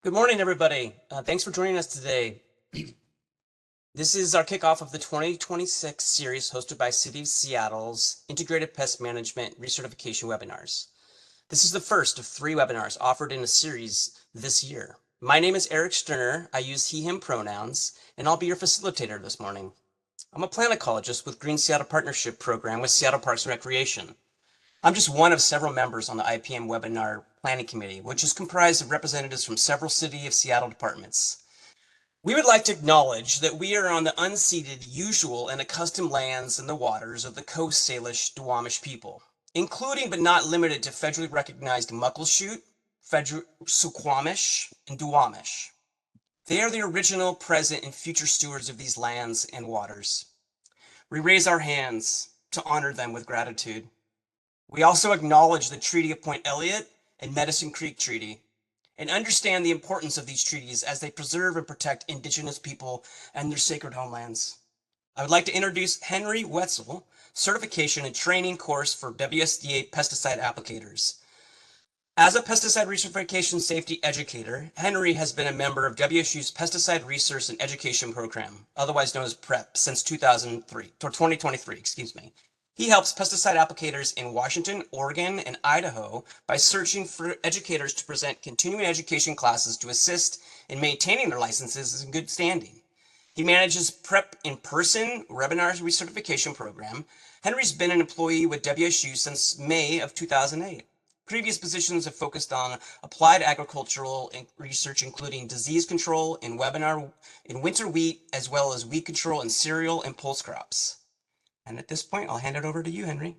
Good morning, everybody. Thanks for joining us today. This is our kickoff of the 2026 series hosted by City of Seattle's Integrated Pest Management Recertification Webinars. This is the first of 3 webinars offered in a series this year. My name is Eric Sterner. I use he, him pronouns, and I'll be your facilitator this morning. I'm a plant ecologist with Green Seattle Partnership Program with Seattle Parks and Recreation. I'm just one of several members on the IPM Webinar Planning Committee, which is comprised of representatives from several City of Seattle departments. We would like to acknowledge that we are on the unceded, usual, and accustomed lands and the waters of the Coast Salish Duwamish people, including but not limited to federally recognized Muckleshoot, Suquamish, and Duwamish. They are the original, present, and future stewards of these lands and waters. We raise our hands to honor them with gratitude. We also acknowledge the Treaty of Point Elliott and Medicine Creek Treaty, and understand the importance of these treaties as they preserve and protect Indigenous people and their sacred homelands. I would like to introduce Henry Wetzel, Certification and Training Course for WSDA Pesticide Applicators. As a pesticide recertification safety educator, Henry has been a member of WSU's Pesticide Research and Education Program, otherwise known as PrEP, since 2023. He helps pesticide applicators in Washington, Oregon, and Idaho by searching for educators to present continuing education classes to assist in maintaining their licenses in good standing. He manages PrEP in-person webinars recertification program. Henry's been an employee with WSU since May of 2008. Previous positions have focused on applied agricultural research, including disease control in winter wheat, as well as weed control in cereal and pulse crops. And at this point, I'll hand it over to you, Henry.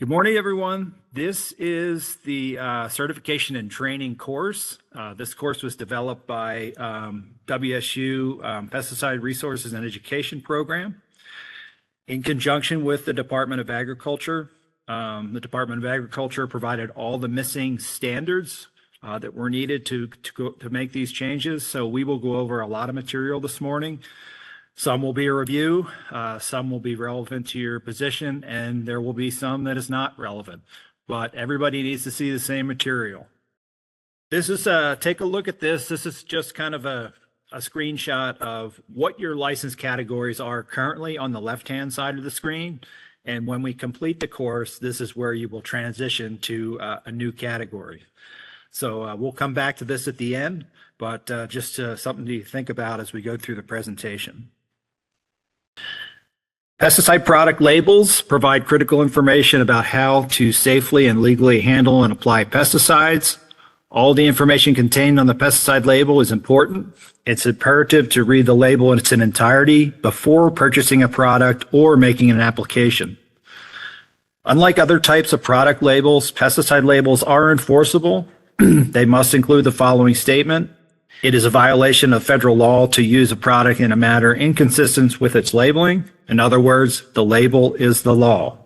Good morning, everyone. This is the certification and training course. This course was developed by WSU Pesticide Resources and Education Program in conjunction with the Department of Agriculture. The Department of Agriculture provided all the missing standards that were needed to make these changes. So we will go over a lot of material this morning. Some will be a review, some will be relevant to your position, and there will be some that is not relevant, but everybody needs to see the same material. This is, take a look at this. This is just kind of a screenshot of what your license categories are currently on the left-hand side of the screen. And when we complete the course, this is where you will transition to a new category. So we'll come back to this at the end, but just something to think about as we go through the presentation. Pesticide product labels provide critical information about how to safely and legally handle and apply pesticides. All the information contained on the pesticide label is important. It's imperative to read the label in its entirety before purchasing a product or making an application. Unlike other types of product labels, pesticide labels are enforceable. They must include the following statement. It is a violation of federal law to use a product in a manner inconsistent with its labeling. In other words, the label is the law.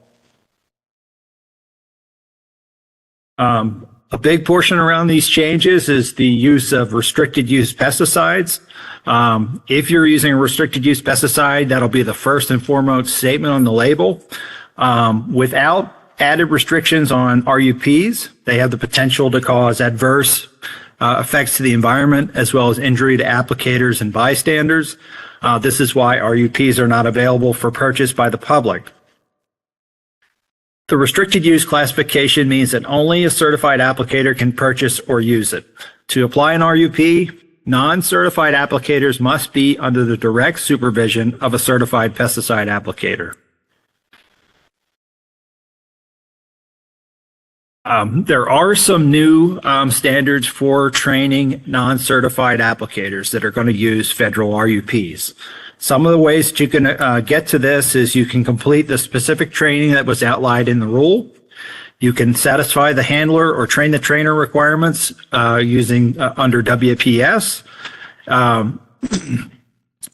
A big portion around these changes is the use of restricted use pesticides. If you're using a restricted use pesticide, that'll be the first and foremost statement on the label. Without added restrictions on RUPs, they have the potential to cause adverse effects to the environment, as well as injury to applicators and bystanders. This is why RUPs are not available for purchase by the public. The restricted use classification means that only a certified applicator can purchase or use it. To apply an RUP, non-certified applicators must be under the direct supervision of a certified pesticide applicator. There are some new standards for training non-certified applicators that are going to use federal RUPs. Some of the ways that you can get to this is you can complete the specific training that was outlined in the rule. You can satisfy the handler or train the trainer requirements using under WPS.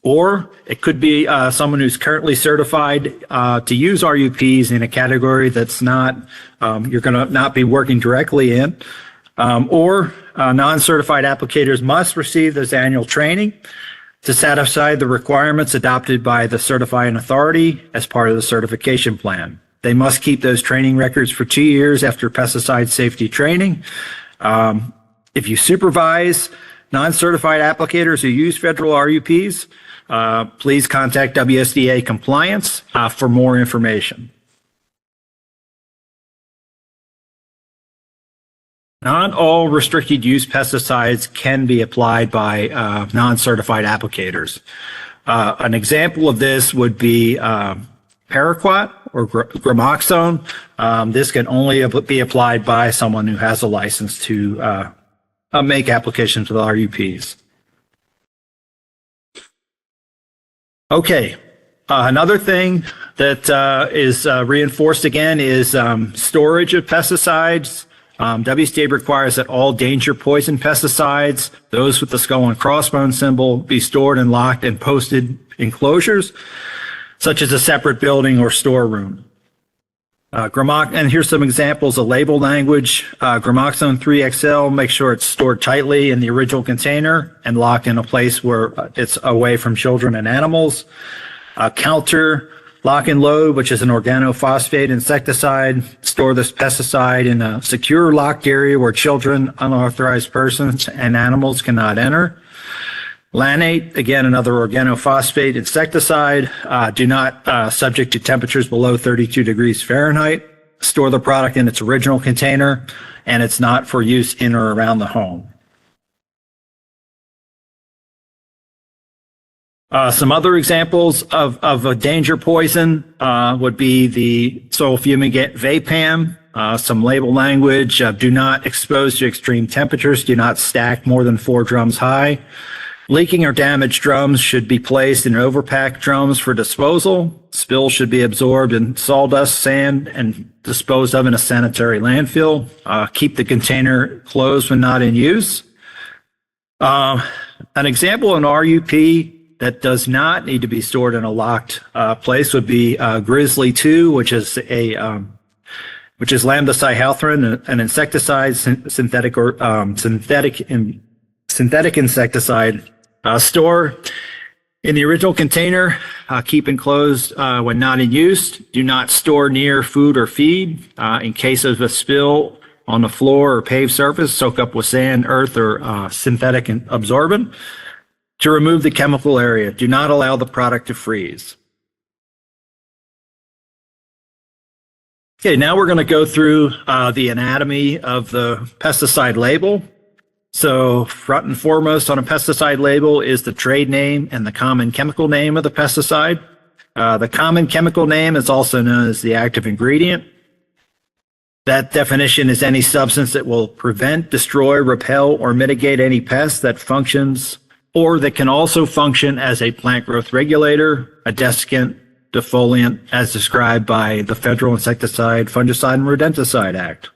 Or it could be someone who's currently certified to use RUPs in a category that's not, you're going to not be working directly in. Or non-certified applicators must receive this annual training to satisfy the requirements adopted by the certifying authority as part of the certification plan. They must keep those training records for 2 years after pesticide safety training. If you supervise Non-certified applicators who use federal RUPs, please contact WSDA Compliance for more information. Not all restricted use pesticides can be applied by non-certified applicators. An example of this would be paraquat or gramoxone. This can only be applied by someone who has a license to make application to the RUPs. Okay, another thing that is reinforced again is storage of pesticides. WSDA requires that all danger poison pesticides, those with the skull and crossbone symbol, be stored and locked in posted enclosures, such as a separate building or storeroom. And here's some examples of label language. Gramoxone 3XL, make sure it's stored tightly in the original container and locked in a place where it's away from children and animals. Counter lock and load, which is an organophosphate insecticide. Store this pesticide in a secure locked area where children, unauthorized persons, and animals cannot enter. Lanate, again, another organophosphate insecticide. Do not subject to temperatures below 32 degrees Fahrenheit. Store the product in its original container, and it's not for use in or around the home. Some other examples of a danger poison would be the soil fumigant Vapam. Some label language: do not expose to extreme temperatures. Do not stack more than 4 drums high. Leaking or damaged drums should be placed in overpacked drums for disposal. Spills should be absorbed in sawdust, sand, and disposed of in a sanitary landfill. Keep the container closed when not in use. An example of an RUP that does not need to be stored in a locked place would be Grizzly 2, which is lambda-cyhalothrin, an insecticide, synthetic insecticide. Store in the original container, keep enclosed when not in use. Do not store near food or feed. In case of a spill on the floor or paved surface, soak up with sand, earth, or synthetic absorbent. To remove the chemical area, do not allow the product to freeze. Okay, now we're going to go through the anatomy of the pesticide label. So front and foremost on a pesticide label is the trade name and the common chemical name of the pesticide. The common chemical name is also known as the active ingredient. That definition is any substance that will prevent, destroy, repel, or mitigate any pest that functions or that can also function as a plant growth regulator, a desiccant, defoliant, as described by the Federal Insecticide, Fungicide, and Rodenticide Act.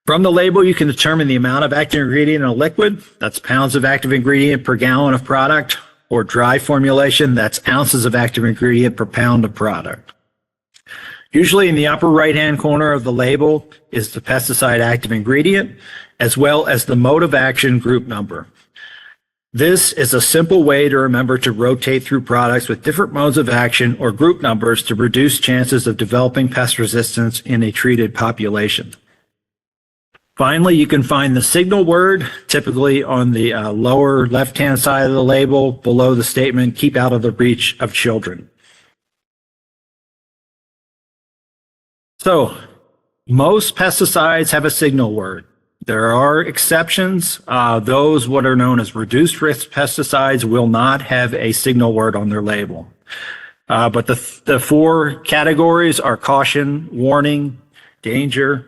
From the label, you can determine the amount of active ingredient in a liquid, that's pounds of active ingredient per gallon of product, or dry formulation, that's ounces of active ingredient per pound of product. Usually in the upper right-hand corner of the label is the pesticide active ingredient, as well as the mode of action group number. This is a simple way to remember to rotate through products with different modes of action or group numbers to reduce chances of developing pest resistance in a treated population. Finally, you can find the signal word, typically on the lower left-hand side of the label, below the statement, "Keep out of the reach of children." So, most pesticides have a signal word. There are exceptions. Those what are known as reduced risk pesticides will not have a signal word on their label. But the 4 categories are caution, warning, danger,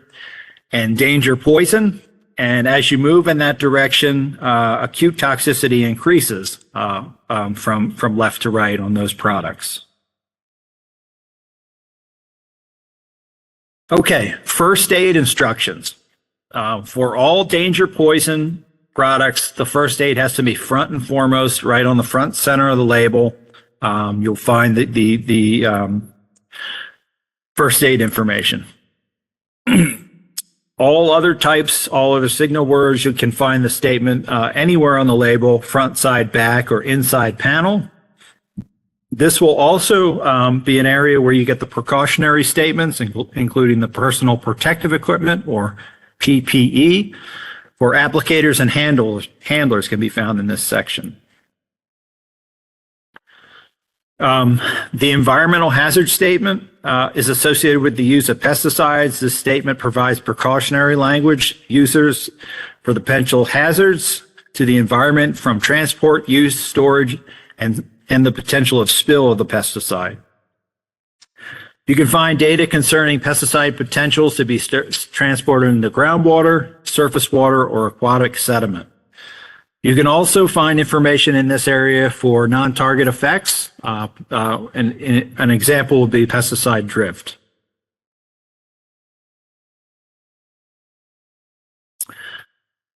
and danger poison. And as you move in that direction, acute toxicity increases from left to right on those products. Okay, first aid instructions. For all danger poison products, the first aid has to be front and foremost, right on the front center of the label. You'll find the first aid information. All other types, all other signal words, you can find the statement anywhere on the label, front, side, back, or inside panel. This will also be an area where you get the precautionary statements, including the personal protective equipment, or PPE. for applicators and handlers can be found in this section. The environmental hazard statement is associated with the use of pesticides. This statement provides precautionary language users for the potential hazards to the environment from transport, use, storage, and the potential of spill of the pesticide. You can find data concerning pesticide potentials to be transported into groundwater, surface water, or aquatic sediment. You can also find information in this area for non-target effects. An example would be pesticide drift.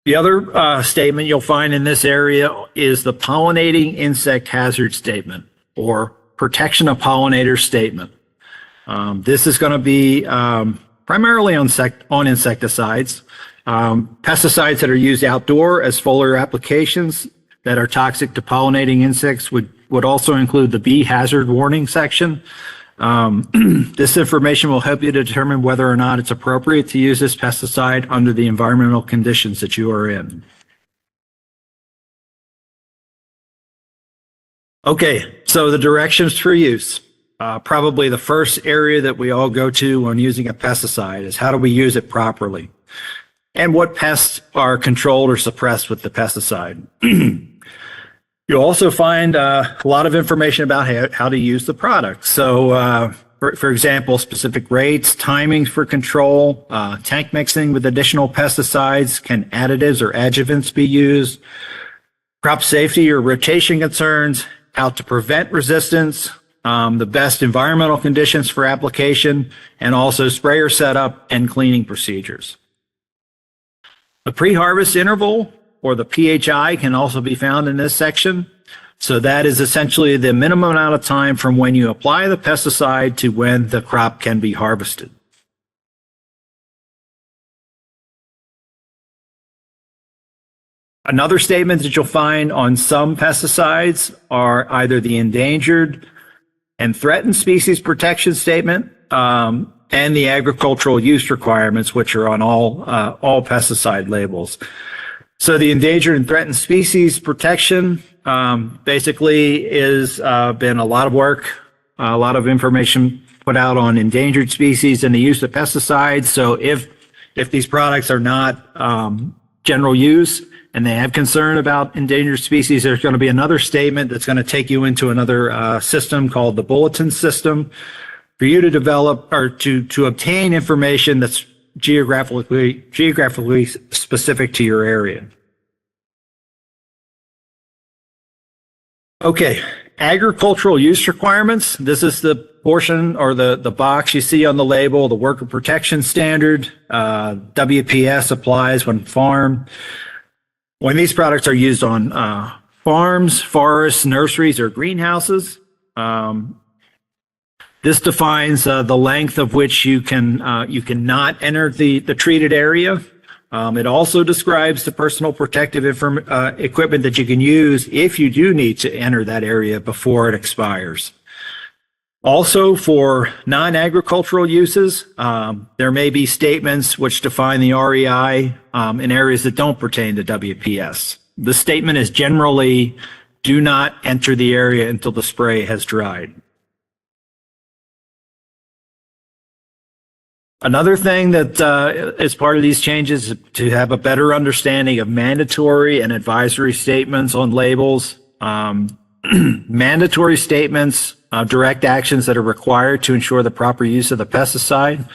The other statement you'll find in this area is the pollinating insect hazard statement, or protection of pollinators statement. This is going to be primarily on insecticides. Pesticides that are used outdoor as foliar applications that are toxic to pollinating insects would also include the bee hazard warning section. This information will help you determine whether or not it's appropriate to use this pesticide under the environmental conditions that you are in. Okay, so the directions for use. Probably the first area that we all go to when using a pesticide is how do we use it properly? And what pests are controlled or suppressed with the pesticide. You'll also find a lot of information about how to use the product. So, for example, specific rates, timings for control, tank mixing with additional pesticides, can additives or adjuvants be used, crop safety or rotation concerns, how to prevent resistance, the best environmental conditions for application, and also sprayer setup and cleaning procedures. The pre-harvest interval, or the PHI, can also be found in this section. So that is essentially the minimum amount of time from when you apply the pesticide to when the crop can be harvested. Another statement that you'll find on some pesticides are either the endangered and threatened species protection statement, and the agricultural use requirements, which are on all pesticide labels. So the endangered and threatened species protection basically is been a lot of work, a lot of information put out on endangered species and the use of pesticides. So if these products are not general use and they have concern about endangered species, there's going to be another statement that's going to take you into another system called the bulletin system, for you to develop or to obtain information that's geographically specific to your area. Okay, agricultural use requirements. This is the portion or the box you see on the label, the worker protection standard. WPS applies when when these products are used on farms, forests, nurseries, or greenhouses. This defines the length of which you cannot enter the treated area. It also describes the personal protective equipment that you can use if you do need to enter that area before it expires. Also, for non-agricultural uses, there may be statements which define the REI in areas that don't pertain to WPS. The statement is generally, do not enter the area until the spray has dried. Another thing that is part of these changes is to have a better understanding of mandatory and advisory statements on labels. Mandatory statements direct actions that are required to ensure the proper use of the pesticide.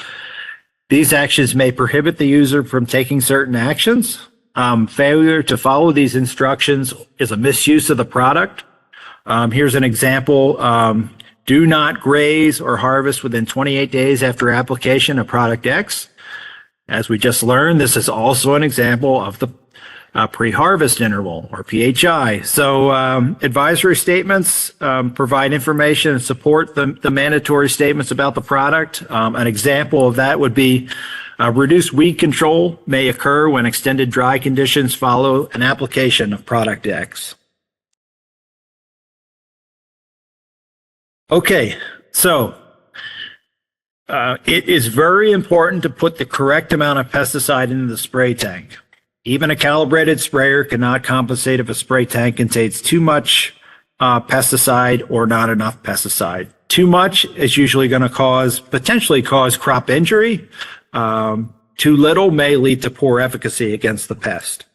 These actions may prohibit the user from taking certain actions. Failure to follow these instructions is a misuse of the product. Here's an example. Do not graze or harvest within 28 days after application of product X. As we just learned, this is also an example of the pre-harvest interval, or PHI. So advisory statements provide information and support the mandatory statements about the product. An example of that would be reduced weed control may occur when extended dry conditions follow an application of product X. Okay, so it is very important to put the correct amount of pesticide into the spray tank. Even a calibrated sprayer cannot compensate if a spray tank contains too much pesticide or not enough pesticide. Too much is usually going to potentially cause crop injury. Too little may lead to poor efficacy against the pest.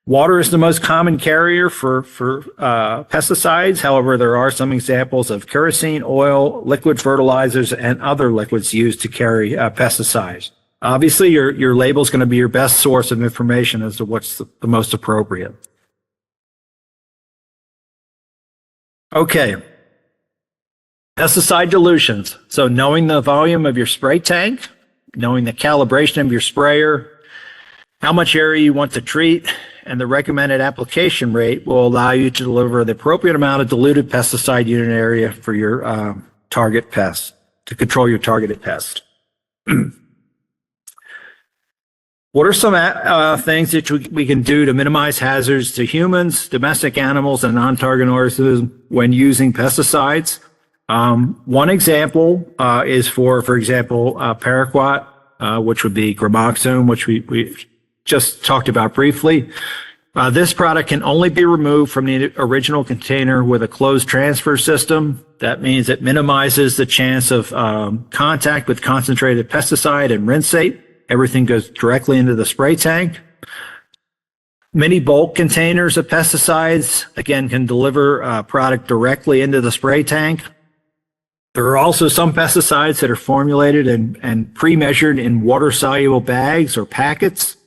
Water is the most common carrier for pesticides. However, there are some examples of kerosene, oil, liquid fertilizers, and other liquids used to carry pesticides. Obviously, your label is going to be your best source of information as to what's the most appropriate. Okay. Pesticide dilutions. So knowing the volume of your spray tank, knowing the calibration of your sprayer, how much area you want to treat, and the recommended application rate will allow you to deliver the appropriate amount of diluted pesticide unit area for your target pest, to control your targeted pest. What are some things that we can do to minimize hazards to humans, domestic animals, and non-target organisms when using pesticides? One example is for example, paraquat, which would be gramoxone, which we just talked about briefly. This product can only be removed from the original container with a closed transfer system. That means it minimizes the chance of contact with concentrated pesticide and rinsate. Everything goes directly into the spray tank. Many bulk containers of pesticides, again, can deliver product directly into the spray tank. There are also some pesticides that are formulated and pre-measured in water-soluble bags or packets.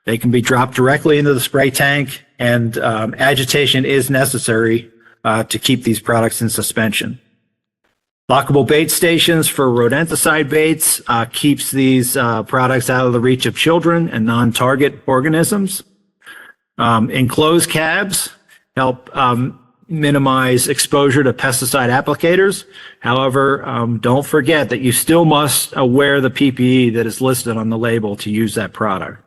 They can be dropped directly into the spray tank, and agitation is necessary to keep these products in suspension. Lockable bait stations for rodenticide baits keeps these products out of the reach of children and non-target organisms. Enclosed cabs help minimize exposure to pesticide applicators. However, don't forget that you still must wear the PPE that is listed on the label to use that product.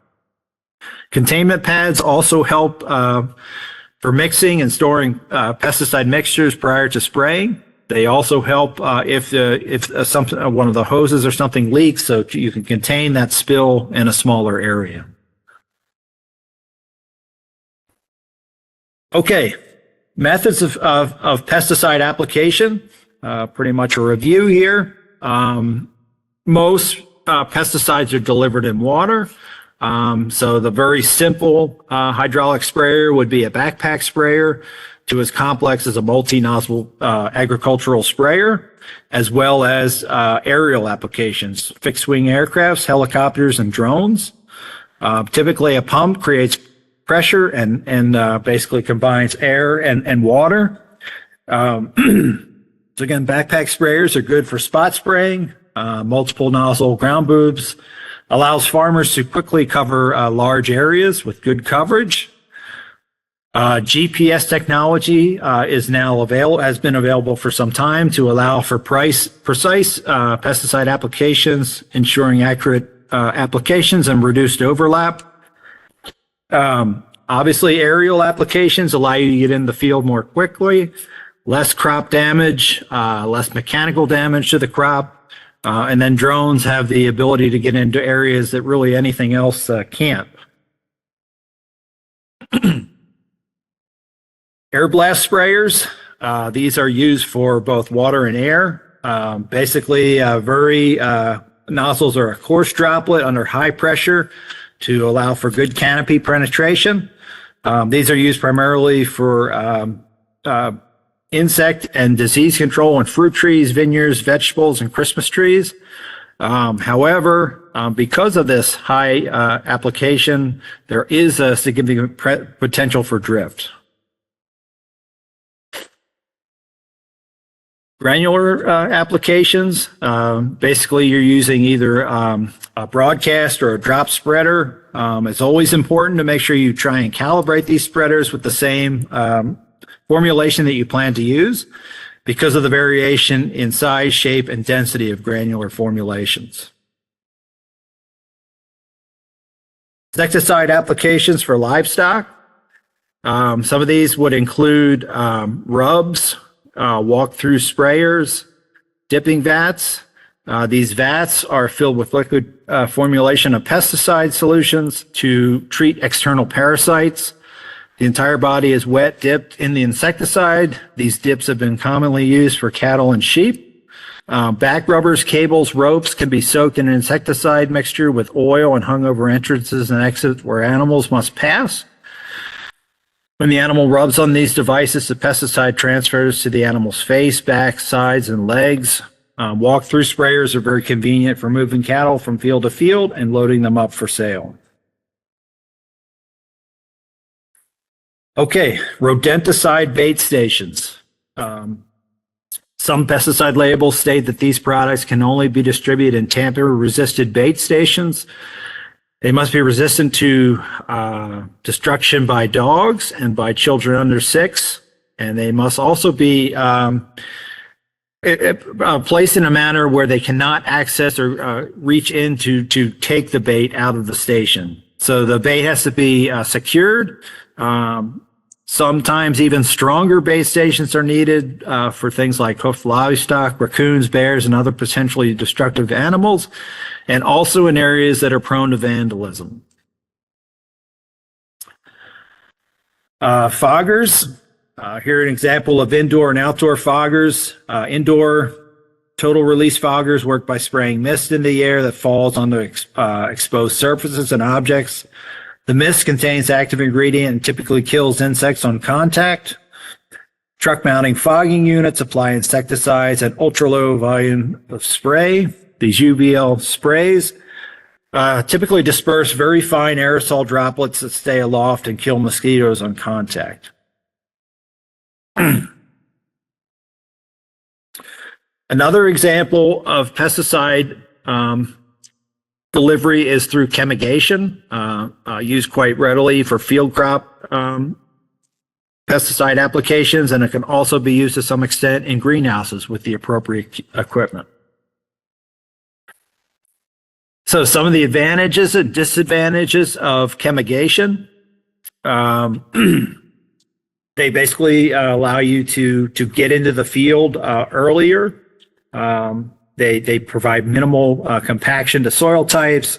Containment pads also help for mixing and storing pesticide mixtures prior to spraying. They also help if one of the hoses or something leaks, so you can contain that spill in a smaller area. Okay, methods of pesticide application. Pretty much a review here. Most pesticides are delivered in water. So the very simple hydraulic sprayer would be a backpack sprayer, to as complex as a multi-nozzle agricultural sprayer, as well as aerial applications, fixed-wing aircrafts, helicopters, and drones. Typically, a pump creates pressure and basically combines air and water. So again, backpack sprayers are good for spot spraying, multiple nozzle ground boobs, allows farmers to quickly cover large areas with good coverage. GPS technology is now has been available for some time to allow for precise pesticide applications, ensuring accurate applications and reduced overlap. Obviously, aerial applications allow you to get in the field more quickly, less crop damage, less mechanical damage to the crop, and then drones have the ability to get into areas that really anything else can't. Air blast sprayers, these are used for both water and air. Basically, nozzles are a coarse droplet under high pressure to allow for good canopy penetration. These are used primarily for insect and disease control in fruit trees, vineyards, vegetables, and Christmas trees. However, because of this high application, there is a significant potential for drift. Granular applications, basically you're using either a broadcast or a drop spreader. It's always important to make sure you try and calibrate these spreaders with the same formulation that you plan to use because of the variation in size, shape, and density of granular formulations. Insecticide applications for livestock. Some of these would include rubs, walk-through sprayers, dipping vats, These vats are filled with liquid formulation of pesticide solutions to treat external parasites. The entire body is wet dipped in the insecticide. These dips have been commonly used for cattle and sheep. Back rubbers, cables, ropes can be soaked in an insecticide mixture with oil and hung over entrances and exits where animals must pass. When the animal rubs on these devices, the pesticide transfers to the animal's face, back, sides, and legs. Walk-through sprayers are very convenient for moving cattle from field to field and loading them up for sale. Okay, rodenticide bait stations. Some pesticide labels state that these products can only be distributed in tamper-resisted bait stations. They must be resistant to destruction by dogs and by children under 6, and they must also be placed in a manner where they cannot access or reach in to take the bait out of the station. So the bait has to be secured. Sometimes even stronger bait stations are needed for things like hoofed livestock, raccoons, bears, and other potentially destructive animals, and also in areas that are prone to vandalism. Foggers. Here an example of indoor and outdoor foggers. Indoor total release foggers work by spraying mist in the air that falls on the exposed surfaces and objects. The mist contains active ingredient and typically kills insects on contact. Truck mounting fogging units apply insecticides at ultra low volume of spray. These UVL sprays typically disperse very fine aerosol droplets that stay aloft and kill mosquitoes on contact. Another example of pesticide delivery is through chemigation, used quite readily for field crop pesticide applications, and it can also be used to some extent in greenhouses with the appropriate equipment. So some of the advantages and disadvantages of chemigation. They basically allow you to get into the field earlier. They provide minimal compaction to soil types,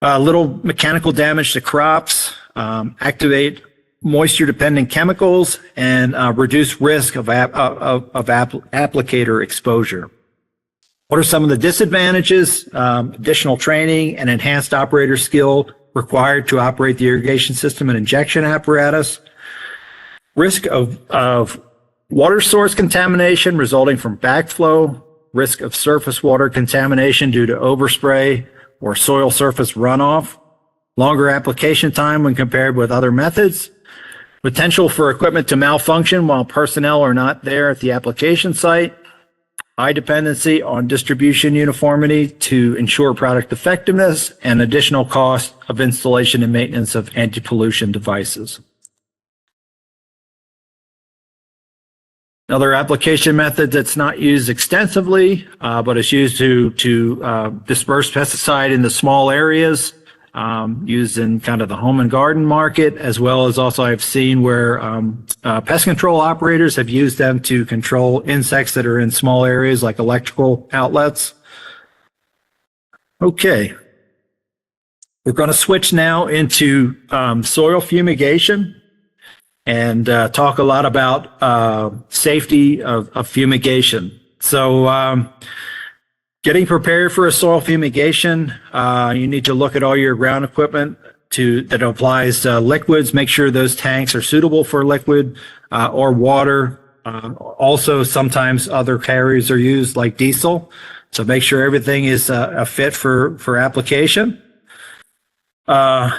little mechanical damage to crops, activate moisture-dependent chemicals, and reduce risk of applicator exposure. What are some of the disadvantages? Additional training and enhanced operator skill required to operate the irrigation system and injection apparatus. Risk of water source contamination resulting from backflow, risk of surface water contamination due to overspray or soil surface runoff, longer application time when compared with other methods, potential for equipment to malfunction while personnel are not there at the application site, high dependency on distribution uniformity to ensure product effectiveness, and additional cost of installation and maintenance of anti-pollution devices. Another application method that's not used extensively, but is used to disperse pesticide into small areas, used in kind of the home and garden market, as well as also I've seen where pest control operators have used them to control insects that are in small areas like electrical outlets. Okay. We're going to switch now into soil fumigation and talk a lot about safety of fumigation. So getting prepared for a soil fumigation, you need to look at all your ground equipment that applies liquids. Make sure those tanks are suitable for liquid or water. Also, sometimes other carriers are used like diesel. So make sure everything is a fit for application. For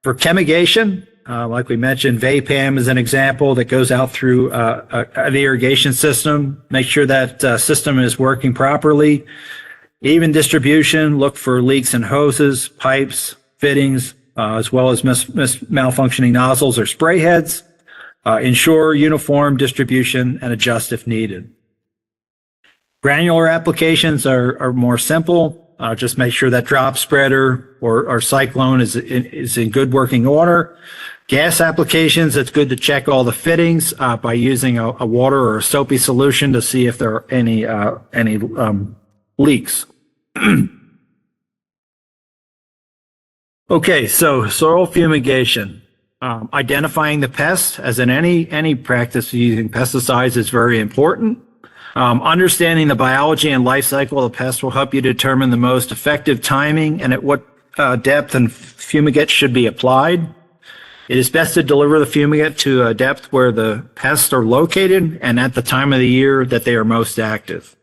chemigation, like we mentioned, VAPAM is an example that goes out through an irrigation system. Make sure that system is working properly. Even distribution, look for leaks in hoses, pipes, fittings, as well as malfunctioning nozzles or spray heads. Ensure uniform distribution and adjust if needed. Granular applications are more simple. Just make sure that drop spreader or cyclone is in good working order. Gas applications, it's good to check all the fittings by using a water or a soapy solution to see if there are any leaks. Okay, so soil fumigation. Identifying the pests, as in any practice using pesticides, is very important. Understanding the biology and life cycle of the pest will help you determine the most effective timing and at what depth and fumigate should be applied. It is best to deliver the fumigate to a depth where the pests are located and at the time of the year that they are most active.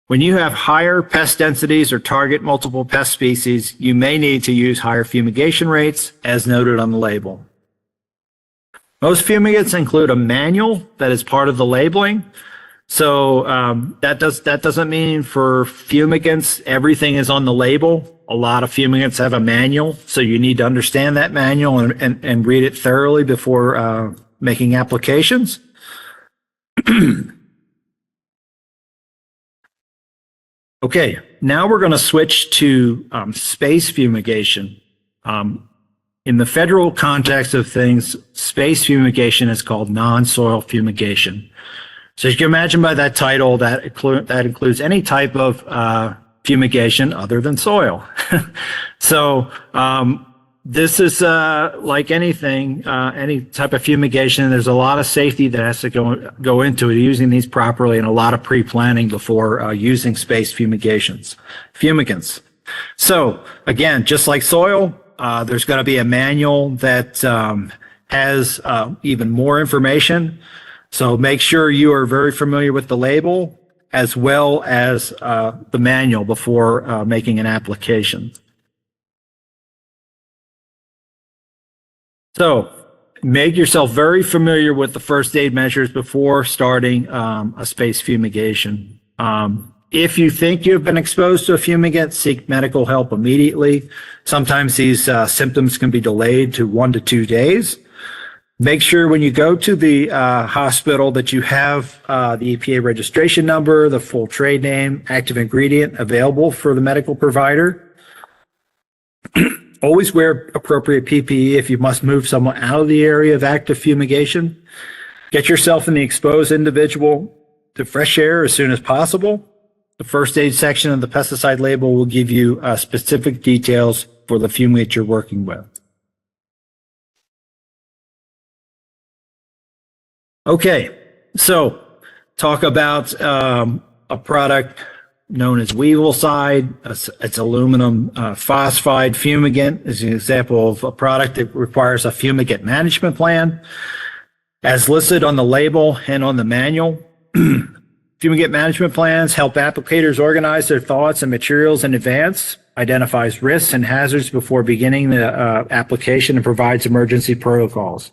When you have higher pest densities or target multiple pest species, you may need to use higher fumigation rates, as noted on the label. Most fumigates include a manual that is part of the labeling. So that doesn't mean for fumigants everything is on the label. A lot of fumigants have a manual, so you need to understand that manual and read it thoroughly before making applications. Okay, now we're going to switch to space fumigation. In the federal context of things, space fumigation is called non-soil fumigation. So you can imagine by that title that includes any type of fumigation other than soil. So this is like anything, any type of fumigation. There's a lot of safety that has to go into it, using these properly, and a lot of pre-planning before using space fumigants. So again, just like soil, there's going to be a manual that has even more information. So make sure you are very familiar with the label as well as the manual before making an application. So make yourself very familiar with the first aid measures before starting a space fumigation. If you think you've been exposed to a fumigant, seek medical help immediately. Sometimes these symptoms can be delayed to 1 to 2 days. Make sure when you go to the hospital that you have the EPA registration number, the full trade name, active ingredient available for the medical provider. Always wear appropriate PPE if you must move someone out of the area of active fumigation. Get yourself and the exposed individual to fresh air as soon as possible. The first aid section of the pesticide label will give you specific details for the fumigate you're working with. Okay, so talk about a product known as Weevil-Cide. It's aluminum phosphide fumigant. Is an example of a product that requires a fumigant management plan, as listed on the label and on the manual. Fumigant management plans help applicators organize their thoughts and materials in advance, identifies risks and hazards before beginning the application, and provides emergency protocols.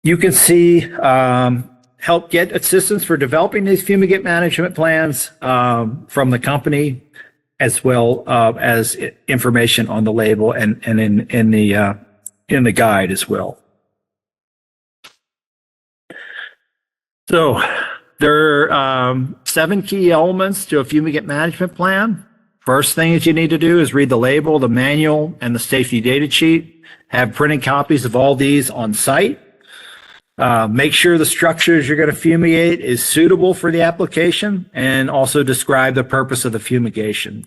You can see help get assistance for developing these fumigant management plans from the company, as well as information on the label and in the guide as well. So there are 7 key elements to a fumigant management plan. First thing that you need to do is read the label, the manual, and the safety data sheet. Have printed copies of all these on site. Make sure the structures you're going to fumigate is suitable for the application, and also describe the purpose of the fumigation.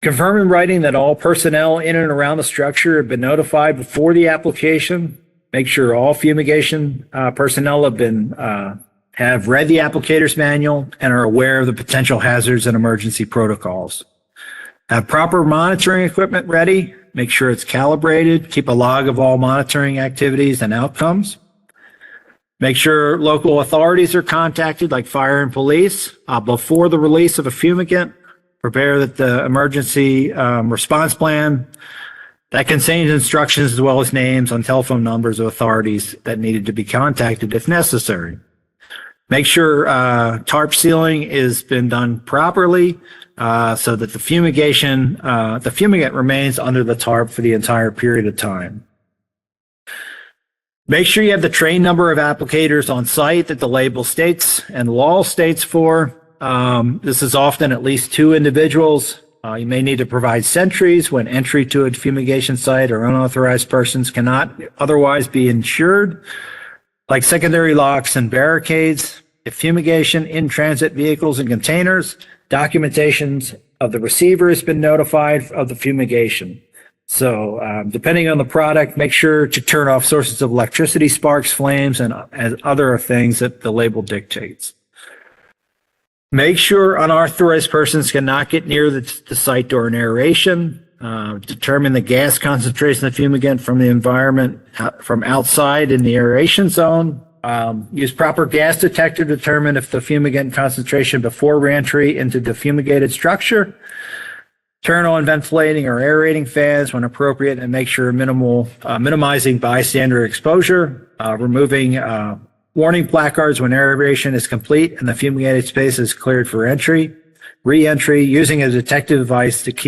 Confirm in writing that all personnel in and around the structure have been notified before the application. Make sure all fumigation personnel have read the applicator's manual and are aware of the potential hazards and emergency protocols. Have proper monitoring equipment ready. Make sure it's calibrated. Keep a log of all monitoring activities and outcomes. Make sure local authorities are contacted, like fire and police, before the release of a fumigant. Prepare the emergency response plan that contains instructions as well as names on telephone numbers of authorities that needed to be contacted if necessary. Make sure tarp sealing has been done properly, so that the fumigant remains under the tarp for the entire period of time. Make sure you have the train number of applicators on site that the label states and the law states for. This is often at least 2 individuals. You may need to provide sentries when entry to a fumigation site, or unauthorized persons cannot otherwise be insured, like secondary locks and barricades. fumigation in transit vehicles and containers, documentations of the receiver has been notified of the fumigation. So depending on the product, make sure to turn off sources of electricity, sparks, flames, and other things that the label dictates. Make sure unauthorized persons cannot get near the site during aeration. Determine the gas concentration of fumigant from the environment from outside in the aeration zone. Use proper gas detector to determine if the fumigant concentration before reentry into the fumigated structure. Turn on ventilating or aerating fans when appropriate and make sure minimizing bystander exposure. Removing warning placards when aeration is complete and the fumigated space is cleared for entry. Re-entry, using a detective device that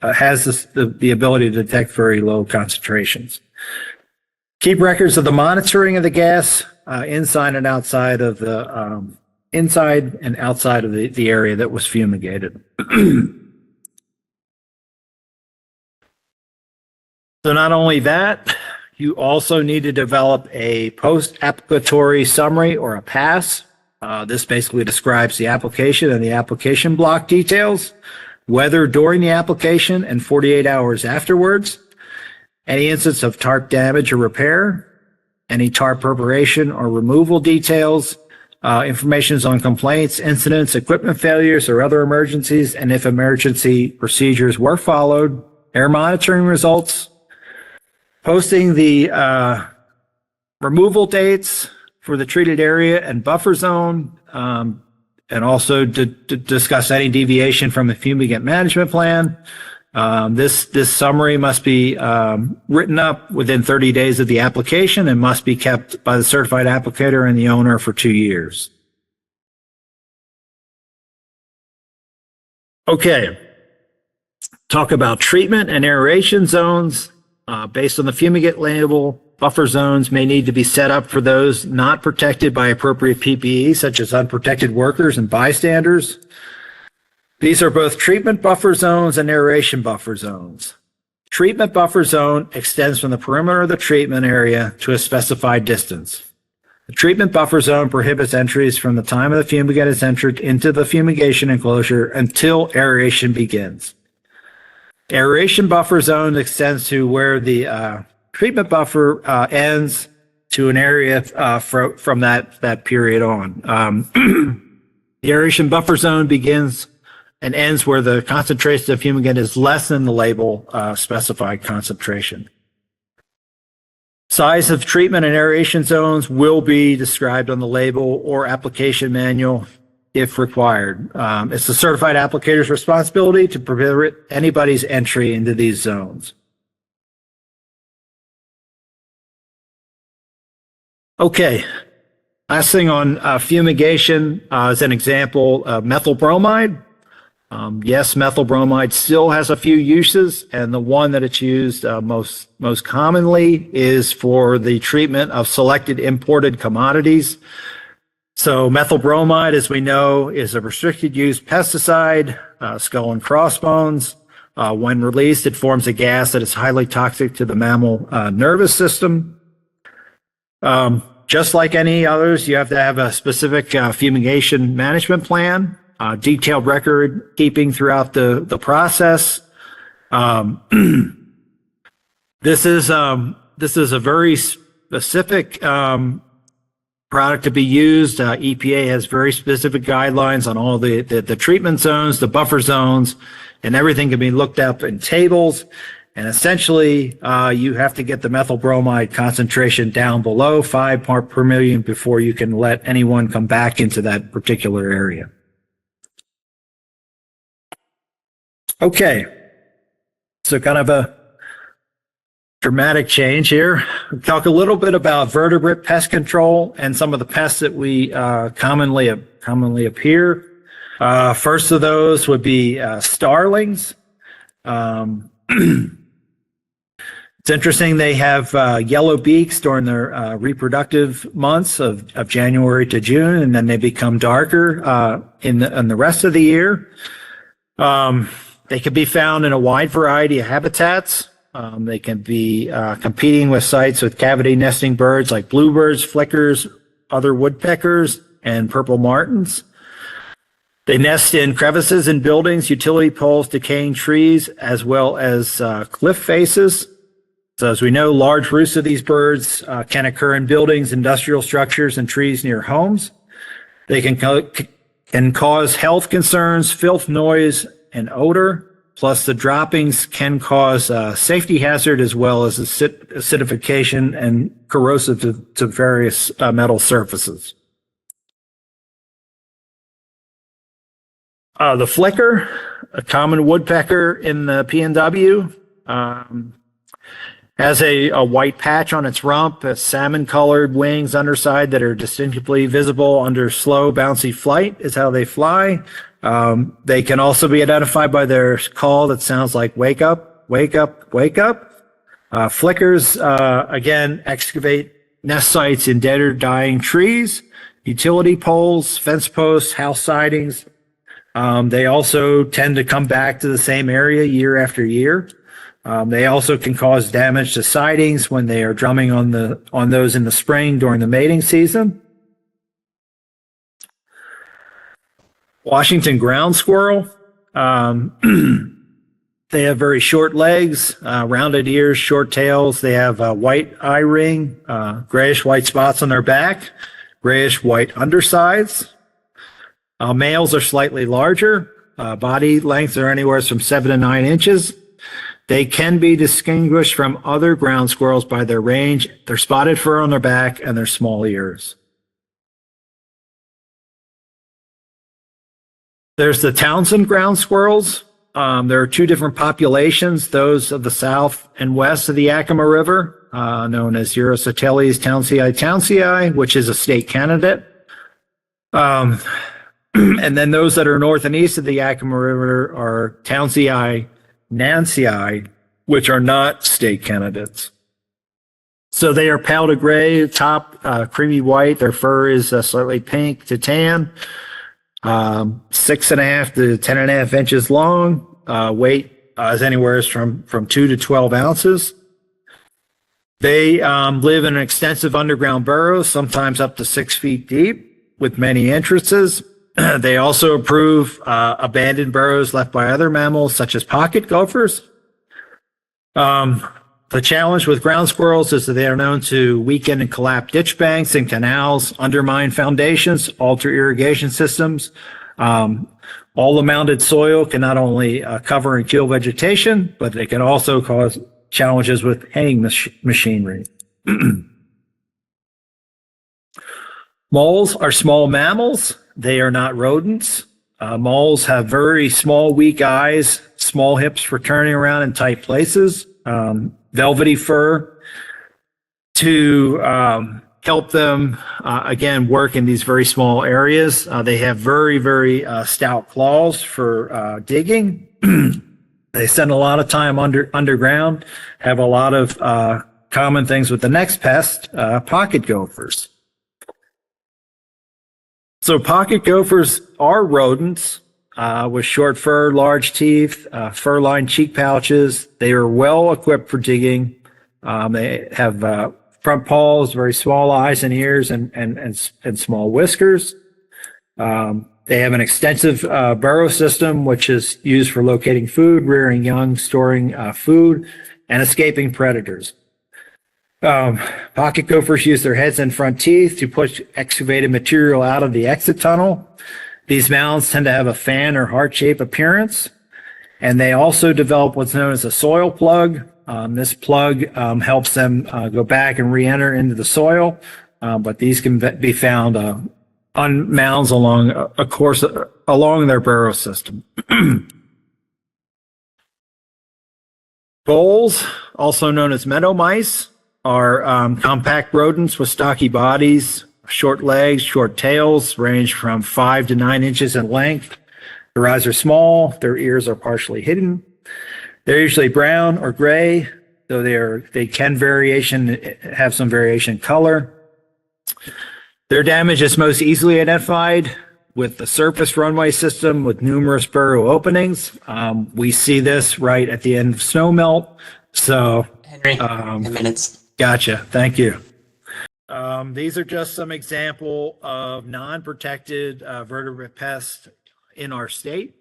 has the ability to detect very low concentrations. Keep records of the monitoring of the gas inside and outside of the the area that was fumigated. So not only that, you also need to develop a post-applicatory summary or a PASS. This basically describes the application and the application block details, whether during the application and 48 hours afterwards, any instance of tarp damage or repair, any tarp preparation or removal details, information on complaints, incidents, equipment failures, or other emergencies, and if emergency procedures were followed, air monitoring results, posting the removal dates for the treated area and buffer zone, and also to discuss any deviation from the fumigant management plan. This summary must be written up within 30 days of the application and must be kept by the certified applicator and the owner for 2 years. Okay, talk about treatment and aeration zones. Based on the fumigant label, buffer zones may need to be set up for those not protected by appropriate PPE, such as unprotected workers and bystanders. These are both treatment buffer zones and aeration buffer zones. Treatment buffer zone extends from the perimeter of the treatment area to a specified distance. The treatment buffer zone prohibits entries from the time of the fumigant is entered into the fumigation enclosure until aeration begins. Aeration buffer zone extends to where the treatment buffer ends to an area from that period on. The aeration buffer zone begins and ends where the concentration of fumigant is less than the label specified concentration. Size of treatment and aeration zones will be described on the label or application manual if required. It's the certified applicator's responsibility to prohibit anybody's entry into these zones. Okay, last thing on fumigation as an example, methyl bromide. Yes, methyl bromide still has a few uses, and the one that it's used most commonly is for the treatment of selected imported commodities. So methyl bromide, as we know, is a restricted use pesticide, skull and crossbones. When released, it forms a gas that is highly toxic to the mammal nervous system. Just like any others, you have to have a specific fumigation management plan, detailed record keeping throughout the process. This is a very specific product to be used. EPA has very specific guidelines on all the treatment zones, the buffer zones, and everything can be looked up in tables. And essentially, you have to get the methyl bromide concentration down below 5 parts per million before you can let anyone come back into that particular area. Okay, so kind of a dramatic change here. We'll talk a little bit about vertebrate pest control and some of the pests that we commonly appear. First of those would be starlings. It's interesting, they have yellow beaks during their reproductive months of January to June, and then they become darker in the rest of the year. They can be found in a wide variety of habitats. They can be competing with sites with cavity nesting birds like bluebirds, flickers, other woodpeckers. and purple martins. They nest in crevices in buildings, utility poles, decaying trees, as well as cliff faces. So as we know, large roosts of these birds can occur in buildings, industrial structures, and trees near homes. They can cause health concerns, filth, noise, and odor. Plus, the droppings can cause safety hazard as well as acidification and corrosive to various metal surfaces. The flicker, a common woodpecker in the PNW, has a white patch on its rump, salmon-colored wings underside that are distinctively visible under slow, bouncy flight is how they fly. They can also be identified by their call that sounds like wake up, wake up, wake up. Flickers, again, excavate nest sites in dead or dying trees, utility poles, fence posts, house sidings. They also tend to come back to the same area year after year. They also can cause damage to sidings when they are drumming on those in the spring during the mating season. Washington ground squirrel. They have very short legs, rounded ears, short tails. They have a white eye ring, grayish white spots on their back, grayish white undersides. Males are slightly larger. Body lengths are anywhere from 7 to 9 inches. They can be distinguished from other ground squirrels by their range, their spotted fur on their back, and their small ears. There's the Townsend ground squirrels. There are two different populations, those of the south and west of the Yakima River, known as Eurosateles townsendii, which is a state candidate. And then those that are north and east of the Yakima River are townsendii nancii, which are not state candidates. So they are pale to gray, top creamy white. Their fur is slightly pink to tan, 6.5 to 10.5 inches long. Weight is anywhere from 2 to 12 ounces. They live in extensive underground burrows, sometimes up to 6 feet deep, with many entrances. They also approve abandoned burrows left by other mammals, such as pocket gophers. The challenge with ground squirrels is that they are known to weaken and collapse ditch banks and canals, undermine foundations, alter irrigation systems. All the mounded soil can not only cover and kill vegetation, but they can also cause challenges with haying machinery. Moles are small mammals. They are not rodents. Moles have very small, weak eyes, small hips for turning around in tight places, velvety fur to help them, again, work in these very small areas. They have very, very stout claws for digging. They spend a lot of time underground, have a lot of common things with the next pest, pocket gophers. So pocket gophers are rodents with short fur, large teeth, fur-lined cheek pouches. They are well equipped for digging. They have front paws, very small eyes and ears, and small whiskers. They have an extensive burrow system, which is used for locating food, rearing young, storing food, and escaping predators. Pocket gophers use their heads and front teeth to push excavated material out of the exit tunnel. These mounds tend to have a fan or heart-shaped appearance, and they also develop what's known as a soil plug. This plug helps them go back and re-enter into the soil, but these can be found on mounds along a course along their burrow system. Voles, also known as meadow mice, are compact rodents with stocky bodies, short legs, short tails, range from 5 to 9 inches in length. Their eyes are small, their ears are partially hidden. They're usually brown or gray, though they can have some variation in color. Their damage is most easily identified with the surface runway system with numerous burrow openings. We see this right at the end of snowmelt. So Henry, 10 minutes. Gotcha. Thank you. These are just some example of non-protected vertebrate pests in our state.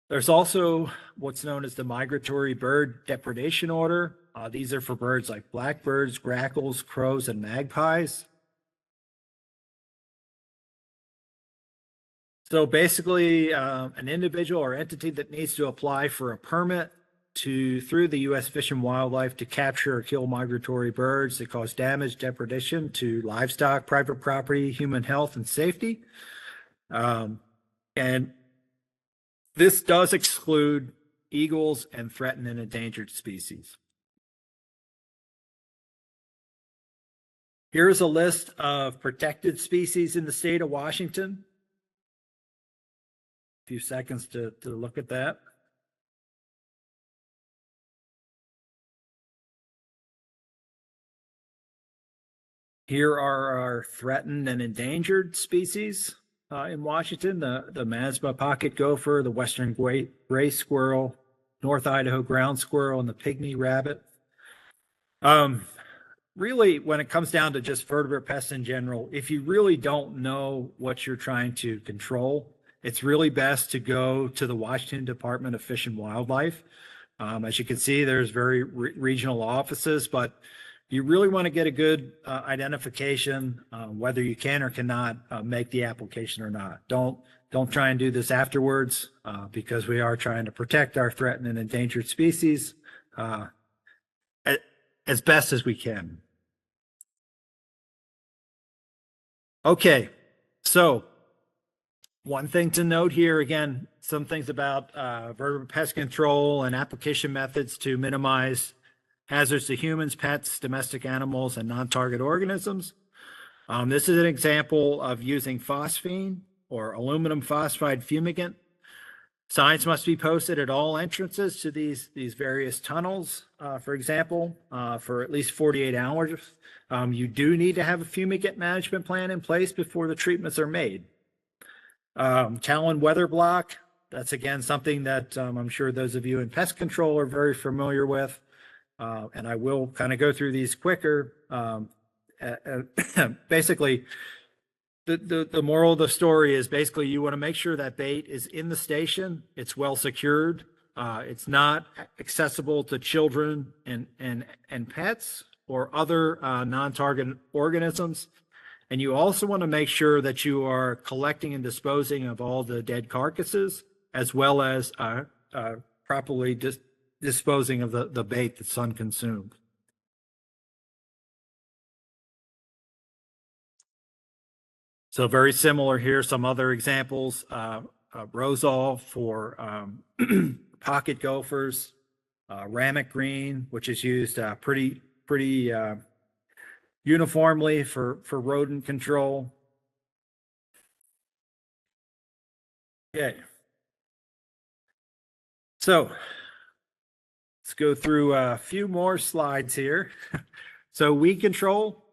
There's also what's known as the Migratory Bird Depredation Order. These are for birds like blackbirds, grackles, crows, and magpies. So basically, an individual or entity that needs to apply for a permit through the U.S. Fish and Wildlife to capture or kill migratory birds that cause damage, depredation to livestock, private property, human health, and safety. And this does exclude eagles and threatened and endangered species. Here's a list of protected species in the state of Washington. A few seconds to look at that. Here are our threatened and endangered species in Washington: the Masba pocket gopher, the western gray squirrel, North Idaho ground squirrel, and the pygmy rabbit. Really, when it comes down to just vertebrate pests in general, if you really don't know what you're trying to control, it's really best to go to the Washington Department of Fish and Wildlife. As you can see, there's very regional offices, but you really want to get a good identification whether you can or cannot make the application or not. Don't try and do this afterwards because we are trying to protect our threatened and endangered species as best as we can. Okay, so one thing to note here, again, some things about vertebrate pest control and application methods to minimize hazards to humans, pets, domestic animals, and non-target organisms. This is an example of using phosphine or aluminum phosphide fumigant. Signs must be posted at all entrances to these various tunnels, for example, for at least 48 hours. You do need to have a fumigant management plan in place before the treatments are made. Talon weather block, that's again something that I'm sure those of you in pest control are very familiar with. And I will kind of go through these quicker. Basically, the moral of the story is basically you want to make sure that bait is in the station, it's well secured, it's not accessible to children and pets or other non-target organisms. And you also want to make sure that you are collecting and disposing of all the dead carcasses, as well as properly disposing of the bait that's unconsumed. So very similar here, some other examples. Rosol for pocket gophers, Ramet green, which is used pretty uniformly for rodent control. Okay. So let's go through a few more slides here. So weed control.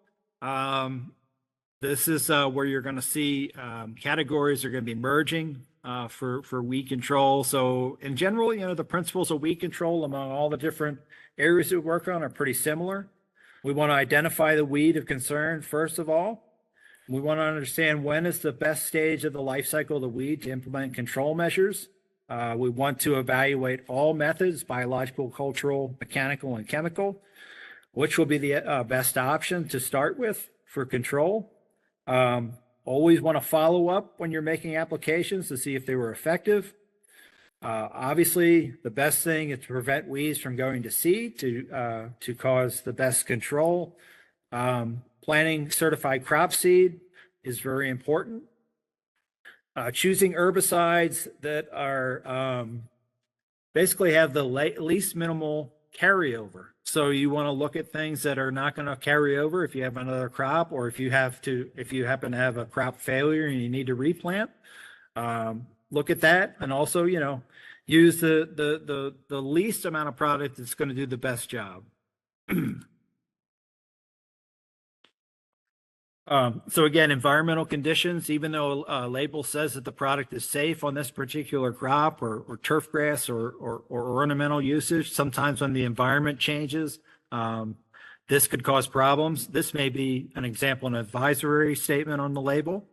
This is where you're going to see categories are going to be merging for weed control. So in general, the principles of weed control among all the different areas we work on are pretty similar. We want to identify the weed of concern first of all. We want to understand when is the best stage of the life cycle of the weed to implement control measures. We want to evaluate all methods, biological, cultural, mechanical, and chemical, which will be the best option to start with for control. Always want to follow up when you're making applications to see if they were effective. Obviously, the best thing is to prevent weeds from going to seed to cause the best control. Planting certified crop seed is very important. Choosing herbicides that are basically have the least minimal carryover. So you want to look at things that are not going to carry over if you have another crop, or if you happen to have a crop failure and you need to replant. Look at that, and also use the least amount of product that's going to do the best job. So again, environmental conditions, even though a label says that the product is safe on this particular crop or turf grass or ornamental usage, sometimes when the environment changes, This could cause problems. This may be an example, an advisory statement on the label.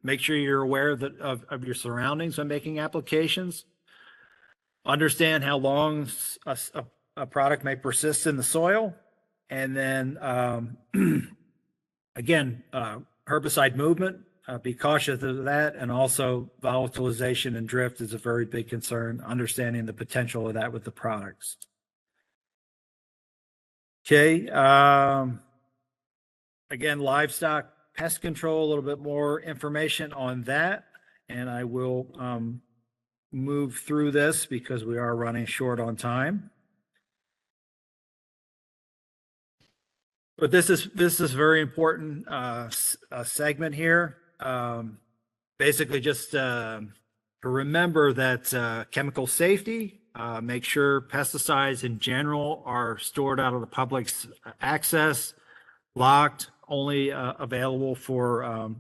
Make sure you're aware of your surroundings when making applications. Understand how long a product may persist in the soil. And then, again, herbicide movement, be cautious of that. And also volatilization and drift is a very big concern, understanding the potential of that with the products. Okay. Again, livestock pest control, a little bit more information on that. And I will move through this because we are running short on time. But this is very important segment here. Basically, just to remember that chemical safety, make sure pesticides in general are stored out of the public's access, locked, only available for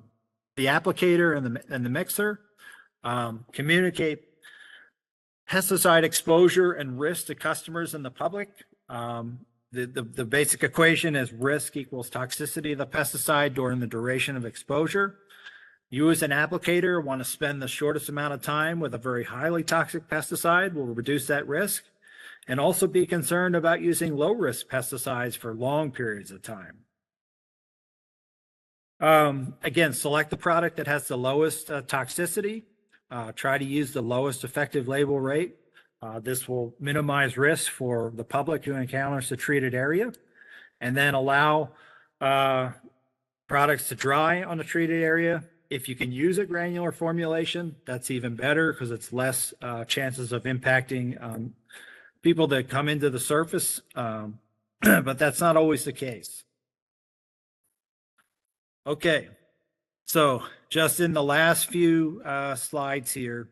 the applicator and the mixer. Communicate pesticide exposure and risk to customers and the public. The basic equation is risk equals toxicity of the pesticide during the duration of exposure. You as an applicator want to spend the shortest amount of time with a very highly toxic pesticide will reduce that risk, and also be concerned about using low risk pesticides for long periods of time. Again, select the product that has the lowest toxicity. Try to use the lowest effective label rate. This will minimize risk for the public who encounters the treated area, and then allow products to dry on the treated area. If you can use a granular formulation, that's even better because it's less chances of impacting people that come into the surface, but that's not always the case. Okay, so just in the last few slides here,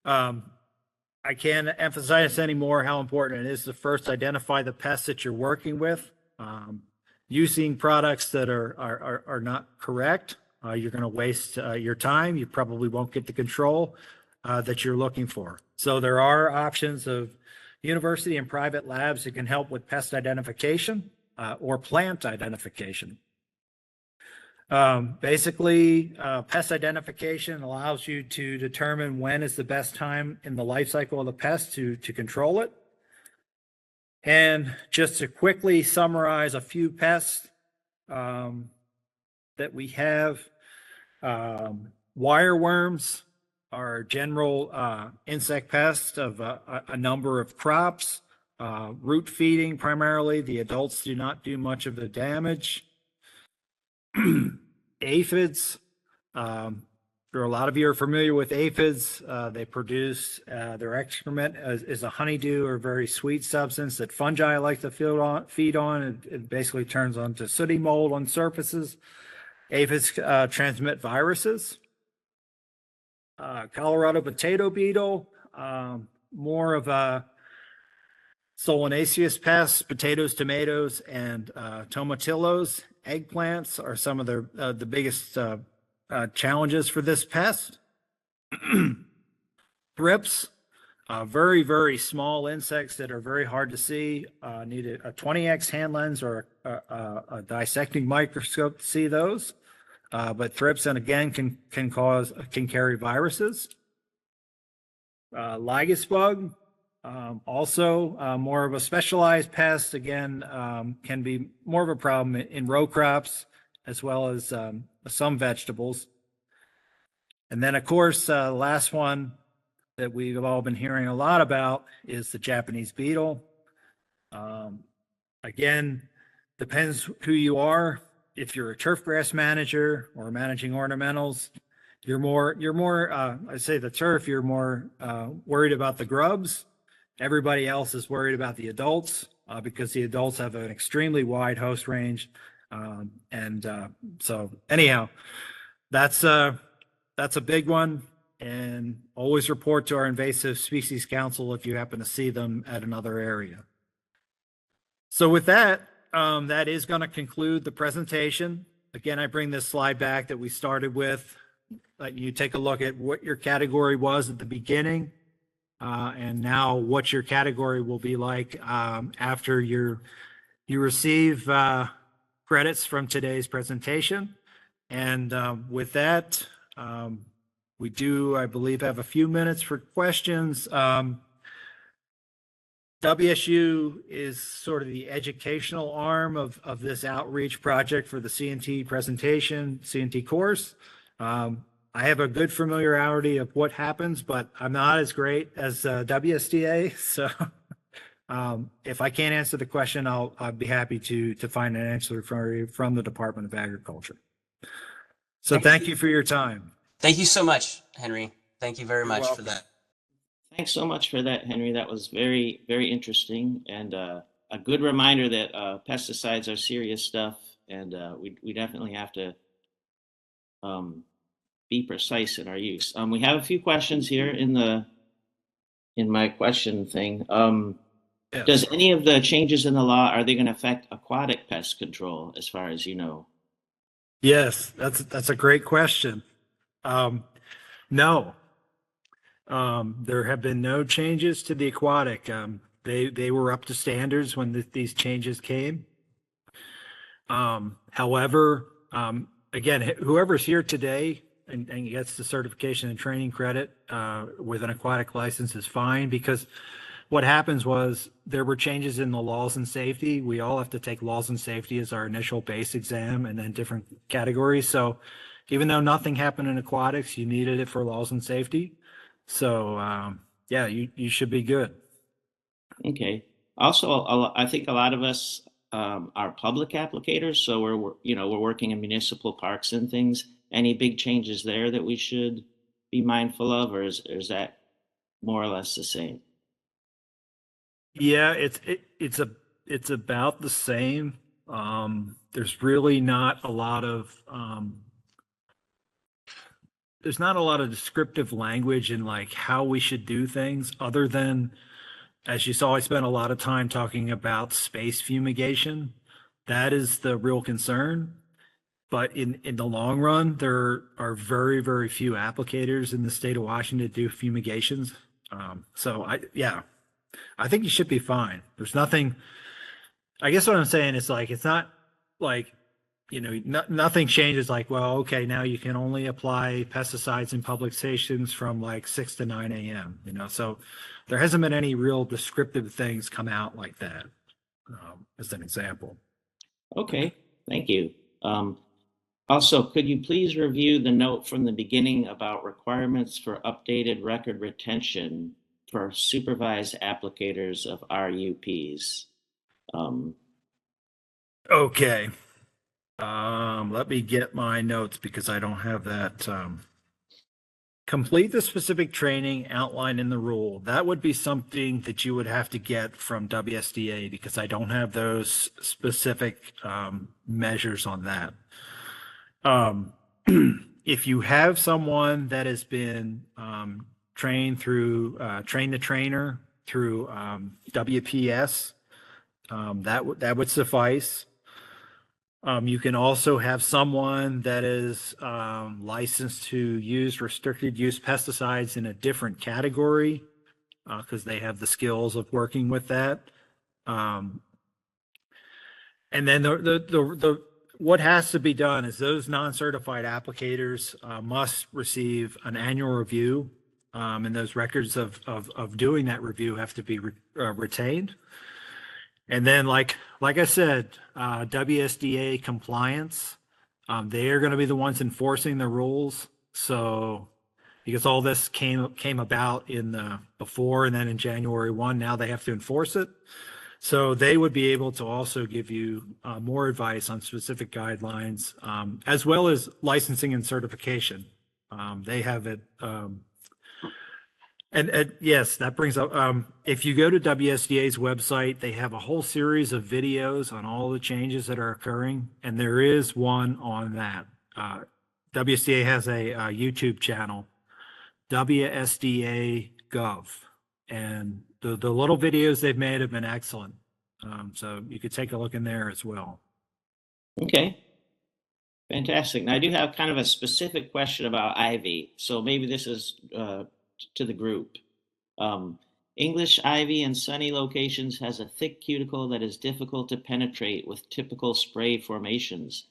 I can't emphasize anymore how important it is to first identify the pests that you're working with. Using products that are not correct, you're going to waste your time. You probably won't get the control that you're looking for. So there are options of university and private labs that can help with pest identification or plant identification. Basically, pest identification allows you to determine when is the best time in the life cycle of the pest to control it. And just to quickly summarize a few pests that we have, wireworms are general insect pests of a number of crops, root feeding primarily. The adults do not do much of the damage. Aphids, there are a lot of you are familiar with aphids. They produce their excrement is a honeydew or very sweet substance that fungi like to feed on. It basically turns onto sooty mold on surfaces. Aphids transmit viruses. Colorado potato beetle, more of a solanaceous pest. Potatoes, tomatoes, and tomatillos. Eggplants are some of the biggest challenges for this pest. Thrips, very, very small insects that are very hard to see. Need a 20x hand lens or a dissecting microscope to see those. But thrips, and again, can carry viruses. Lygus bug, also more of a specialized pest, again, can be more of a problem in row crops as well as some vegetables. And then, of course, the last one that we've all been hearing a lot about is the Japanese beetle. Again, depends who you are. If you're a turf grass manager or managing ornamentals, you're more I say the turf, you're more worried about the grubs. Everybody else is worried about the adults because the adults have an extremely wide host range. So anyhow, that's a big one, and always report to our invasive species council if you happen to see them at another area. So with that, that is going to conclude the presentation. Again, I bring this slide back that we started with. Let you take a look at what your category was at the beginning, and now what your category will be like after you're You receive credits from today's presentation. And with that, we do, I believe, have a few minutes for questions. WSU is sort of the educational arm of this outreach project for the CNT presentation, CNT course. I have a good familiarity of what happens, but I'm not as great as WSDA. So if I can't answer the question, I'll be happy to find an answer from the Department of Agriculture. So thank you for your time. Thank you so much, Henry. Thank you very You're much for welcome. that. Thanks so much for that, Henry. That was very, very interesting, and a good reminder that pesticides are serious stuff, and we definitely have to be precise in our use. We have a few questions here in my question thing. Yes. Does any of the changes in the law, are they going to affect aquatic pest control, as far as you know? Yes, that's a great question. No. There have been no changes to the aquatic. They were up to standards when these changes came. However, again, whoever's here today and gets the certification and training credit with an aquatic license is fine, because what happens was there were changes in the laws and safety. We all have to take laws and safety as our initial base exam and then different categories. So even though nothing happened in aquatics, you needed it for laws and safety. So yeah, you should be good. Okay. Also, I think a lot of us are public applicators, so we're working in municipal parks and things. Any big changes there that we should be mindful of, or is that more or less the same? Yeah, it's about the same. There's really not a lot of there's not a lot of descriptive language in like how we should do things, other than, as you saw, I spent a lot of time talking about space fumigation. That is the real concern. But in the long run, there are very, very few applicators in the state of Washington to do fumigations. So I think you should be fine. There's nothing, I guess what I'm saying is like, it's not like, nothing changes like, well, okay, now you can only apply pesticides in public stations from like 6 to 9 a.m., so there hasn't been any real descriptive things come out like that, as an example. Okay, thank you. Also, could you please review the note from the beginning about requirements for updated record retention for supervised applicators of RUPs? Okay. Let me get my notes because I don't have that. Complete the specific training outlined in the rule. That would be something that you would have to get from WSDA, because I don't have those specific measures on that. If you have someone that has been trained through Train the Trainer through WPS, that would suffice. You can also have someone that is licensed to use restricted use pesticides in a different category, because they have the skills of working with that. And then what has to be done is those non-certified applicators must receive an annual review, and those records of doing that review have to be retained. And then, like I said, WSDA compliance, they are going to be the ones enforcing the rules. So, because all this came about in the before and then in January 1, now they have to enforce it. So they would be able to also give you more advice on specific guidelines, as well as licensing and certification. They have it. And yes, that brings up, if you go to WSDA's website, they have a whole series of videos on all the changes that are occurring. And there is one on that. WSDA has a YouTube channel, WSDA Gov. And the little videos they've made have been excellent. So you could take a look in there as well. Okay, fantastic. Now I do have kind of a specific question about ivy. So maybe this is to the group. English ivy in sunny locations has a thick cuticle that is difficult to penetrate with typical spray formations.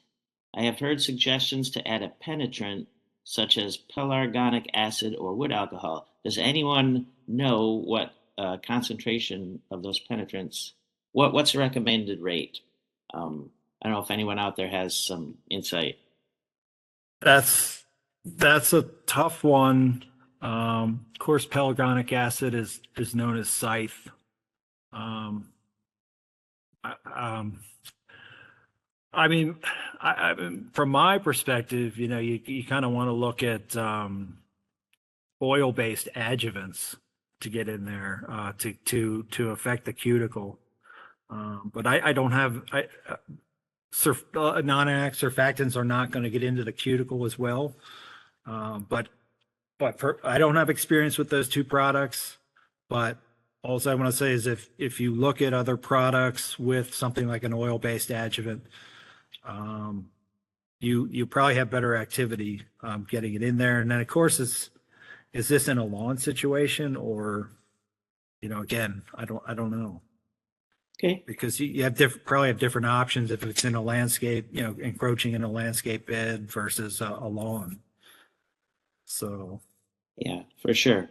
I have heard suggestions to add a penetrant such as pelargonic acid or wood alcohol. Does anyone know what concentration of those penetrants? What's the recommended rate? I don't know if anyone out there has some insight. That's a tough one. Of course, pelargonic acid is known as scythe. Um, I, um, I mean, from my perspective, you kind of want to look at oil-based adjuvants to get in there to affect the cuticle. But I don't have non-active surfactants are not going to get into the cuticle as well. But I don't have experience with those two products. But all I want to say is if you look at other products with something like an oil-based adjuvant, you probably have better activity getting it in there. And then of course, is this in a lawn situation or, again, I don't know. Okay. Because you have probably have different options if it's in a landscape, encroaching in a landscape bed versus a lawn. So. Yeah, for sure.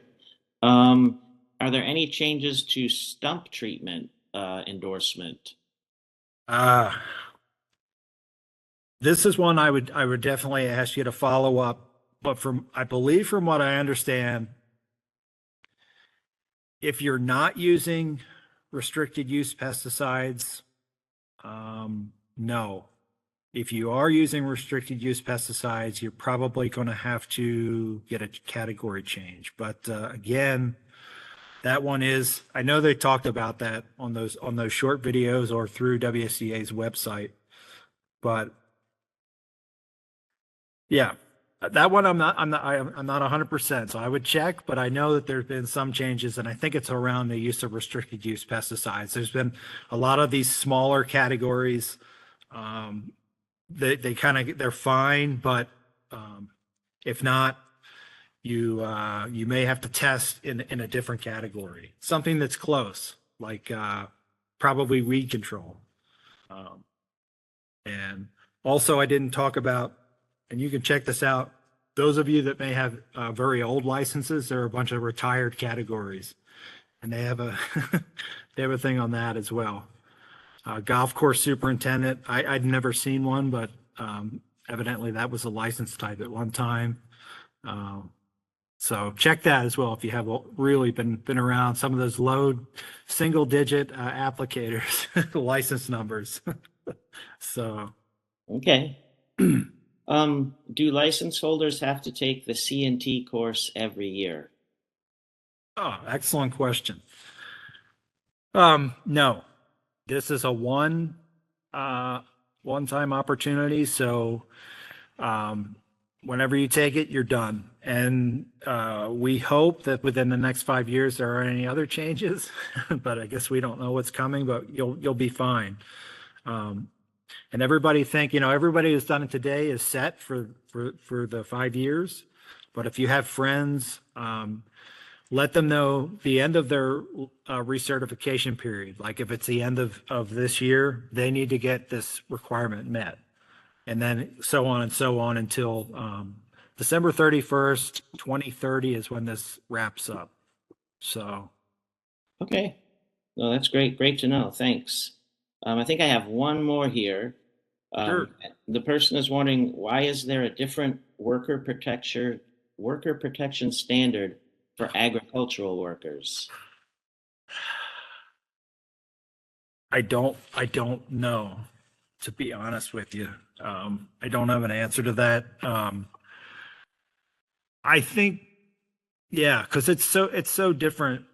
Are there any changes to stump treatment endorsement? This is one I would definitely ask you to follow up. But I believe from what I understand, if you're not using restricted use pesticides, no. If you are using restricted use pesticides, you're probably going to have to get a category change. But again, that one is, I know they talked about that on those short videos or through WSDA's website. But yeah, that one I'm not 100%. So I would check, but I know that there's been some changes, and I think it's around the use of restricted use pesticides. There's been a lot of these smaller categories. They're fine, but if not, you may have to test in a different category, something that's close, like probably weed control. And also, I didn't talk about, and you can check this out. Those of you that may have very old licenses, there are a bunch of retired categories, and they have a they have a thing on that as well. Golf course superintendent, I'd never seen one, but evidently that was a license type at one time. So check that as well if you have really been around some of those low single digit applicators license numbers. So Okay. Do license holders have to take the C&T course every year? oh, excellent question. No, this is a one-time opportunity. So whenever you take it, you're done. And we hope that within the next 5 years there aren't any other changes, but I guess we don't know what's coming, but you'll be fine. And everybody everybody who's done it today is set for the 5 years. But if you have friends, let them know the end of their recertification period. Like if it's the end of this year, they need to get this requirement met. And then so on until December 31st, 2030 is when this wraps up. So. Okay. No, that's great. Great to know. Thanks. I think I have one more here. Sure. The person is wondering, why is there a different worker protection standard for agricultural workers? I don't know, to be honest with you. I don't have an answer to that. I think, yeah, because it's so different.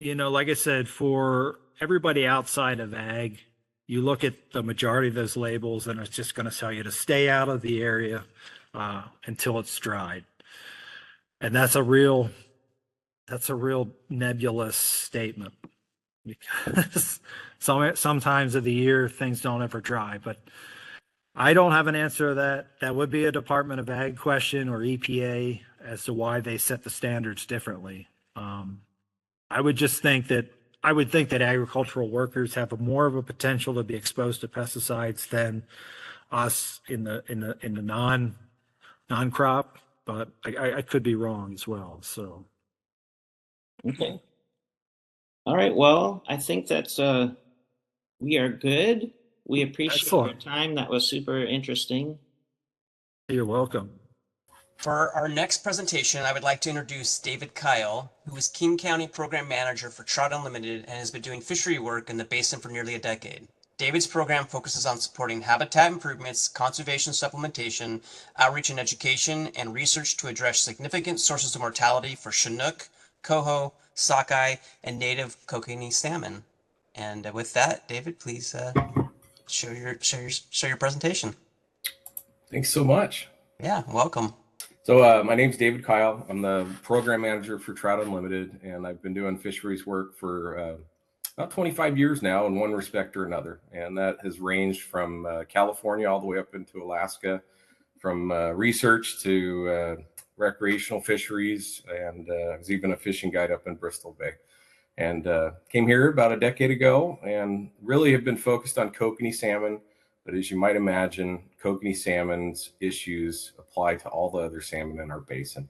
Like I said, for everybody outside of ag, you look at the majority of those labels and it's just going to tell you to stay out of the area until it's dried. And that's a real nebulous statement, because sometimes of the year things don't ever dry. But I don't have an answer to that. That would be a Department of Ag question or EPA as to why they set the standards differently. I would think that agricultural workers have more of a potential to be exposed to pesticides than us in the non-crop, but I could be wrong as well. So. Okay. All right. Well, I think that's we are good. We appreciate your Excellent. time. That was super interesting. You're welcome. For our next presentation, I would like to introduce David Kyle, who is King County Program Manager for Trout Unlimited and has been doing fishery work in the basin for nearly a decade. David's program focuses on supporting habitat improvements, conservation supplementation, outreach and education, and research to address significant sources of mortality for Chinook, coho, sockeye, and native kokanee salmon. And with that, David, please show your presentation. Thanks so much. Yeah, welcome. So my name's David Kyle. I'm the program manager for Trout Unlimited, and I've been doing fisheries work for about 25 years now in one respect or another. And that has ranged from California all the way up into Alaska, from research to recreational fisheries, and I was even a fishing guide up in Bristol Bay. And came here about a decade ago and really have been focused on kokanee salmon. But as you might imagine, kokanee salmon's issues apply to all the other salmon in our basin.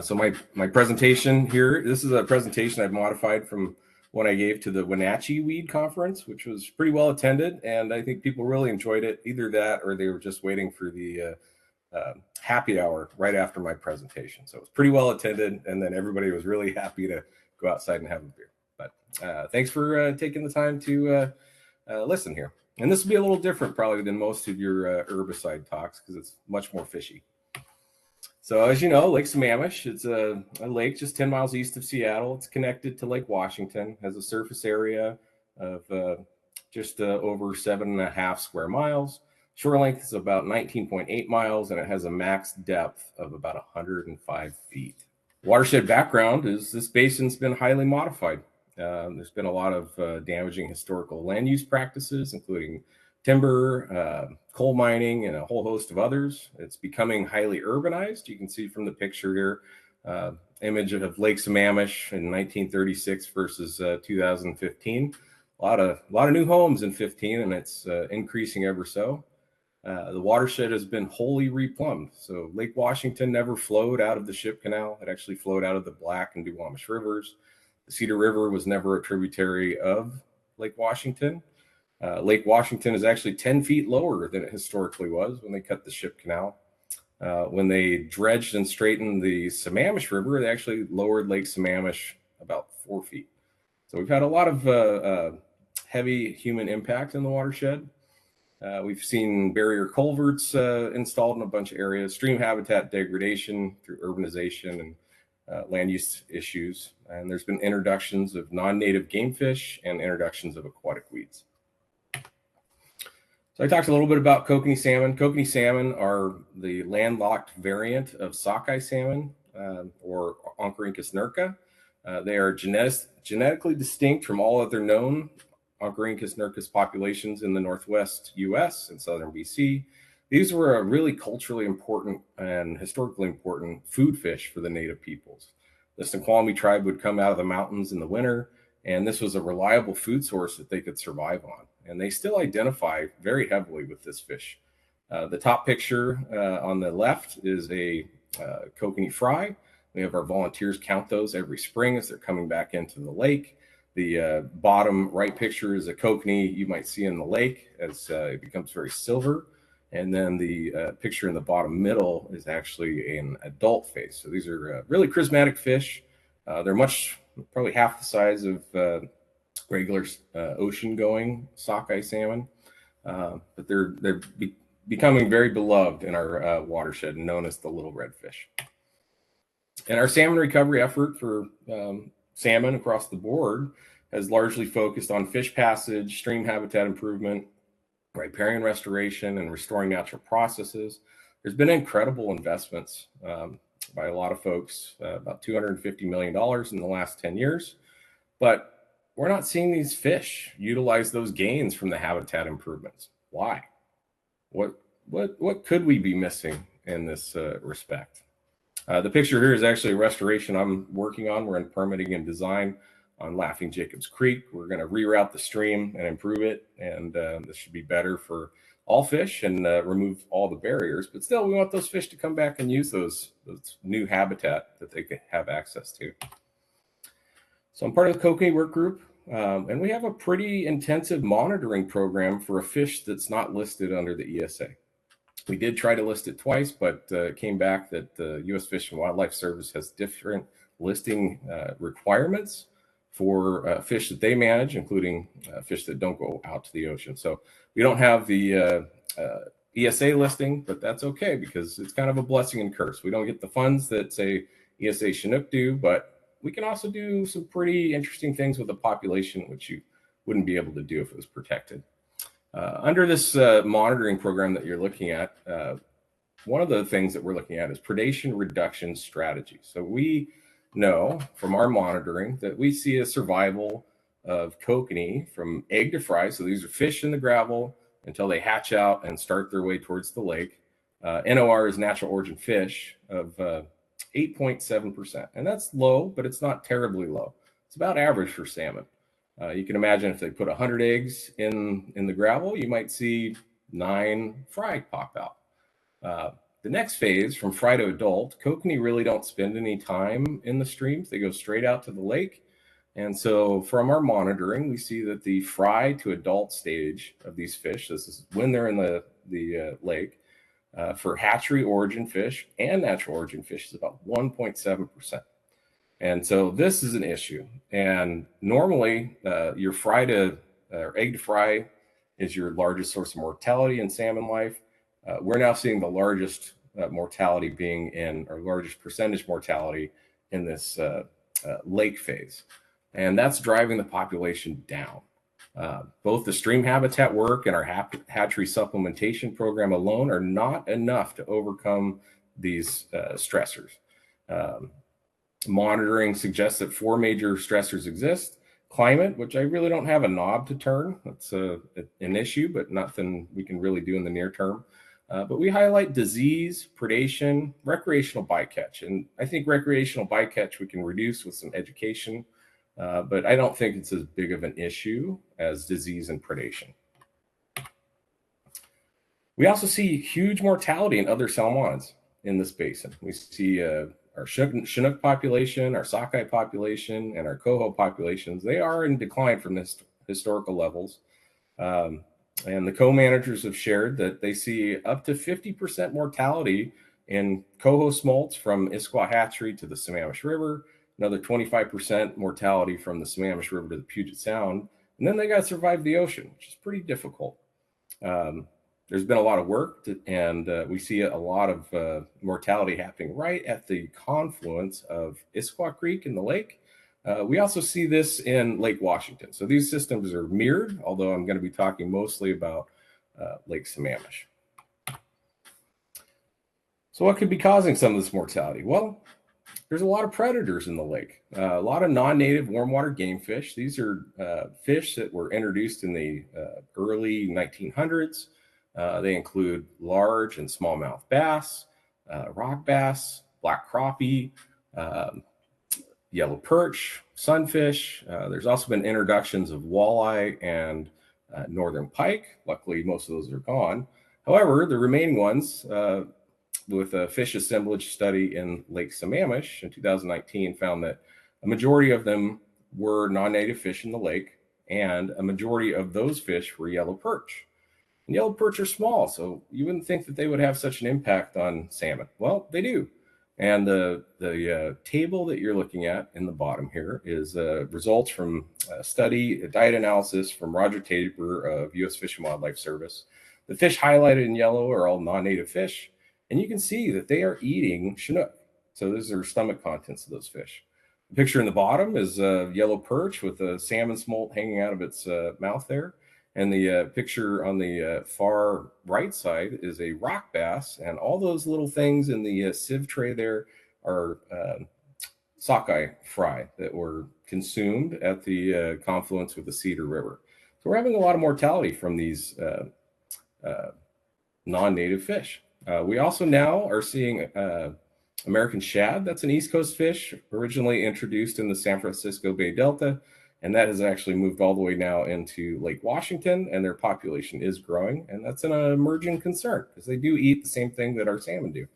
So my presentation here, this is a presentation I've modified from one I gave to the Wenatchee Weed Conference, which was pretty well attended. And I think people really enjoyed it, either that or they were just waiting for the happy hour right after my presentation. So it was pretty well attended. And then everybody was really happy to go outside and have a beer. But thanks for taking the time to listen here. And this will be a little different probably than most of your herbicide talks because it's much more fishy. So as you know, Lake Sammamish, it's a lake just 10 miles east of Seattle. It's connected to Lake Washington, has a surface area of just over 7.5 square miles. Shore length is about 19.8 miles, and it has a max depth of about 105 feet. Watershed background is this basin's been highly modified. There's been a lot of damaging historical land use practices, including timber, coal mining, and a whole host of others. It's becoming highly urbanized. You can see from the picture here, image of Lake Sammamish in 1936 versus 2015. A lot of new homes in 15, and it's increasing ever so. The watershed has been wholly replumbed. So Lake Washington never flowed out of the Ship Canal. It actually flowed out of the Black and Duwamish rivers. The Cedar River was never a tributary of Lake Washington. Lake Washington is actually 10 feet lower than it historically was when they cut the Ship Canal. When they dredged and straightened the Sammamish River, they actually lowered Lake Sammamish about 4 feet. So we've had a lot of heavy human impact in the watershed. We've seen barrier culverts installed in a bunch of areas, stream habitat degradation through urbanization and land use issues. And there's been introductions of non-native game fish and introductions of aquatic weeds. So I talked a little bit about kokanee salmon. Kokanee salmon are the landlocked variant of sockeye salmon, or Oncorhynchus nerca. They are genetically distinct from all other known Oncorhynchus nercus populations in the Northwest US and Southern BC. These were a really culturally important and historically important food fish for the native peoples. The Snoqualmie tribe would come out of the mountains in the winter, and this was a reliable food source that they could survive on. And they still identify very heavily with this fish. The top picture on the left is a kokanee fry. We have our volunteers count those every spring as they're coming back into the lake. The bottom right picture is a kokanee you might see in the lake as it becomes very silver. And then the picture in the bottom middle is actually an adult face. So these are really charismatic fish. They're probably half the size of regular ocean-going sockeye salmon, but they're becoming very beloved in our watershed, known as the little red fish. And our salmon recovery effort for salmon across the board has largely focused on fish passage, stream habitat improvement, riparian restoration, and restoring natural processes. There's been incredible investments by a lot of folks, about $250 million in the last 10 years. But we're not seeing these fish utilize those gains from the habitat improvements. Why? What could we be missing in this respect? The picture here is actually a restoration I'm working on. We're in permitting and design on Laughing Jacobs Creek. We're going to reroute the stream and improve it, and this should be better for all fish and remove all the barriers. But still, we want those fish to come back and use those new habitat that they could have access to. So I'm part of the kokanee work group, and we have a pretty intensive monitoring program for a fish that's not listed under the ESA. We did try to list it twice, but it came back that the U.S. Fish and Wildlife Service has different listing requirements for fish that they manage, including fish that don't go out to the ocean. So we don't have the ESA listing, but that's okay because it's kind of a blessing and curse. We don't get the funds that, say, ESA Chinook do, but we can also do some pretty interesting things with the population, which you wouldn't be able to do if it was protected. Under this monitoring program that you're looking at, one of the things that we're looking at is predation reduction strategy. So we know from our monitoring that we see a survival of kokanee from egg to fry. So these are fish in the gravel until they hatch out and start their way towards the lake. NOR is natural origin fish of 8.7%. And that's low, but it's not terribly low. It's about average for salmon. You can imagine if they put 100 eggs in the gravel, you might see 9 fry pop out. The next phase, from fry to adult, kokanee really don't spend any time in the streams. They go straight out to the lake. And so from our monitoring, we see that the fry to adult stage of these fish, this is when they're in the lake, for hatchery origin fish and natural origin fish is about 1.7%. And so this is an issue. And normally your fry to or egg to fry is your largest source of mortality in salmon life. We're now seeing the largest mortality being in, or largest percentage mortality in this lake phase. And that's driving the population down. Both the stream habitat work and our hatchery supplementation program alone are not enough to overcome these stressors. Monitoring suggests that 4 major stressors exist. Climate, which I really don't have a knob to turn. That's an issue, but nothing we can really do in the near term. But we highlight disease, predation, recreational bycatch. And I think recreational bycatch we can reduce with some education, but I don't think it's as big of an issue as disease and predation. We also see huge mortality in other salmonids in this basin. We see our Chinook population, our sockeye population, and our coho populations. They are in decline from historical levels. And the co-managers have shared that they see up to 50% mortality in coho smolts from Issaquah Hatchery to the Sammamish River, another 25% mortality from the Sammamish River to the Puget Sound, and then they got to survive the ocean, which is pretty difficult. There's been a lot of work, and we see a lot of mortality happening right at the confluence of Issaquah Creek in the lake. We also see this in Lake Washington. So these systems are mirrored, although I'm going to be talking mostly about Lake Sammamish. So what could be causing some of this mortality? Well, there's a lot of predators in the lake, a lot of non-native warm water game fish. These are fish that were introduced in the early 1900s. They include large and smallmouth bass, rock bass, black crappie, yellow perch, sunfish. There's also been introductions of walleye and northern pike. Luckily, most of those are gone. However, the remaining ones, with a fish assemblage study in Lake Sammamish in 2019, found that a majority of them were non-native fish in the lake, and a majority of those fish were yellow perch. And yellow perch are small, so you wouldn't think that they would have such an impact on salmon. Well, they do. And the table that you're looking at in the bottom here is results from a study, a diet analysis from Roger Tabor of U.S. Fish and Wildlife Service. The fish highlighted in yellow are all non-native fish, and you can see that they are eating Chinook. So those are stomach contents of those fish. The picture in the bottom is yellow perch with a salmon smolt hanging out of its mouth there. And the picture on the far right side is a rock bass, and all those little things in the sieve tray there are sockeye fry that were consumed at the confluence with the Cedar River. So we're having a lot of mortality from these non-native fish. We also now are seeing American shad, that's an East Coast fish, originally introduced in the San Francisco Bay Delta, and that has actually moved all the way now into Lake Washington, and their population is growing, and that's an emerging concern because they do eat the same thing that our salmon do.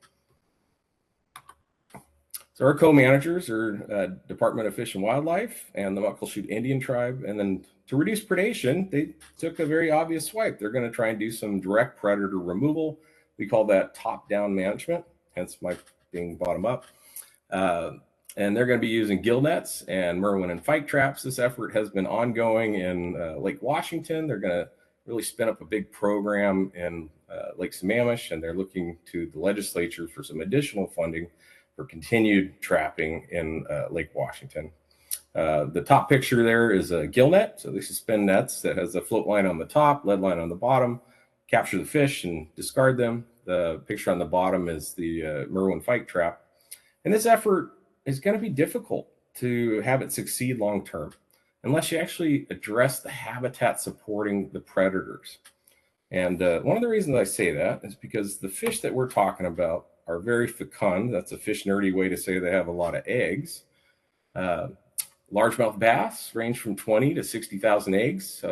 So our co-managers are Department of Fish and Wildlife and the Muckleshoot Indian Tribe. And then to reduce predation, they took a very obvious swipe. They're going to try and do some direct predator removal. We call that top-down management, hence my being bottom-up. And they're going to be using gill nets and Merwin and Fyke traps. This effort has been ongoing in Lake Washington. They're going to really spin up a big program in Lake Sammamish, and they're looking to the legislature for some additional funding for continued trapping in Lake Washington. The top picture there is a gill net. So they suspend nets that has a float line on the top, lead line on the bottom, capture the fish and discard them. The picture on the bottom is the Merwin Fyke trap. And this effort is going to be difficult to have it succeed long-term unless you actually address the habitat supporting the predators. And one of the reasons I say that is because the fish that we're talking about are very fecund. That's a fish nerdy way to say they have a lot of eggs. Largemouth bass range from 20 to 60,000 eggs.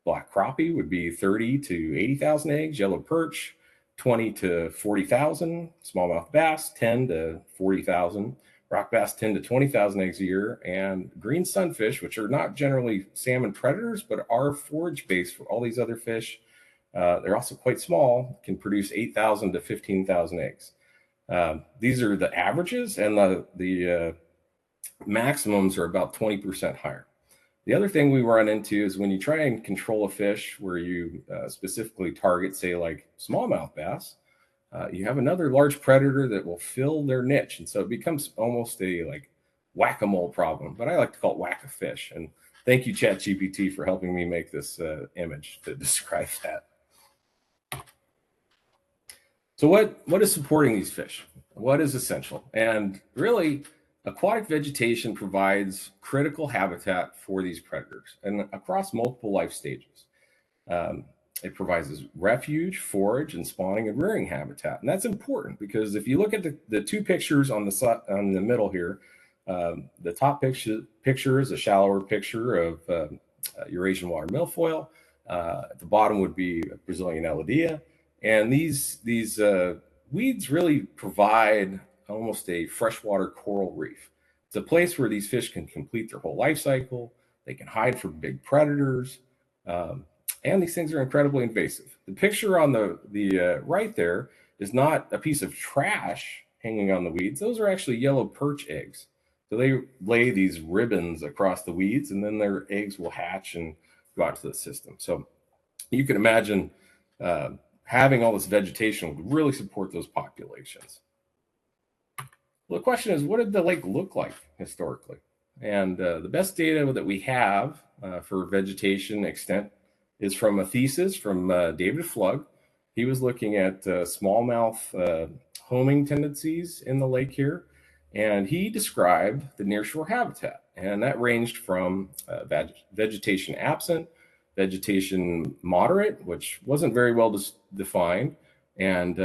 Black crappie would be 30 to 80,000 eggs. Yellow perch, 20 to 40,000. Smallmouth bass, 10 to 40,000. Rock bass, 10 to 20,000 eggs a year. And green sunfish, which are not generally salmon predators, but are forage based for all these other fish. They're also quite small, can produce 8,000 to 15,000 eggs. These are the averages, and the maximums are about 20% higher. The other thing we run into is when you try and control a fish where you specifically target, say, like smallmouth bass, you have another large predator that will fill their niche. And so it becomes almost a like whack-a-mole problem, but I like to call it whack-a-fish. And thank you, ChatGPT, for helping me make this image to describe that. So what is supporting these fish? What is essential? And really, aquatic vegetation provides critical habitat for these predators and across multiple life stages. It provides refuge, forage, and spawning and rearing habitat. And that's important because if you look at the two pictures on the middle here, the top picture is a shallower picture of Eurasian water milfoil. At the bottom would be Brazilian elodea. And these weeds really provide almost a freshwater coral reef. It's a place where these fish can complete their whole life cycle. They can hide from big predators. And these things are incredibly invasive. The picture on the right there is not a piece of trash hanging on the weeds. Those are actually yellow perch eggs. So they lay these ribbons across the weeds, and then their eggs will hatch and go out to the system. So you can imagine having all this vegetation would really support those populations. Well, the question is, what did the lake look like historically? And the best data that we have for vegetation extent is from a thesis from David Flug. He was looking at smallmouth homing tendencies in the lake here, and he described the nearshore habitat. And that ranged from vegetation absent, vegetation moderate, which wasn't very well defined, and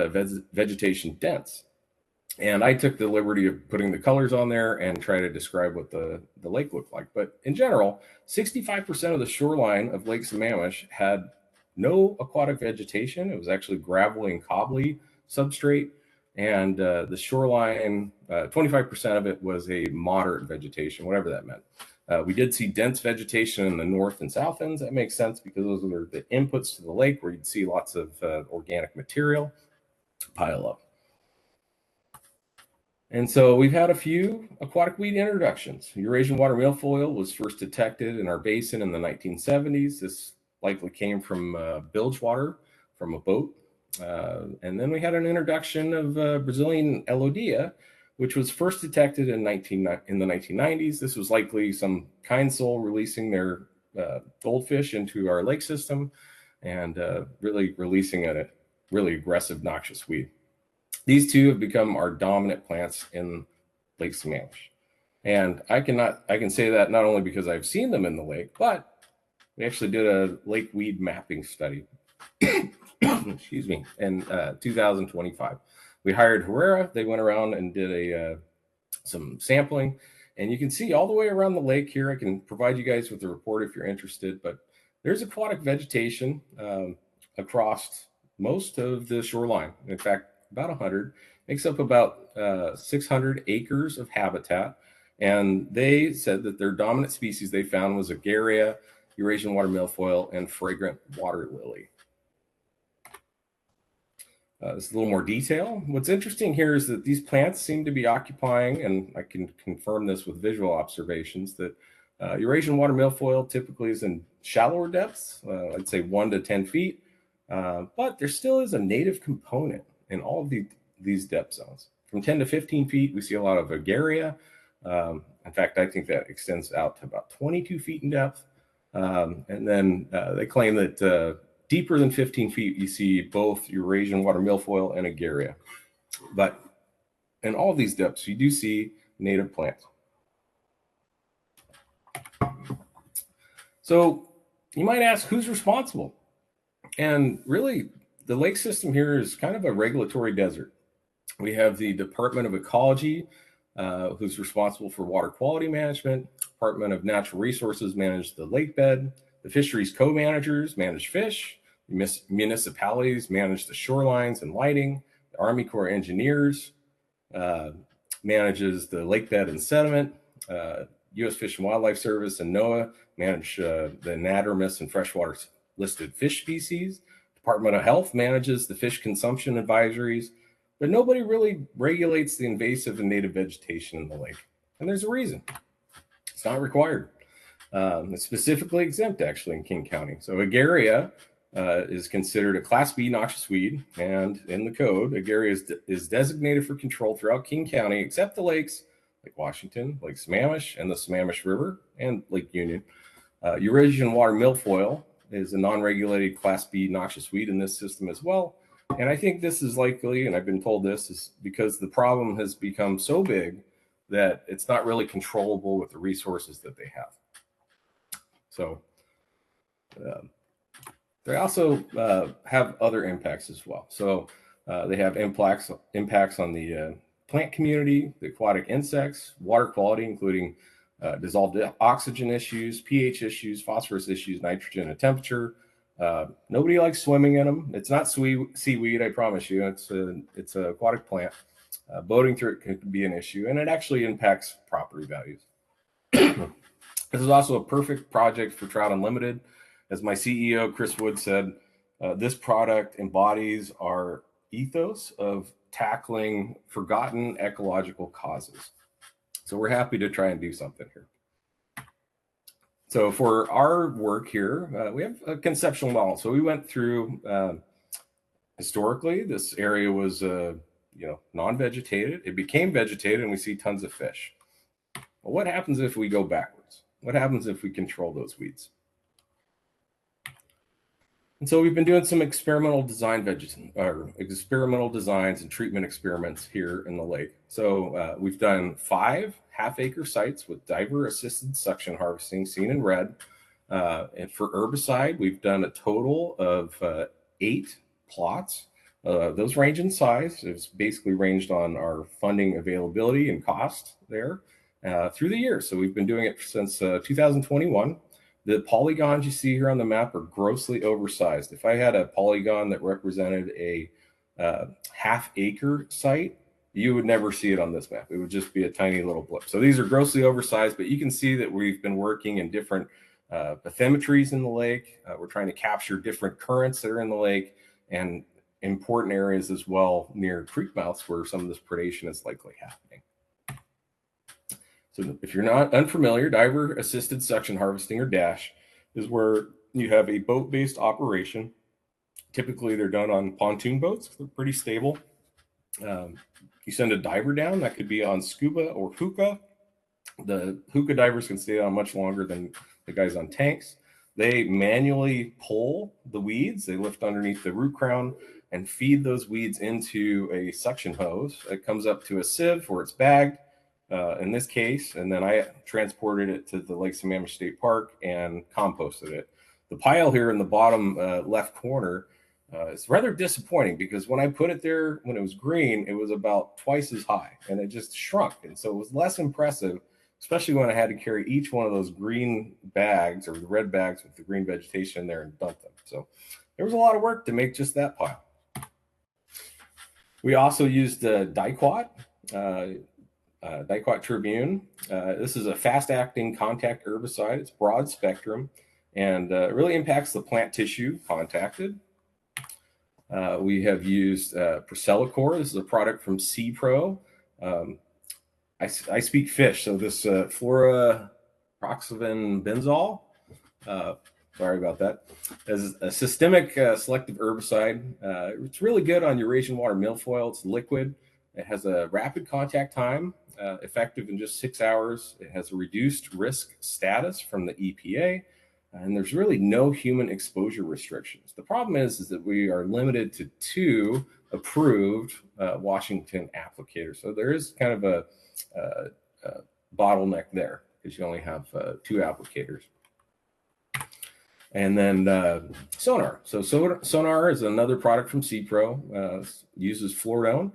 vegetation dense. And I took the liberty of putting the colors on there and try to describe what the lake looked like. But in general, 65% of the shoreline of Lake Sammamish had no aquatic vegetation. It was actually gravelly and cobbly substrate. And the shoreline, 25% of it was a moderate vegetation, whatever that meant. We did see dense vegetation in the north and south ends. That makes sense because those are the inputs to the lake where you'd see lots of organic material pile up. And so we've had a few aquatic weed introductions. Eurasian water milfoil was first detected in our basin in the 1970s. This likely came from bilge water from a boat. And then we had an introduction of Brazilian elodea, which was first detected in the 1990s. This was likely some kind soul releasing their goldfish into our lake system and really releasing a really aggressive, noxious weed. These two have become our dominant plants in Lake Sammamish. And I can say that not only because I've seen them in the lake, but we actually did a lake weed mapping study, excuse me, in 2025. We hired Herrera. They went around and did some sampling, and you can see all the way around the lake here. I can provide you guys with a report if you're interested, but there's aquatic vegetation across most of the shoreline. In fact, about 100, makes up about 600 acres of habitat. And they said that their dominant species they found was Agaria, Eurasian water milfoil, and fragrant water lily. There's a little more detail. What's interesting here is that these plants seem to be occupying, and I can confirm this with visual observations, that Eurasian water milfoil typically is in shallower depths, I'd say 1 to 10 feet, but there still is a native component in all of these depth zones. From 10 to 15 feet, we see a lot of Agaria. In fact, I think that extends out to about 22 feet in depth. And then they claim that deeper than 15 feet, you see both Eurasian water milfoil and Agaria. But in all of these depths, you do see native plants. So you might ask, who's responsible? And really, the lake system here is kind of a regulatory desert. We have the Department of Ecology, who's responsible for water quality management. Department of Natural Resources manage the lake bed. The fisheries co-managers manage fish. Municipalities manage the shorelines and lighting. The Army Corps of Engineers manages the lake bed and sediment. U.S. Fish and Wildlife Service and NOAA manage the anadromous and freshwater listed fish species. Department of Health manages the fish consumption advisories, but nobody really regulates the invasive and native vegetation in the lake. And there's a reason. It's not required. It's specifically exempt, actually, in King County. So Agaria is considered a Class B noxious weed, and in the code, Agaria is designated for control throughout King County, except the lakes, Lake Washington, Lake Sammamish, and the Sammamish River, and Lake Union. Eurasian water milfoil is a non-regulated Class B noxious weed in this system as well. And I think this is likely, and I've been told this, is because the problem has become so big that it's not really controllable with the resources that they have. So they also have other impacts as well. So they have impacts on the plant community, the aquatic insects, water quality, including dissolved oxygen issues, pH issues, phosphorus issues, nitrogen and temperature. Nobody likes swimming in them. It's not seaweed, I promise you. It's an aquatic plant. Boating through it could be an issue, and it actually impacts property values. This is also a perfect project for Trout Unlimited. As my CEO, Chris Wood, said, this product embodies our ethos of tackling forgotten ecological causes. So we're happy to try and do something here. So for our work here, we have a conceptual model. So we went through, historically, this area was non-vegetated. It became vegetated, and we see tons of fish. Well, what happens if we go backwards? What happens if we control those weeds? And so we've been doing some experimental designs and treatment experiments here in the lake. So we've done 5 half-acre sites with diver-assisted suction harvesting, seen in red. And for herbicide, we've done a total of 8 plots. Those range in size. It's basically ranged on our funding availability and cost there through the years. So we've been doing it since 2021. The polygons you see here on the map are grossly oversized. If I had a polygon that represented a half-acre site, you would never see it on this map. It would just be a tiny little blip. So these are grossly oversized, but you can see that we've been working in different bathymetries in the lake. We're trying to capture different currents that are in the lake and important areas as well near creek mouths where some of this predation is likely happening. So if you're not unfamiliar, diver-assisted suction harvesting, or DASH, is where you have a boat-based operation. Typically, they're done on pontoon boats. They're pretty stable. You send a diver down. That could be on scuba or hookah. The hookah divers can stay on much longer than the guys on tanks. They manually pull the weeds. They lift underneath the root crown and feed those weeds into a suction hose. It comes up to a sieve where it's bagged. In this case, and then I transported it to the Lake Sammamish State Park and composted it. The pile here in the bottom left corner It's rather disappointing because when I put it there, when it was green, it was about twice as high and it just shrunk. And so it was less impressive, especially when I had to carry each one of those green bags or the red bags with the green vegetation in there and dump them. So there was a lot of work to make just that pile. We also used Diquat, Diquat Tribune. This is a fast-acting contact herbicide. It's broad spectrum and really impacts the plant tissue contacted. We have used Procelicor. This is a product from C-Pro. I speak fish, so this fluoroproxivin benzol, sorry about that, is a systemic selective herbicide. It's really good on Eurasian water milfoil. It's liquid. It has a rapid contact time, effective in just 6 hours. It has a reduced risk status from the EPA. And there's really no human exposure restrictions. The problem is that we are limited to 2 approved Washington applicators. So there is kind of a bottleneck there because you only have 2 applicators. And then Sonar. So Sonar is another product from C-Pro. Uses fluorone.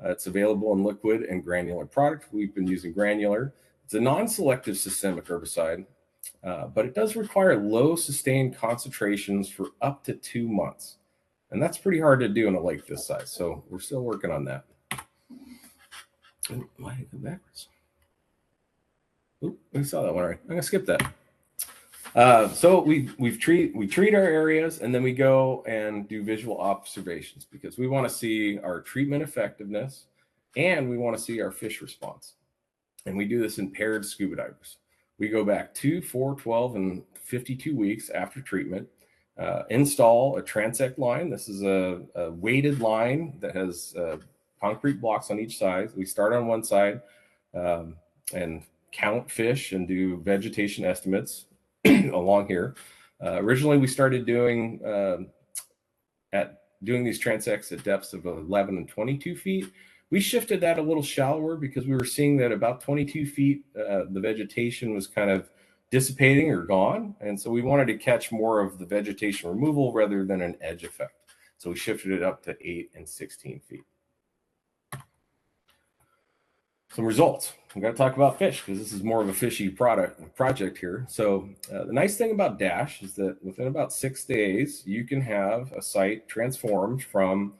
It's available in liquid and granular product. We've been using granular. It's a non-selective systemic herbicide. But it does require low sustained concentrations for up to 2 months. And that's pretty hard to do in a lake this size. So we're still working on that. Why did I go backwards? Oop, we saw that one already. I'm going to skip that. So we treat our areas and then we go and do visual observations because we want to see our treatment effectiveness and we want to see our fish response. And we do this in paired scuba divers. We go back 2, 4, 12, and 52 weeks after treatment, install a transect line. This is a weighted line that has concrete blocks on each side. We start on one side and count fish and do vegetation estimates along here. Originally, we started doing these transects at depths of 11 and 22 feet. We shifted that a little shallower because we were seeing that about 22 feet, the vegetation was kind of dissipating or gone. And so we wanted to catch more of the vegetation removal rather than an edge effect. So we shifted it up to 8 and 16 feet. Some results. We got to talk about fish because this is more of a fishy project here. So the nice thing about Dash is that within about 6 days, you can have a site transformed from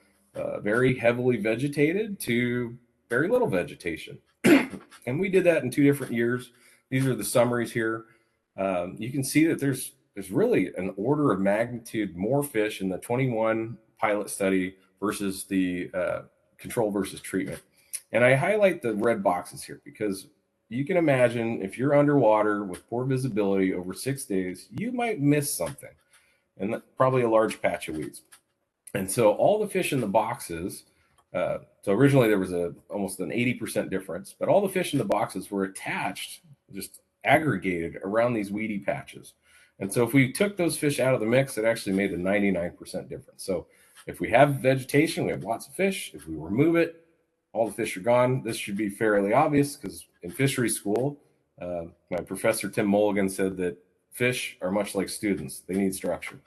very heavily vegetated to very little vegetation. And we did that in 2 different years. These are the summaries here. You can see that there's really an order of magnitude more fish in the 21 pilot study versus the control versus treatment. And I highlight the red boxes here because you can imagine if you're underwater with poor visibility over 6 days, you might miss something, and probably a large patch of weeds. And so all the fish in the boxes, so originally there was almost an 80% difference, but all the fish in the boxes were attached, just aggregated around these weedy patches. And so if we took those fish out of the mix, it actually made a 99% difference. So if we have vegetation, we have lots of fish. If we remove it, all the fish are gone. This should be fairly obvious because in fishery school, my professor, Tim Mulligan, said that fish are much like students. They need structure.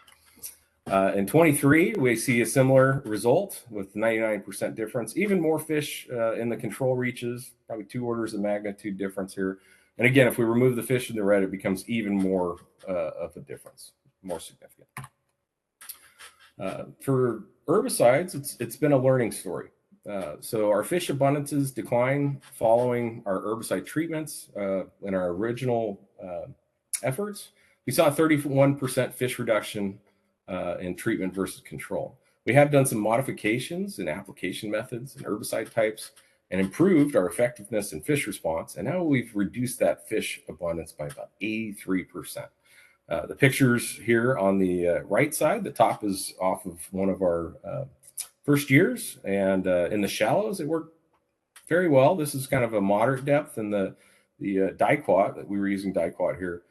In 23, we see a similar result with 99% difference, even more fish in the control reaches, probably 2 orders of magnitude difference here. And again, if we remove the fish in the red, it becomes even more of a difference, more significant. For herbicides, it's been a learning story. So our fish abundances decline following our herbicide treatments in our original efforts. We saw a 31% fish reduction in treatment versus control. We have done some modifications in application methods and herbicide types and improved our effectiveness in fish response. And now we've reduced that fish abundance by about 83%. The pictures here on the right side, the top is off of one of our first years. And in the shallows, it worked very well. This is kind of a moderate depth, and the Diquat that we were using Diquat here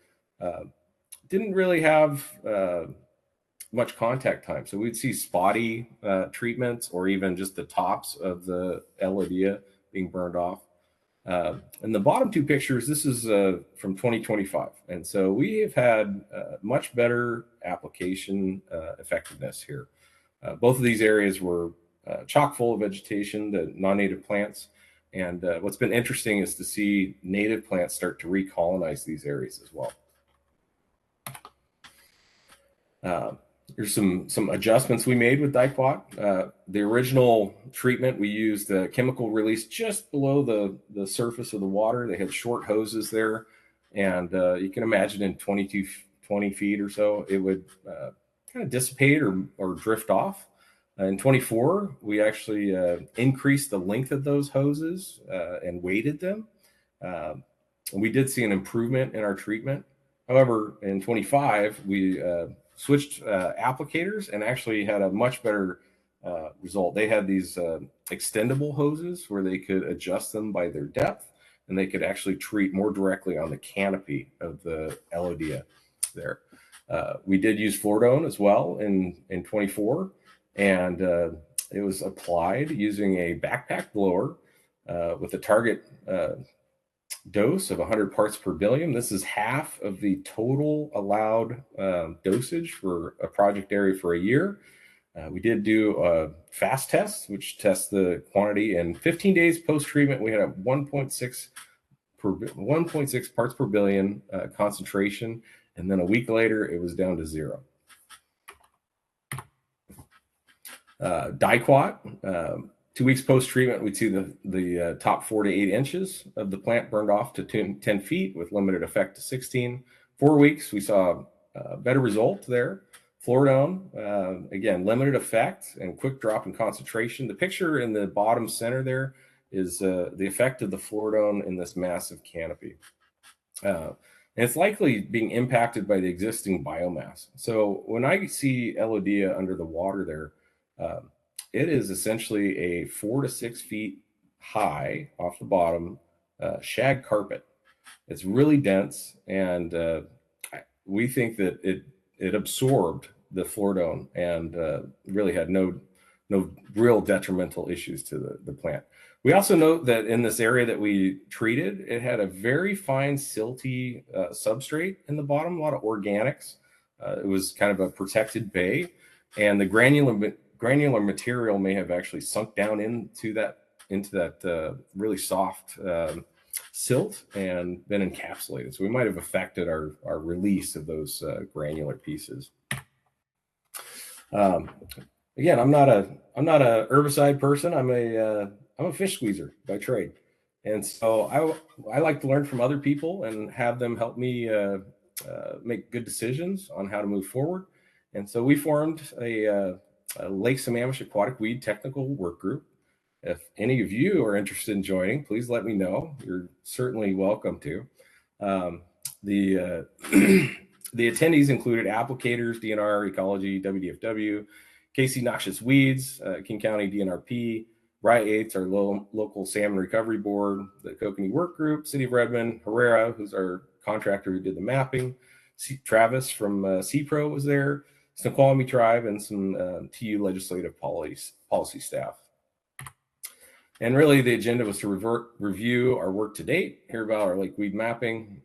didn't really have much contact time. So we'd see spotty treatments or even just the tops of the Eladia being burned off. And the bottom 2 pictures, this is from 2025. And so we have had much better application effectiveness here. Both of these areas were chock full of vegetation, the non-native plants. And what's been interesting is to see native plants start to recolonize these areas as well. Here's some adjustments we made with Diquat. The original treatment, we used a chemical release just below the surface of the water. They had short hoses there, and you can imagine in 20 feet or so, it would kind of dissipate or drift off. In 24, we actually increased the length of those hoses and weighted them. And we did see an improvement in our treatment. However, in 25, we switched applicators and actually had a much better result. They had these extendable hoses where they could adjust them by their depth, and they could actually treat more directly on the canopy of the Elodea there. We did use Floridone as well in 24, and it was applied using a backpack blower with a target dose of 100 parts per billion. This is half of the total allowed dosage for a project area for a year. We did do a fast test, which tests the quantity. In 15 days post-treatment, we had a 1.6 parts per billion concentration. And then a week later, it was down to 0. Diquat, 2 weeks post-treatment, we'd see the top 4 to 8 inches of the plant burned off to 10 feet with limited effect to 16. 4 weeks, we saw a better result there. Floridone, again, limited effect and quick drop in concentration. The picture in the bottom center there is the effect of the Floridone in this massive canopy. And it's likely being impacted by the existing biomass. So when I see Elodea under the water there, it is essentially a 4 to 6 feet high off the bottom shag carpet. It's really dense, and we think that it absorbed the Floridone and really had no real detrimental issues to the plant. We also note that in this area that we treated, it had a very fine silty substrate in the bottom, a lot of organics. It was kind of a protected bay, and the granular material may have actually sunk down into that really soft silt and been encapsulated. So we might have affected our release of those granular pieces. Again, I'm not a herbicide person. I'm a fish squeezer by trade, and so I like to learn from other people and have them help me make good decisions on how to move forward. And so we formed a Lake Sammamish Aquatic Weed Technical Work Group. If any of you are interested in joining, please let me know. You're certainly welcome to. The attendees included Applicators, DNR, Ecology, WDFW, KC Noxious Weeds, King County DNRP, RI-8, our local Salmon Recovery Board, the Kokanee Work Group, City of Redmond, Herrera, who's our contractor who did the mapping, Travis from CPRO was there, Snoqualmie Tribe, and some TU legislative policy staff. And really the agenda was to review our work to date, hear about our lake weed mapping,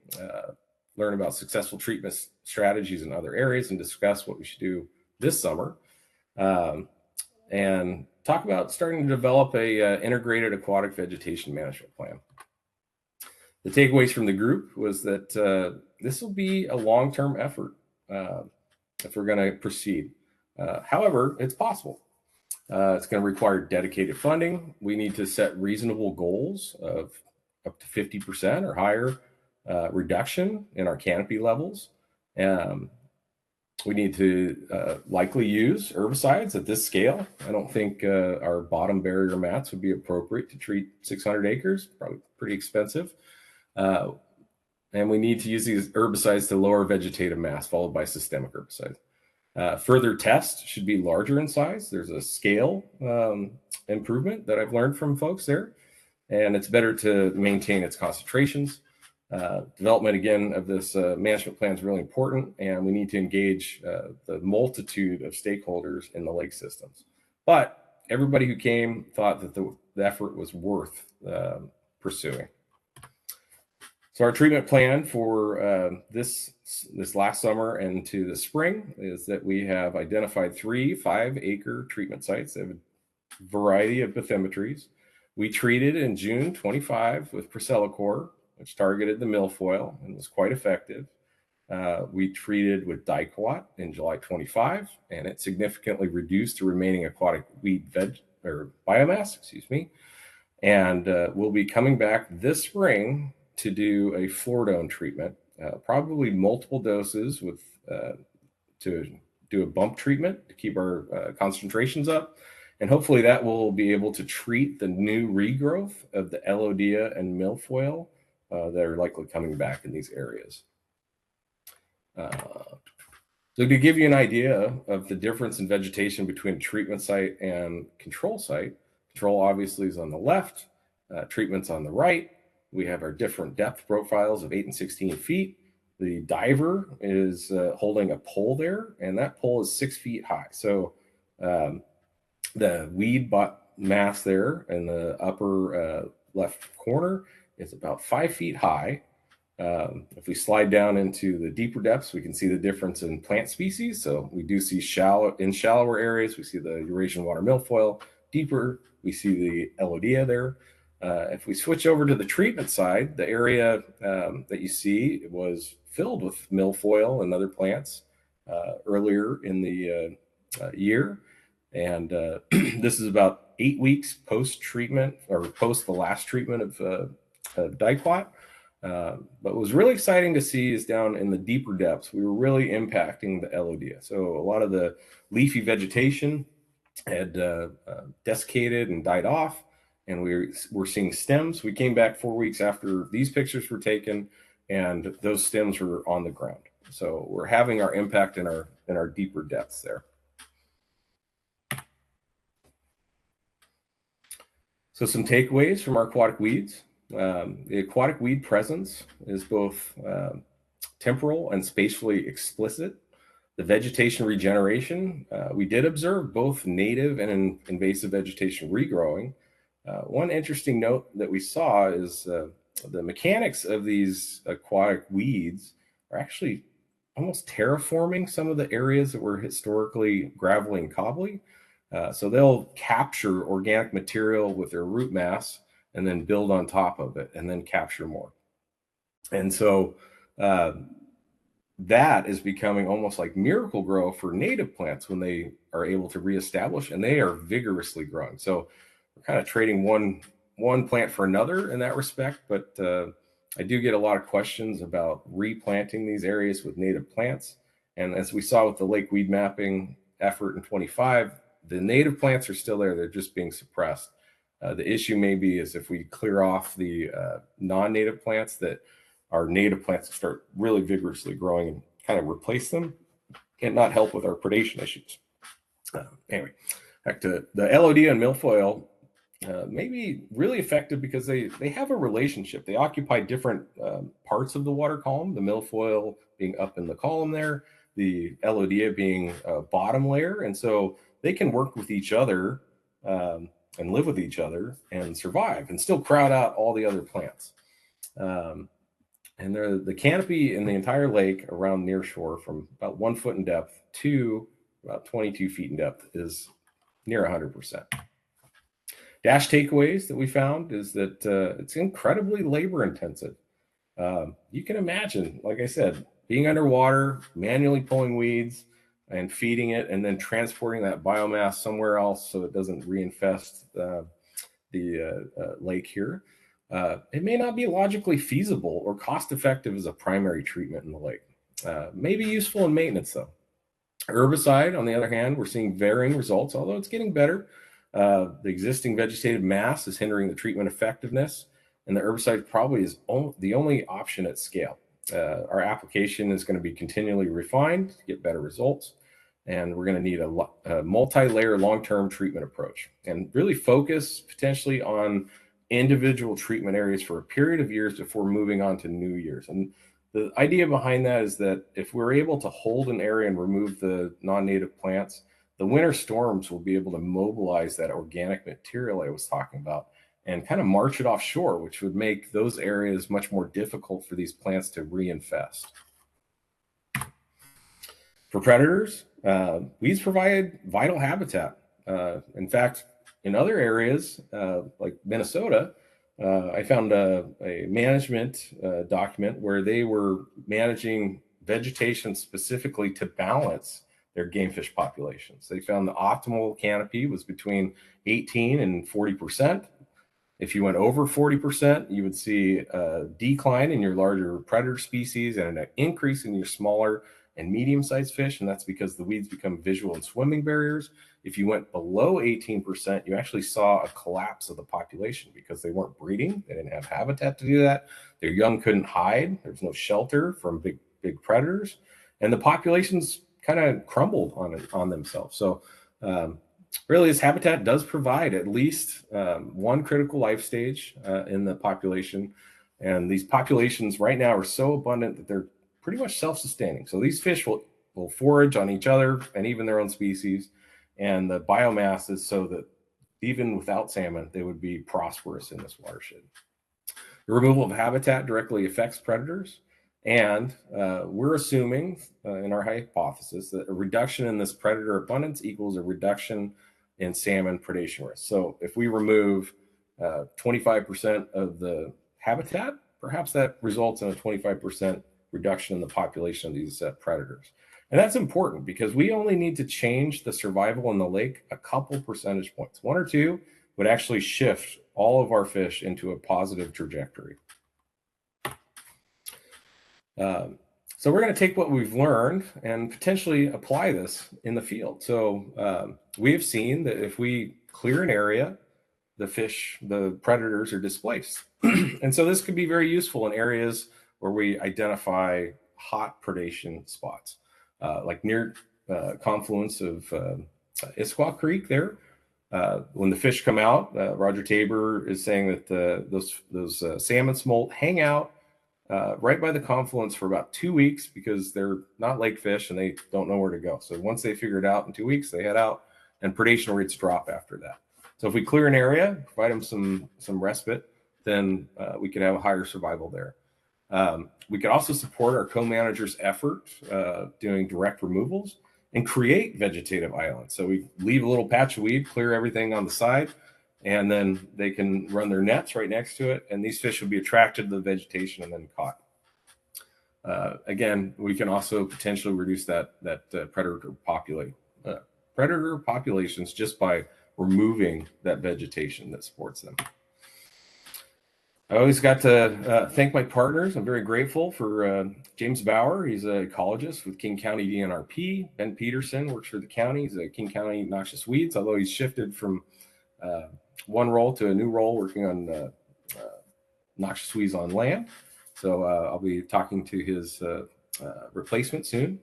learn about successful treatment strategies in other areas, and discuss what we should do this summer. And talk about starting to develop a integrated aquatic vegetation management plan. The takeaways from the group was that this will be a long-term effort if we're going to proceed. However, it's possible. It's going to require dedicated funding. We need to set reasonable goals of up to 50% or higher reduction in our canopy levels. We need to likely use herbicides at this scale. I don't think our bottom barrier mats would be appropriate to treat 600 acres, probably pretty expensive. And we need to use these herbicides to lower vegetative mass, followed by systemic herbicides. Further tests should be larger in size. There's a scale improvement that I've learned from folks there, and it's better to maintain its concentrations. Development, again, of this management plan is really important, and we need to engage the multitude of stakeholders in the lake systems. But everybody who came thought that the effort was worth pursuing. So our treatment plan for this last summer and to the spring is that we have identified 3 5-acre treatment sites that have a variety of bathymetries. We treated in June 25 with Procelicor, which targeted the milfoil and was quite effective. We treated with Diquat in July 25, and it significantly reduced the remaining aquatic weed biomass, And we'll be coming back this spring to do a fluoridone treatment, probably multiple doses with to do a bump treatment to keep our concentrations up. And hopefully that will be able to treat the new regrowth of the Elodea and milfoil that are likely coming back in these areas. So to give you an idea of the difference in vegetation between treatment site and control site, control obviously is on the left, treatment's on the right. We have our different depth profiles of 8 and 16 feet. The diver is holding a pole there, and that pole is 6 feet high. So the weed mass there in the upper left corner is about 5 feet high. If we slide down into the deeper depths, we can see the difference in plant species. So we do see shallower areas, we see the Eurasian water milfoil. Deeper, we see the Elodea there. If we switch over to the treatment side, the area that you see was filled with milfoil and other plants earlier in the year. And this is about 8 weeks post-treatment or post the last treatment of Diquat. But what was really exciting to see is down in the deeper depths, we were really impacting the Elodea. So a lot of the leafy vegetation had desiccated and died off, and we're seeing stems. We came back 4 weeks after these pictures were taken, and those stems were on the ground. So we're having our impact in our deeper depths there. So some takeaways from our aquatic weeds. The aquatic weed presence is both temporal and spatially explicit. The vegetation regeneration, we did observe both native and invasive vegetation regrowing. One interesting note that we saw is the mechanics of these aquatic weeds are actually almost terraforming some of the areas that were historically gravelly and cobbly. So they'll capture organic material with their root mass and then build on top of it and then capture more. And so that is becoming almost like miracle grow for native plants when they are able to reestablish, and they are vigorously growing. So we're kind of trading one plant for another in that respect, but I do get a lot of questions about replanting these areas with native plants. And as we saw with the lake weed mapping effort in 25, the native plants are still there. They're just being suppressed. The issue maybe is if we clear off the non-native plants, that our native plants start really vigorously growing and kind of replace them and not help with our predation issues. Anyway, back to the Elodea and milfoil, may be really effective because they have a relationship. They occupy different parts of the water column, the milfoil being up in the column there, the Elodea being a bottom layer. And so they can work with each other and live with each other and survive and still crowd out all the other plants. And the canopy in the entire lake around near shore from about 1 foot in depth to about 22 feet in depth is near 100%. Dash takeaways that we found is that it's incredibly labor intensive. You can imagine, like I said, being underwater, manually pulling weeds and feeding it, and then transporting that biomass somewhere else so it doesn't reinfest the lake here. It may not be logically feasible or cost effective as a primary treatment in the lake. May be useful in maintenance though. Herbicide, on the other hand, we're seeing varying results, although it's getting better. The existing vegetative mass is hindering the treatment effectiveness, and the herbicide probably is the only option at scale. Our application is going to be continually refined to get better results, and we're going to need a multi-layer long-term treatment approach and really focus potentially on individual treatment areas for a period of years before moving on to new years. And the idea behind that is that if we're able to hold an area and remove the non-native plants, the winter storms will be able to mobilize that organic material I was talking about and kind of march it offshore, which would make those areas much more difficult for these plants to reinfest. For predators, weeds provide vital habitat. In fact, in other areas like Minnesota, I found a management document where they were managing vegetation specifically to balance their game fish populations. They found the optimal canopy was between 18 and 40%. If you went over 40%, you would see a decline in your larger predator species and an increase in your smaller and medium-sized fish, and that's because the weeds become visual and swimming barriers. If you went below 18%, you actually saw a collapse of the population because they weren't breeding. They didn't have habitat to do that. Their young couldn't hide. There's no shelter from big predators, and the populations kind of crumbled on themselves. So really, this habitat does provide at least one critical life stage in the population, and these populations right now are so abundant that they're pretty much self-sustaining. So these fish will forage on each other and even their own species, and the biomass is so that even without salmon, they would be prosperous in this watershed. The removal of habitat directly affects predators, and we're assuming in our hypothesis that a reduction in this predator abundance equals a reduction in salmon predation risk. So if we remove 25% of the habitat, perhaps that results in a 25% reduction in the population of these predators. And that's important because we only need to change the survival in the lake a couple percentage points. 1 or 2 would actually shift all of our fish into a positive trajectory. So we're going to take what we've learned and potentially apply this in the field. So we have seen that if we clear an area, the predators are displaced. And so this could be very useful in areas where we identify hot predation spots, like near confluence of Issaquah Creek there. When the fish come out, Roger Tabor is saying that those salmon smolt hang out right by the confluence for about 2 weeks because they're not lake fish and they don't know where to go. So once they figure it out in 2 weeks, they head out, and predation rates drop after that. So if we clear an area, provide them some respite, then we could have a higher survival there. We could also support our co-managers' effort doing direct removals and create vegetative islands. So we leave a little patch of weed, clear everything on the side, and then they can run their nets right next to it, and these fish will be attracted to the vegetation and then caught. Again, we can also potentially reduce that predator populations just by removing that vegetation that supports them. I always got to thank my partners. I'm very grateful for James Bauer. He's an ecologist with King County DNRP. Ben Peterson works for the county. He's a King County Noxious Weeds, although he's shifted from one role to a new role working on noxious weeds on land. So I'll be talking to his replacement soon.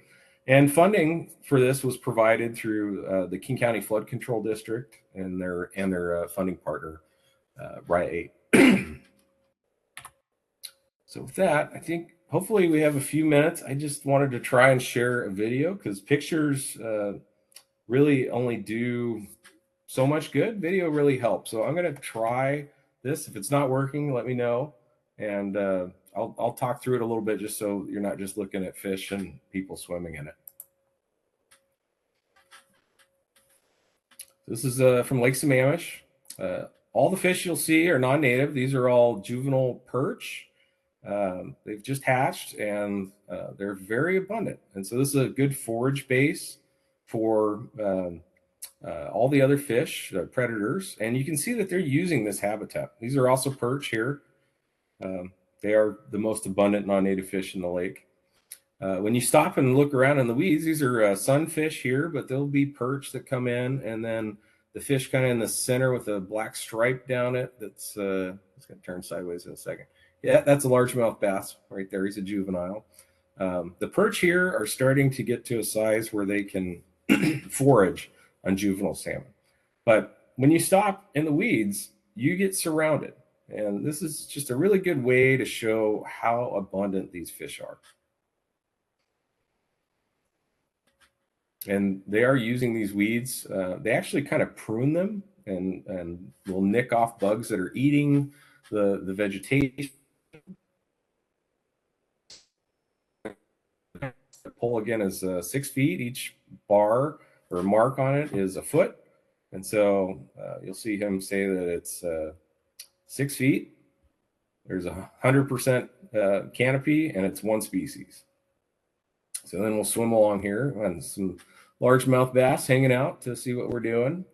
And funding for this was provided through the King County Flood Control District and their funding partner, RIA. So with that, I think hopefully we have a few minutes. I just wanted to try and share a video because pictures really only do so much good. Video really helps. So I'm going to try this. If it's not working, let me know. And I'll talk through it a little bit just so you're not just looking at fish and people swimming in it. This is from Lake Sammamish. All the fish you'll see are non-native. These are all juvenile perch. They've just hatched and they're very abundant. And so this is a good forage base for all the other fish, predators. And you can see that they're using this habitat. These are also perch here. They are the most abundant non-native fish in the lake. When you stop and look around in the weeds, these are sunfish here, but there'll be perch that come in, and then the fish kind of in the center with a black stripe down it. That's it's going to turn sideways in a second. Yeah, that's a largemouth bass right there. He's a juvenile. The perch here are starting to get to a size where they can forage on juvenile salmon. But when you stop in the weeds, you get surrounded. And this is just a really good way to show how abundant these fish are. And they are using these weeds. They actually kind of prune them and will nick off bugs that are eating the vegetation. The pole again is 6 feet. Each bar or mark on it is a foot. And so you'll see him say that it's 6 feet. There's 100% canopy, and it's one species. So then we'll swim along here and some largemouth bass hanging out to see what we're doing.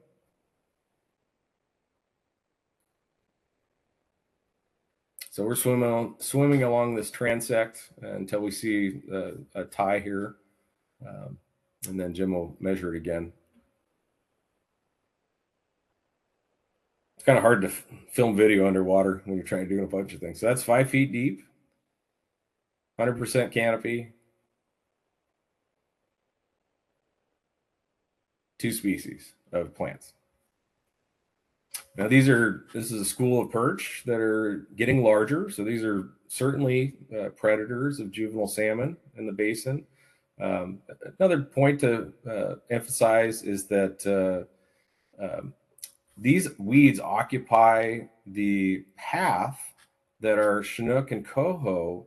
So we're swimming along this transect until we see a tie here. And then Jim will measure it again. It's kind of hard to film video underwater when you're trying to do a bunch of things. So that's 5 feet deep, 100% canopy, 2 species of plants. Now this is a school of perch that are getting larger. So these are certainly predators of juvenile salmon in the basin. Another point to emphasize is that these weeds occupy the path that our Chinook and coho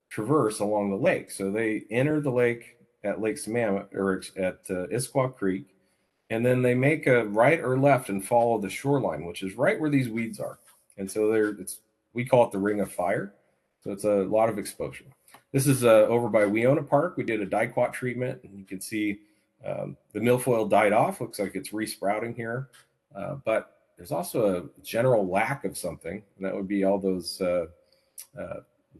traverse along the lake. So they enter the lake at Lake Sammamish or at Issaquah Creek, and then they make a right or left and follow the shoreline, which is right where these weeds are. And so we call it the ring of fire. So it's a lot of exposure. This is over by Weona Park. We did a dicot treatment, and you can see the milfoil died off. Looks like it's resprouting here. But there's also a general lack of something, and that would be all those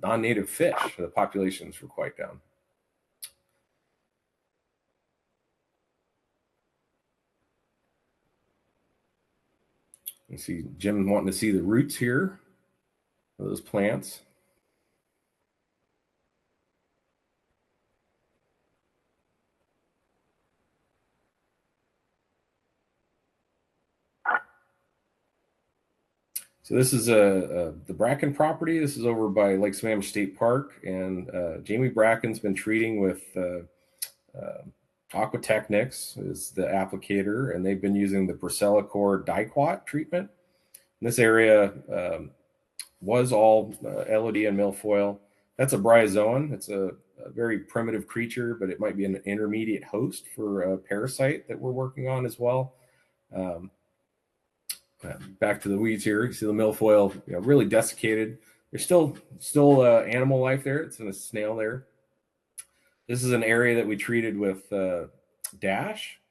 non-native fish. The populations were quite down. You see Jim wanting to see the roots here of those plants. So this is the Bracken property. This is over by Lake Sammamish State Park, and Jamie Bracken's been treating with Aquatic is the applicator, and they've been using the Bracellacor dicot treatment. And this area was all LOD and milfoil. That's a bryozoan. It's a very primitive creature, but it might be an intermediate host for a parasite that we're working on as well. Back to the weeds here. You see the milfoil, really desiccated. There's still animal life there. It's in a snail there. This is an area that we treated with Dash.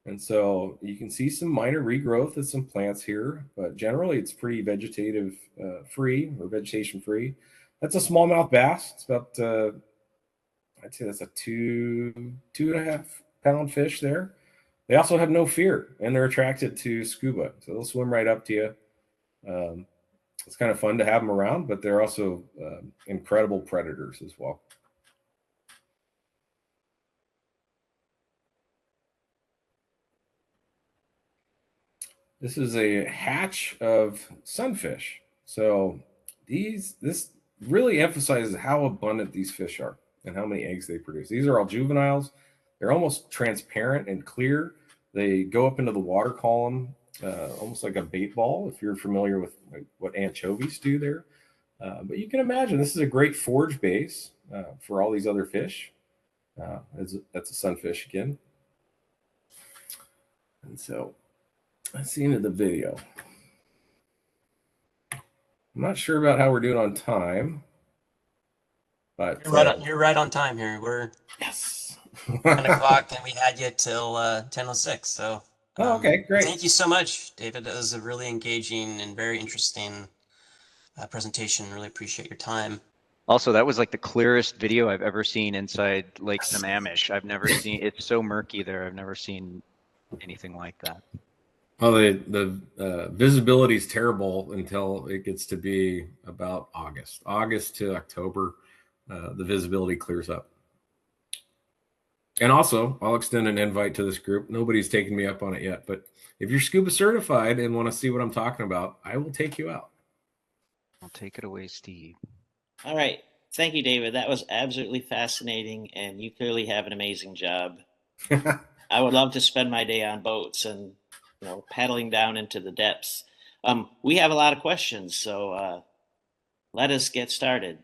And so you can see some minor regrowth of some plants here, but generally it's pretty vegetative free or vegetation free. That's a smallmouth bass. It's about, I'd say that's a 2.5 pound fish there. They also have no fear, and they're attracted to scuba. So they'll swim right up to you. It's kind of fun to have them around, but they're also incredible predators as well. This is a hatch of sunfish. So this really emphasizes how abundant these fish are and how many eggs they produce. These are all juveniles. They're almost transparent and clear. They go up into the water column, almost like a bait ball, if you're familiar with what anchovies do there. But you can imagine this is a great forage base for all these other fish. That's a sunfish again. And so that's the end of the video. I'm not sure about how we're doing on time, but You're right on time here. We're yes. 10 o'clock, and we had you till 10:06. So okay, great. Thank you so much, David. That was a really engaging and very interesting presentation. Really appreciate your time. Also, that was like the clearest video I've ever seen inside Lake Sammamish. I've never seen, it's so murky there. I've never seen anything like that. Well, the visibility is terrible until it gets to be about August to October. The visibility clears up. And also, I'll extend an invite to this group. Nobody's taken me up on it yet, but if you're scuba certified and want to see what I'm talking about, I will take you out. I'll take it away, Steve. All right. Thank you, David. That was absolutely fascinating, and you clearly have an amazing job. I would love to spend my day on boats and paddling down into the depths. We have a lot of questions, so let us get started.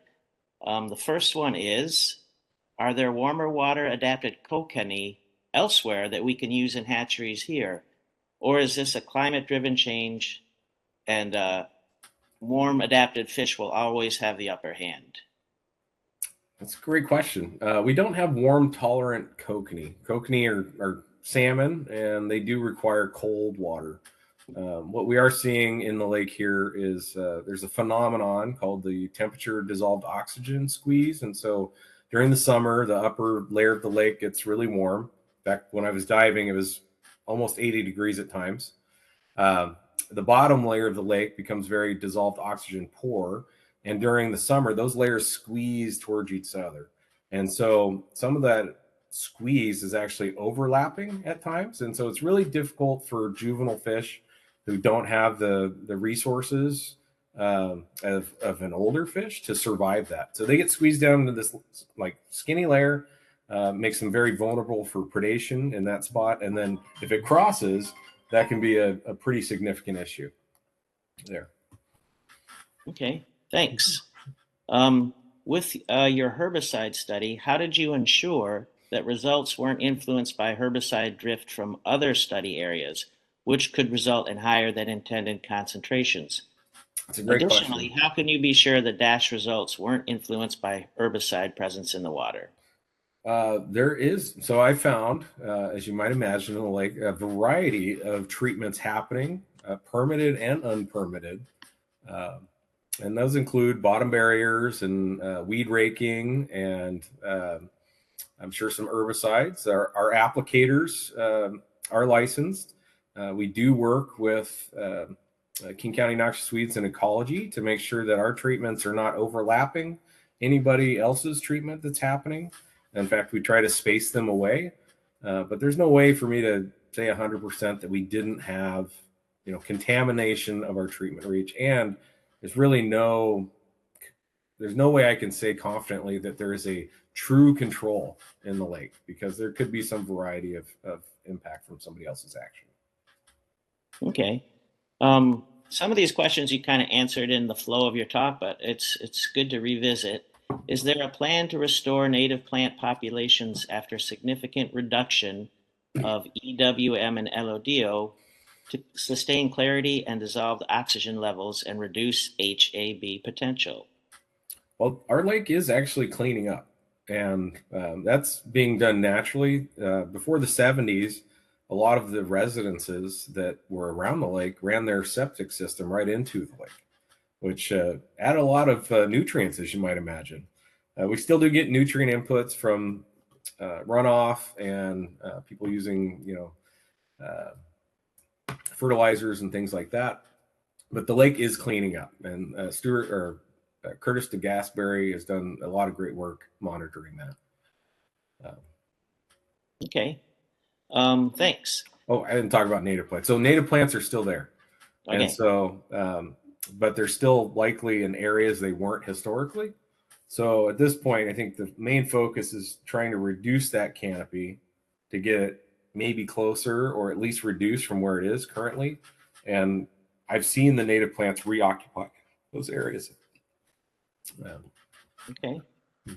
The first one is, are there warmer water adapted kokanee elsewhere that we can use in hatcheries here? Or is this a climate driven change and warm adapted fish will always have the upper hand? That's a great question. We don't have warm tolerant kokanee. Kokanee are salmon, and they do require cold water. What we are seeing in the lake here is there's a phenomenon called the temperature dissolved oxygen squeeze. And so during the summer, the upper layer of the lake gets really warm. In fact, when I was diving, it was almost 80 degrees at times. The bottom layer of the lake becomes very dissolved oxygen poor. And during the summer, those layers squeeze towards each other. And so some of that squeeze is actually overlapping at times. And so it's really difficult for juvenile fish who don't have the resources of an older fish to survive that. So they get squeezed down into this like skinny layer, makes them very vulnerable for predation in that spot. And then if it crosses, that can be a pretty significant issue there. Okay, thanks. With your herbicide study, how did you ensure that results weren't influenced by herbicide drift from other study areas, which could result in higher than intended concentrations? That's a great Additionally, question. how can you be sure the DASH results weren't influenced by herbicide presence in the water? There is, so I found, as you might imagine in the lake, a variety of treatments happening, permitted and unpermitted. And those include bottom barriers and weed raking, and I'm sure some herbicides. Our applicators are licensed. We do work with King County Noxious Weeds and Ecology to make sure that our treatments are not overlapping anybody else's treatment that's happening. In fact, we try to space them away, but there's no way for me to say 100% that we didn't have, contamination of our treatment reach. And there's really no way I can say confidently that there is a true control in the lake, because there could be some variety of impact from somebody else's action. Okay. Some of these questions you kind of answered in the flow of your talk, but it's good to revisit. Is there a plan to restore native plant populations after significant reduction of EWM and LODO to sustain clarity and dissolved oxygen levels and reduce HAB potential? Well, our lake is actually cleaning up, and that's being done naturally. Before the 70s, a lot of the residences that were around the lake ran their septic system right into the lake, which add a lot of nutrients, as you might imagine. We still do get nutrient inputs from runoff and people using, fertilizers and things like that. But the lake is cleaning up, and Curtis de Gasberry has done a lot of great work monitoring that. Okay. Thanks. Oh, I didn't talk about native plants. So native plants are still there. Okay. And so, but they're still likely in areas they weren't historically. So at this point, I think the main focus is trying to reduce that canopy to get it maybe closer, or at least reduce from where it is currently. And I've seen the native plants reoccupy those areas. Okay,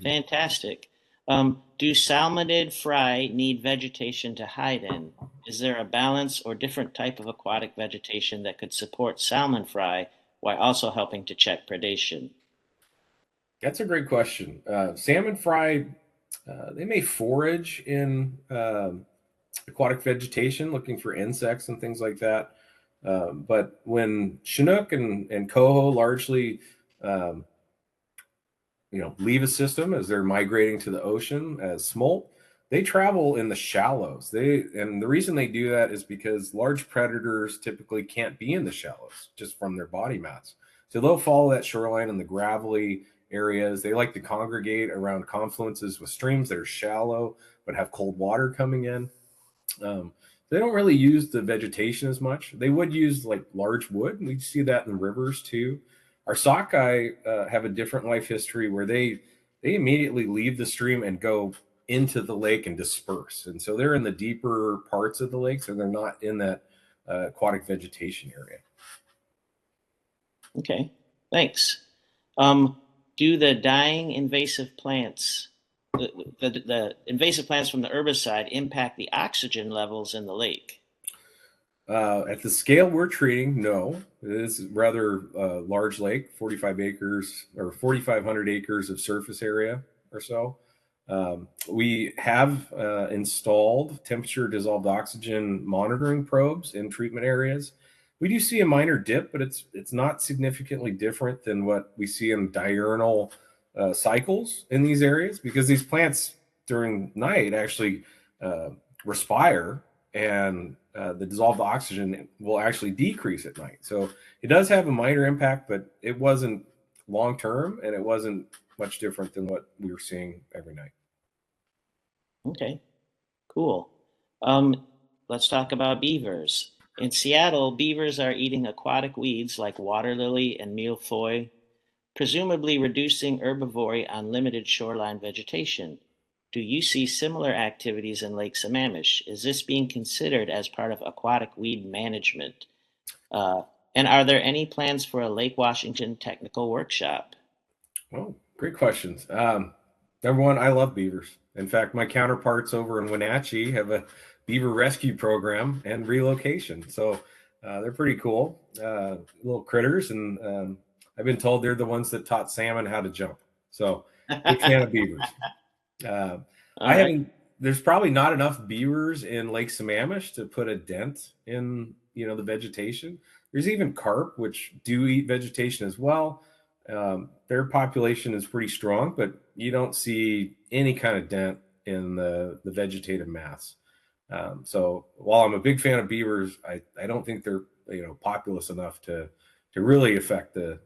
fantastic. Do salmonid fry need vegetation to hide in? Is there a balance or different type of aquatic vegetation that could support salmon fry while also helping to check predation? That's a great question. Salmon fry, they may forage in aquatic vegetation looking for insects and things like that. But when Chinook and coho largely leave a system as they're migrating to the ocean as smolt, they travel in the shallows. And the reason they do that is because large predators typically can't be in the shallows just from their body mass. So they'll follow that shoreline in the gravelly areas. They like to congregate around confluences with streams that are shallow but have cold water coming in. They don't really use the vegetation as much. They would use like large wood. We see that in rivers too. Our sockeye have a different life history where they immediately leave the stream and go into the lake and disperse. And so they're in the deeper parts of the lake, so they're not in that aquatic vegetation area. Okay, thanks. Do the dying invasive plants, the invasive plants from the herbicide impact the oxygen levels in the lake? At the scale we're treating, no. It is rather large lake, 45 acres or 4,500 acres of surface area or so. We have installed temperature dissolved oxygen monitoring probes in treatment areas. We do see a minor dip, but it's not significantly different than what we see in diurnal cycles in these areas, because these plants during night actually respire, and the dissolved oxygen will actually decrease at night. So it does have a minor impact, but it wasn't long-term, and it wasn't much different than what we were seeing every night. Okay, cool. Let's talk about beavers. In Seattle, beavers are eating aquatic weeds like water lily and milfoil, presumably reducing herbivory on limited shoreline vegetation. Do you see similar activities in Lake Sammamish? Is this being considered as part of aquatic weed management? And are there any plans for a Lake Washington technical workshop? Oh, great questions. Number one, I love beavers. In fact, my counterparts over in Wenatchee have a beaver rescue program and relocation. So they're pretty cool little critters. And I've been told they're the ones that taught salmon how to jump. So big fan of beavers. There's probably not enough beavers in Lake Sammamish to put a dent in, the vegetation. There's even carp, which do eat vegetation as well. Their population is pretty strong, but you don't see any kind of dent in the vegetative mass. So while I'm a big fan of beavers, I don't think they're populous enough to really affect the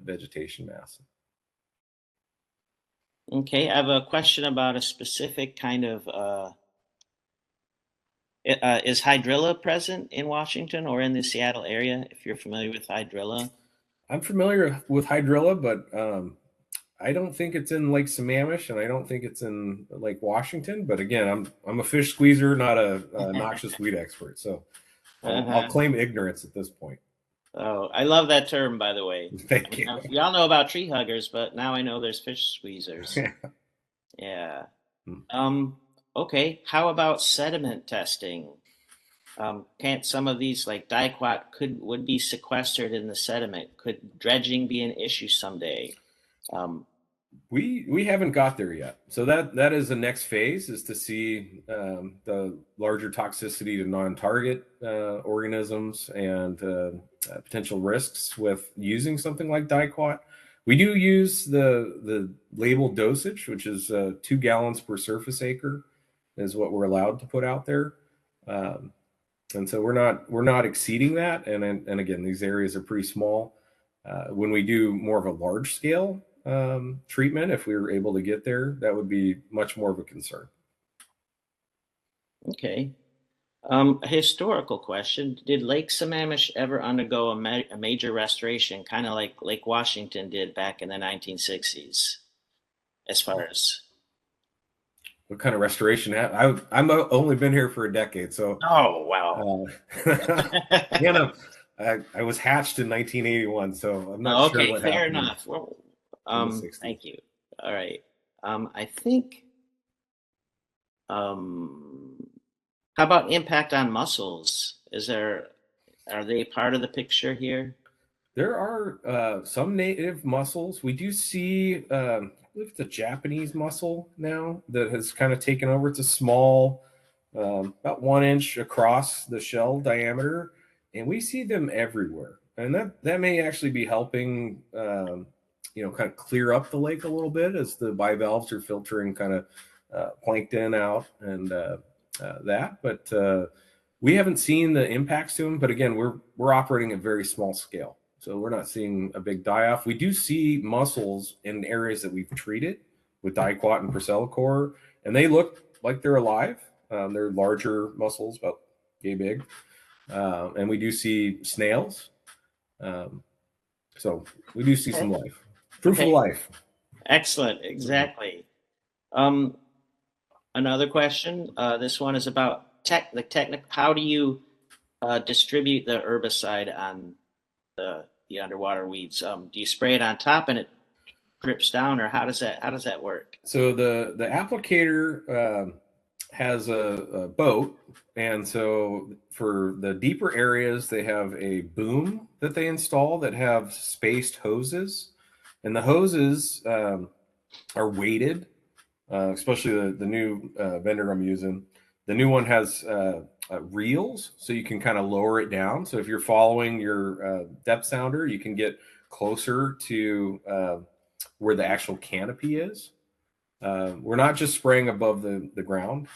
vegetation mass. Okay, I have a question about a specific kind of, is hydrilla present in Washington or in the Seattle area, if you're familiar with hydrilla? I'm familiar with hydrilla, but I don't think it's in Lake Sammamish, and I don't think it's in Lake Washington. But again, I'm a fish squeezer, not a noxious weed expert, so I'll claim ignorance at this point. Oh, I love that term, by the way. Thank you. Y'all know about tree huggers, but now I know there's fish squeezers. Yeah. Okay, how about sediment testing? Can't some of these, like dicot, would be sequestered in the sediment? Could dredging be an issue someday? We haven't got there yet. So that is the next phase, is to see the larger toxicity to non-target organisms and potential risks with using something like dicot. We do use the labeled dosage, which is 2 gallons per surface acre is what we're allowed to put out there. And so we're not exceeding that. And again, these areas are pretty small. When we do more of a large scale treatment, if we were able to get there, that would be much more of a concern. Okay. A historical question. Did Lake Sammamish ever undergo a major restoration, kind of like Lake Washington did back in the 1960s, as far as? What kind of restoration? I've only been here for a decade, so. Oh, wow. I was hatched in 1981, so I'm not sure what happened. Fair enough. Well, thank you. All right. I think, how about impact on mussels? Are they part of the picture here? There are some native mussels. We do see, I believe it's a Japanese mussel now that has kind of taken over. It's a small, about 1 inch across the shell diameter, and we see them everywhere. And that may actually be helping, kind of clear up the lake a little bit as the bivalves are filtering kind of plankton out and that. But we haven't seen the impacts to them. But again, we're operating at very small scale, so we're not seeing a big die-off. We do see mussels in areas that we've treated with dicot and Procelicor, and they look like they're alive. They're larger mussels, about yay big. And we do see snails. So we do see some life. Proof of life. Excellent. Exactly. Another question. This one is about technical. How do you distribute the herbicide on the underwater weeds? Do you spray it on top and it drips down, or how does that work? So the applicator has a boat, and so for the deeper areas, they have a boom that they install that have spaced hoses, and the hoses are weighted. Especially the new vendor I'm using. The new one has reels, so you can kind of lower it down. So if you're following your depth sounder, you can get closer to where the actual canopy is. We're not just spraying above the ground.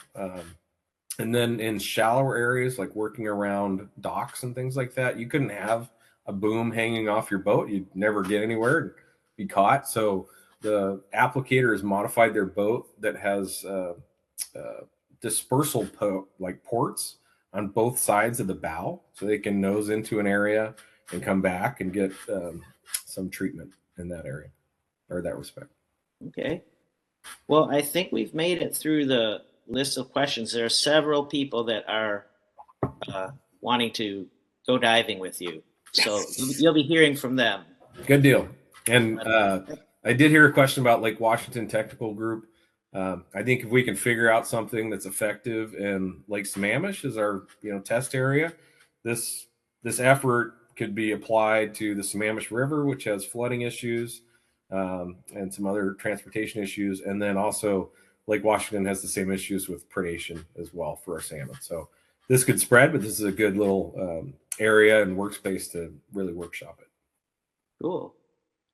And then in shallower areas, like working around docks and things like that, you couldn't have a boom hanging off your boat. You'd never get anywhere and be caught. So the applicator has modified their boat that has dispersal ports on both sides of the bow, so they can nose into an area and come back and get some treatment in that area or that respect. Okay. Well, I think we've made it through the list of questions. There are several people that are wanting to go diving with you, so you'll be hearing from them. Good deal. And I did hear a question about Lake Washington Technical Group. I think if we can figure out something that's effective in Lake Sammamish as our test area, this effort could be applied to the Sammamish River, which has flooding issues and some other transportation issues, and then also Lake Washington has the same issues with predation as well for our salmon. So this could spread, but this is a good little area and workspace to really workshop it. Cool.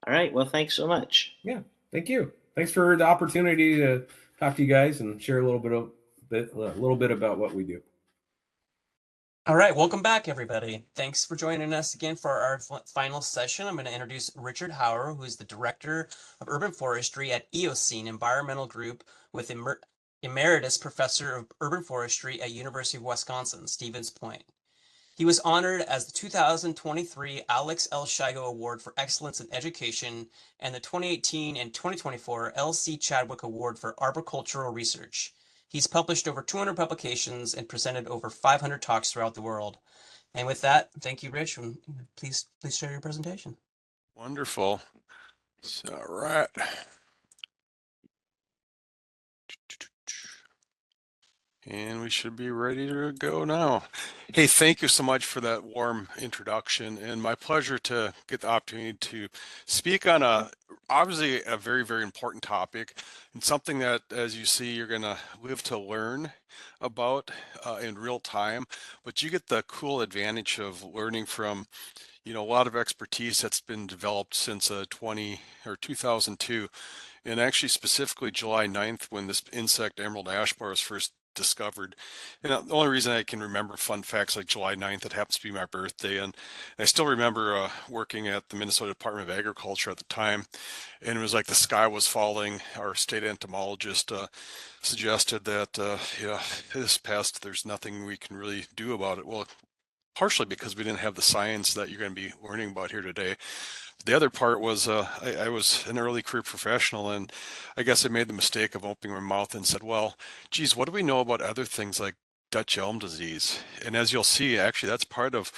All right. Well, thanks so much. Yeah, thank you. Thanks for the opportunity to talk to you guys and share a little bit about what we do. All right, welcome back, everybody. Thanks for joining us again for our final session. I'm going to introduce Richard Hauer, who is the Director of Urban Forestry at EOCene Environmental Group with Emeritus Professor of Urban Forestry at University of Wisconsin, Stevens Point. He was honored as the 2023 Alex L. Shigo Award for Excellence in Education and the 2018 and 2024 L.C. Chadwick Award for Arboricultural Research. He's published over 200 publications and presented over 500 talks throughout the world. And with that, thank you, Rich. And please share your presentation. Wonderful. All right. And we should be ready to go now. Hey, thank you so much for that warm introduction, and my pleasure to get the opportunity to speak on obviously a very, very important topic, and something that, as you see, you're gonna live to learn about in real time, but you get the cool advantage of learning from a lot of expertise that's been developed since 2002, and actually specifically July 9th, when this insect emerald ash borer was first discovered. And the only reason I can remember fun facts like July 9th, it happens to be my birthday, and I still remember working at the Minnesota Department of Agriculture at the time, and it was like the sky was falling. Our state entomologist suggested that this pest, there's nothing we can really do about it. Well, partially because we didn't have the science that you're going to be learning about here today. The other part was I was an early career professional, and I guess I made the mistake of opening my mouth and said, well, geez, what do we know about other things like Dutch elm disease? And as you'll see, actually, that's part of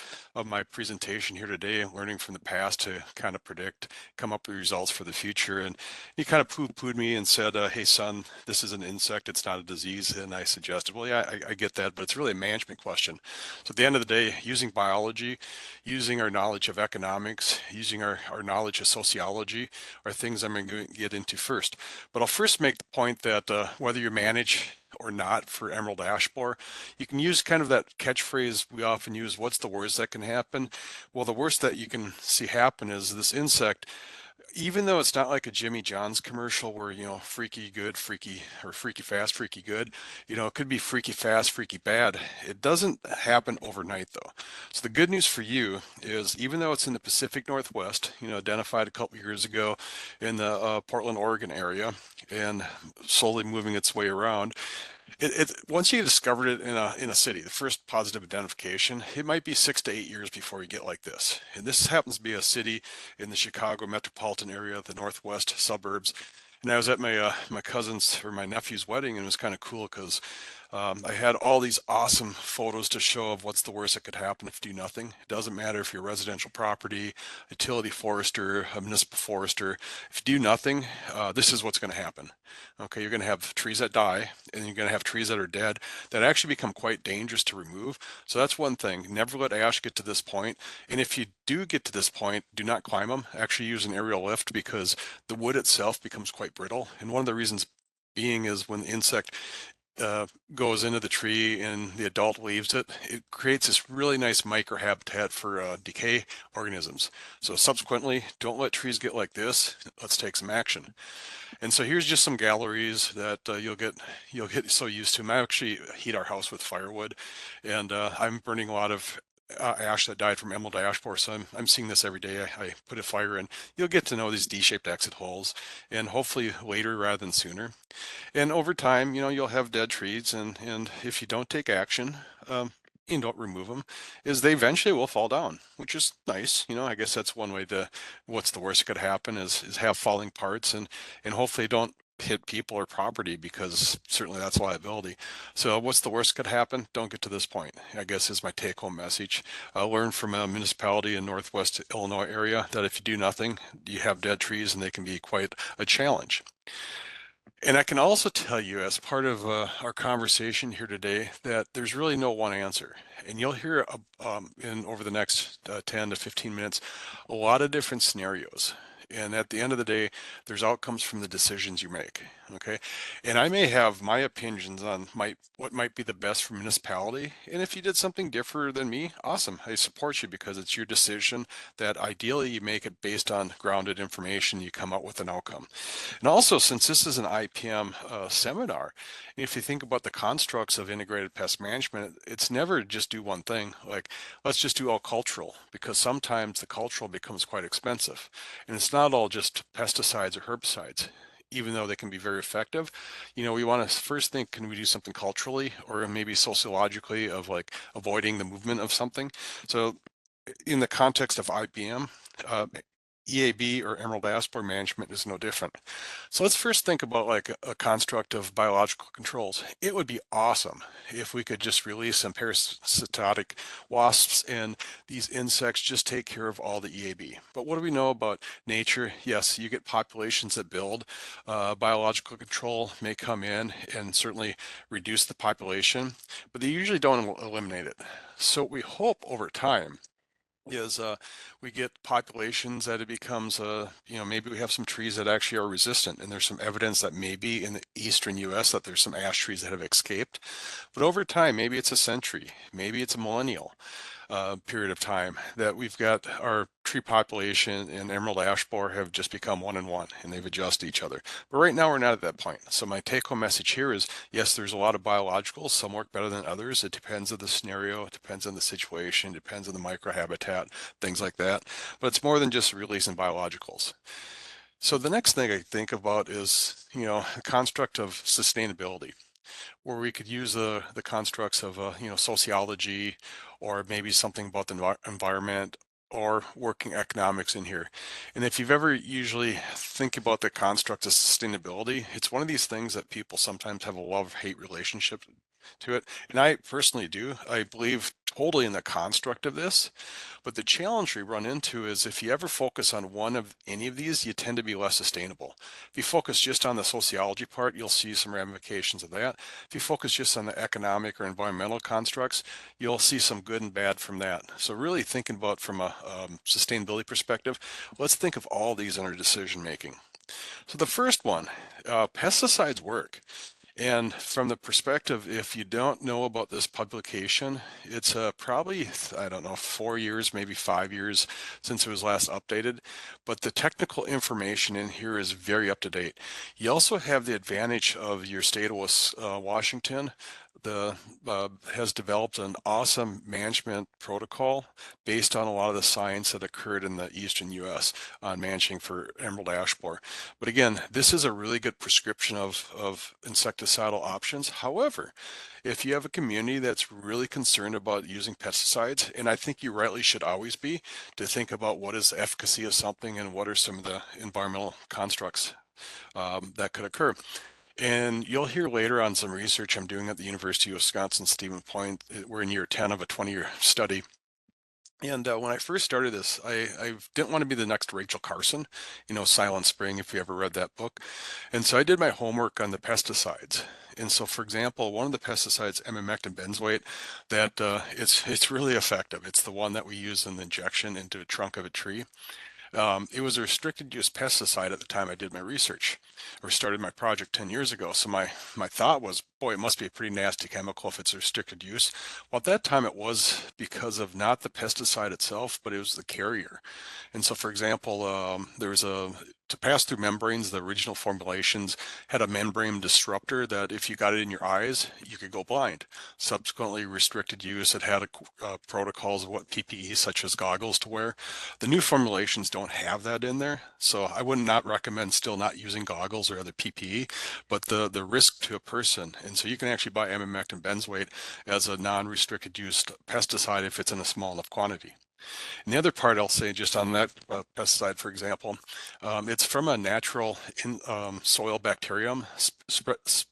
my presentation here today, learning from the past to kind of predict, come up with results for the future. And he kind of poo-pooed me and said, hey, son, this is an insect, it's not a disease. And I suggested, well, yeah, I get that, but it's really a management question. So at the end of the day, using biology, using our knowledge of economics, using our knowledge of sociology are things I'm going to get into first. But I'll first make the point that whether you manage or not for emerald ash borer, you can use kind of that catchphrase we often use, what's the worst that can happen? Well, the worst that you can see happen is this insect, even though it's not like a Jimmy John's commercial where, freaky good, freaky, or freaky fast, freaky good, it could be freaky fast, freaky bad. It doesn't happen overnight though. So the good news for you is, even though it's in the Pacific Northwest, identified a couple years ago in the Portland, Oregon area, and slowly moving its way around, once you discovered it in a city, the first positive identification, it might be 6 to 8 years before you get like this. And this happens to be a city in the Chicago metropolitan area, the northwest suburbs. And I was at my cousin's or my nephew's wedding, and it was kind of cool because I had all these awesome photos to show of what's the worst that could happen if you do nothing. It doesn't matter if you're a residential property, utility forester, a municipal forester. If you do nothing, this is what's going to happen. Okay, you're going to have trees that die, and you're going to have trees that are dead that actually become quite dangerous to remove. So that's one thing. Never let ash get to this point. And if you do get to this point, do not climb them. Actually use an aerial lift, because the wood itself becomes quite brittle. And one of the reasons being is when the insect goes into the tree and the adult leaves it, it creates this really nice microhabitat for decay organisms. So subsequently, don't let trees get like this. Let's take some action. And so here's just some galleries that you'll get so used to. I actually heat our house with firewood, and I'm burning a lot of ash that died from emerald ash borer. So I'm seeing this every day. I put a fire in. You'll get to know these D-shaped exit holes, and hopefully later rather than sooner. And over time, you'll have dead trees, and if you don't take action, and don't remove them, is they eventually will fall down, which is nice. I guess that's one way to, what's the worst that could happen is have falling parts, and hopefully don't hit people or property, because certainly that's liability. So what's the worst that could happen? Don't get to this point, I guess, is my take home message. Learn from a municipality in Northwest Illinois area that if you do nothing, you have dead trees, and they can be quite a challenge. And I can also tell you, as part of our conversation here today, that there's really no one answer. And you'll hear over the next 10 to 15 minutes a lot of different scenarios. And at the end of the day, there's outcomes from the decisions you make. Okay, and I may have my opinions on what might be the best for municipality. And if you did something different than me, awesome. I support you, because it's your decision that ideally you make it based on grounded information. You come up with an outcome. And also, since this is an IPM seminar, if you think about the constructs of integrated pest management, it's never just do one thing. Like, let's just do all cultural, because sometimes the cultural becomes quite expensive. And it's not all just pesticides or herbicides, even though they can be very effective. We want to first think, can we do something culturally or maybe sociologically of like avoiding the movement of something? So in the context of IPM, EAB or emerald ash borer management is no different. So let's first think about like a construct of biological controls. It would be awesome if we could just release some parasitotic wasps, and these insects just take care of all the EAB. But what do we know about nature? Yes, you get populations that build. Biological control may come in and certainly reduce the population, but they usually don't eliminate it. So we hope over time is we get populations that it becomes maybe we have some trees that actually are resistant, and there's some evidence that maybe in the eastern US that there's some ash trees that have escaped. But over time, maybe it's a century, maybe it's a millennial period of time that we've got our tree population and emerald ash borer have just become one and one, and they've adjusted each other. But right now we're not at that point. So my take home message here is, yes, there's a lot of biologicals. Some work better than others. It depends on the scenario. It depends on the situation. It depends on the microhabitat, things like that. But it's more than just releasing biologicals. So the next thing I think about is, the construct of sustainability, where we could use the constructs of sociology, or maybe something about the environment, or working economics in here. And if you've ever usually think about the construct of sustainability, it's one of these things that people sometimes have a love-hate relationship to it. And I personally do. I believe totally in the construct of this. But the challenge we run into is if you ever focus on one of any of these, you tend to be less sustainable. If you focus just on the sociology part, you'll see some ramifications of that. If you focus just on the economic or environmental constructs, you'll see some good and bad from that. So really thinking about from a sustainability perspective, let's think of all these in our decision making. So the first one, pesticides work. And from the perspective, if you don't know about this publication, it's probably, I don't know, 4 years, maybe 5 years since it was last updated, but the technical information in here is very up to date. You also have the advantage of your state of Washington has developed an awesome management protocol based on a lot of the science that occurred in the eastern US on managing for emerald ash borer. But again, this is a really good prescription of insecticidal options. However, if you have a community that's really concerned about using pesticides, and I think you rightly should always be, to think about what is the efficacy of something and what are some of the environmental constructs that could occur. And you'll hear later on some research I'm doing at the University of Wisconsin, Stevens Point. We're in year 10 of a 20-year study. And when I first started this, I didn't want to be the next Rachel Carson, Silent Spring, if you ever read that book. And so I did my homework on the pesticides. And so, for example, one of the pesticides, emamectin benzoate, that it's really effective. It's the one that we use in the injection into the trunk of a tree. It was a restricted use pesticide at the time I did my research or started my project 10 years ago. So my thought was, boy, it must be a pretty nasty chemical if it's a restricted use. Well, at that time it was because of not the pesticide itself, but it was the carrier. And so, for example, there was to pass through membranes, the original formulations had a membrane disruptor that if you got it in your eyes, you could go blind. Subsequently, restricted use, it had protocols of what PPE, such as goggles, to wear. The new formulations don't have that in there, so I would not recommend still not using goggles or other PPE, but the risk to a person. And so you can actually buy emamectin benzoate as a non-restricted use pesticide if it's in a small enough quantity. And the other part I'll say just on that pesticide, for example, it's from a natural soil bacterium, Streptomyces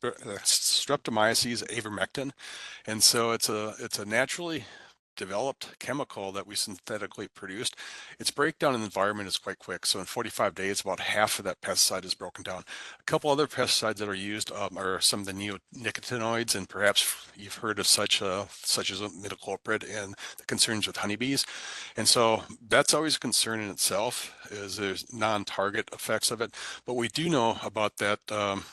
ivermectin, and so it's a naturally developed chemical that we synthetically produced. Its breakdown in the environment is quite quick. So in 45 days, about half of that pesticide is broken down. A couple other pesticides that are used are some of the neonicotinoids, and perhaps you've heard of such as imidacloprid and the concerns with honeybees. And so that's always a concern in itself, is there's non-target effects of it. But we do know about that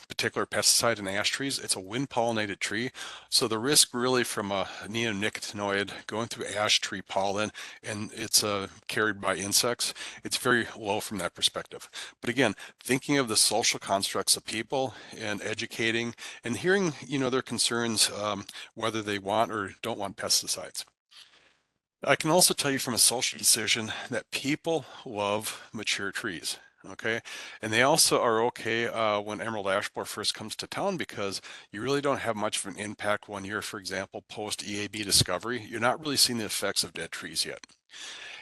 particular pesticide in ash trees. It's a wind-pollinated tree. So the risk really from a neonicotinoid going through ash tree pollen, and it's carried by insects, it's very low from that perspective. But again, thinking of the social constructs of people and educating and hearing, their concerns, whether they want or don't want pesticides. I can also tell you from a social decision that people love mature trees. Okay, and they also are okay when emerald ash borer first comes to town, because you really don't have much of an impact 1 year, for example, post EAB discovery. You're not really seeing the effects of dead trees yet.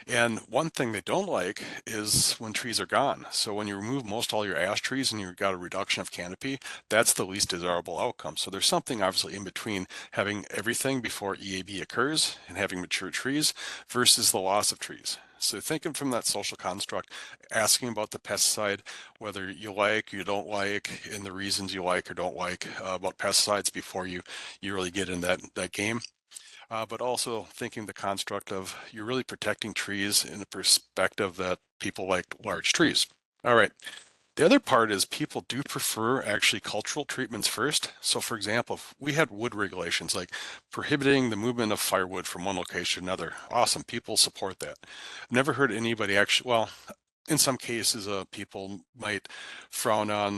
And one thing they don't like is when trees are gone. So when you remove most all your ash trees and you've got a reduction of canopy, that's the least desirable outcome. So there's something obviously in between having everything before EAB occurs and having mature trees versus the loss of trees. So thinking from that social construct, asking about the pesticide, whether you like, you don't like, and the reasons you like or don't like about pesticides before you really get in that game. But also thinking the construct of you're really protecting trees in the perspective that people like large trees. All right. The other part is people do prefer actually cultural treatments first. So for example, if we had wood regulations like prohibiting the movement of firewood from one location to another, awesome, people support that. I've never heard anybody actually, well, in some cases, people might frown on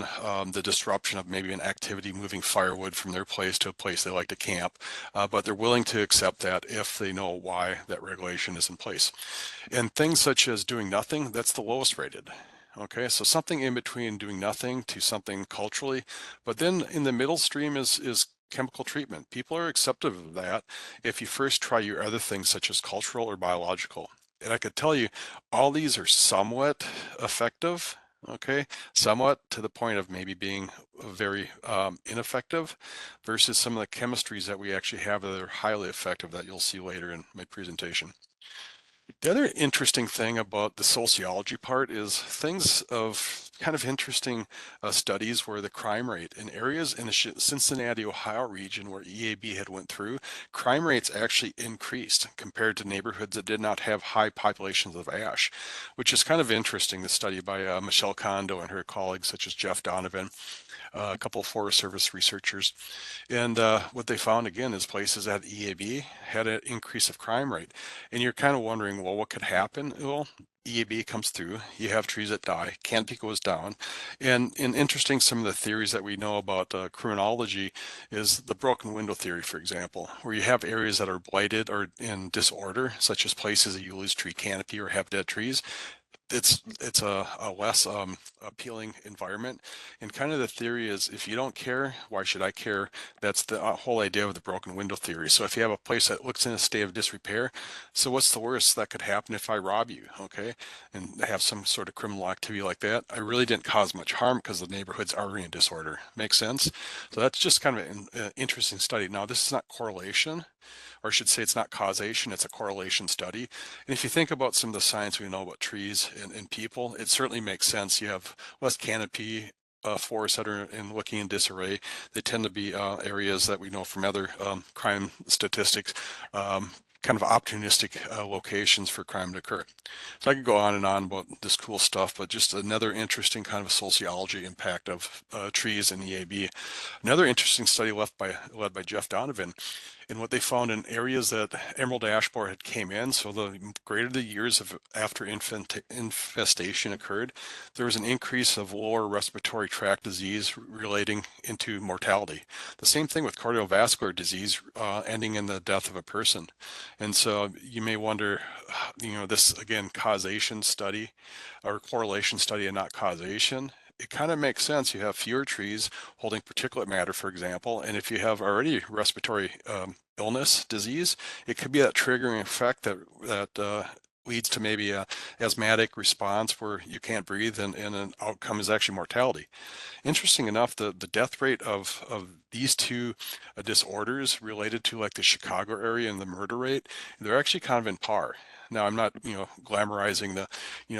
the disruption of maybe an activity moving firewood from their place to a place they like to camp, but they're willing to accept that if they know why that regulation is in place. And things such as doing nothing, that's the lowest rated. Okay, so something in between doing nothing to something culturally, but then in the middle stream is chemical treatment. People are acceptive of that if you first try your other things such as cultural or biological. And I could tell you, all these are somewhat effective, okay? Somewhat to the point of maybe being very ineffective versus some of the chemistries that we actually have that are highly effective that you'll see later in my presentation. The other interesting thing about the sociology part is things of kind of interesting studies where the crime rate in areas in the Cincinnati, Ohio region where EAB had went through, crime rates actually increased compared to neighborhoods that did not have high populations of ash, which is kind of interesting. The study by Michelle Kondo and her colleagues such as Jeff Donovan, a couple of Forest Service researchers. And what they found again is places at EAB had an increase of crime rate. And you're kind of wondering, well, what could happen? Well, EAB comes through, you have trees that die, canopy goes down. And interesting, some of the theories that we know about criminology is the broken window theory, for example, where you have areas that are blighted or in disorder, such as places that you lose tree canopy or have dead trees. it's a less appealing environment. And kind of the theory is, if you don't care, why should I care? That's the whole idea of the broken window theory. So if you have a place that looks in a state of disrepair, so what's the worst that could happen if I rob you, okay, and have some sort of criminal activity like that? I really didn't cause much harm because the neighborhood's already in disorder. Makes sense? So that's just kind of an interesting study. Now, this is not correlation, or I should say it's not causation, it's a correlation study. And if you think about some of the science we know about trees and people, it certainly makes sense. You have less canopy forests that are looking in disarray. They tend to be areas that we know from other crime statistics, kind of opportunistic locations for crime to occur. So I could go on and on about this cool stuff, but just another interesting kind of sociology impact of trees and EAB. Another interesting study led by Jeff Donovan, and what they found in areas that emerald ash borer had came in, so the greater the years of after infestation occurred, there was an increase of lower respiratory tract disease relating into mortality. The same thing with cardiovascular disease ending in the death of a person. And so you may wonder, this again, causation study or correlation study and not causation. It kind of makes sense. You have fewer trees holding particulate matter, for example, and if you have already respiratory illness, disease, it could be that triggering effect that leads to maybe a asthmatic response where you can't breathe, and an outcome is actually mortality. Interesting enough, the death rate of these two disorders related to like the Chicago area and the murder rate, they're actually kind of in par. Now, I'm not, glamorizing the,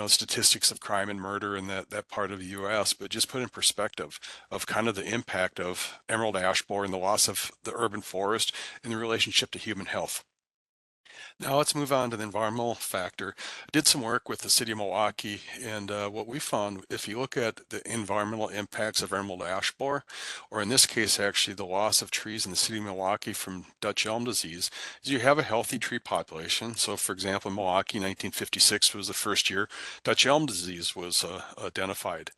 statistics of crime and murder in that part of the U.S., but just put in perspective of kind of the impact of emerald ash borer and the loss of the urban forest in the relationship to human health. Now let's move on to the environmental factor. I did some work with the city of Milwaukee, and what we found, if you look at the environmental impacts of emerald ash borer, or in this case actually the loss of trees in the city of Milwaukee from Dutch elm disease, is you have a healthy tree population. So for example, in Milwaukee, 1956 was the first year Dutch elm disease was identified.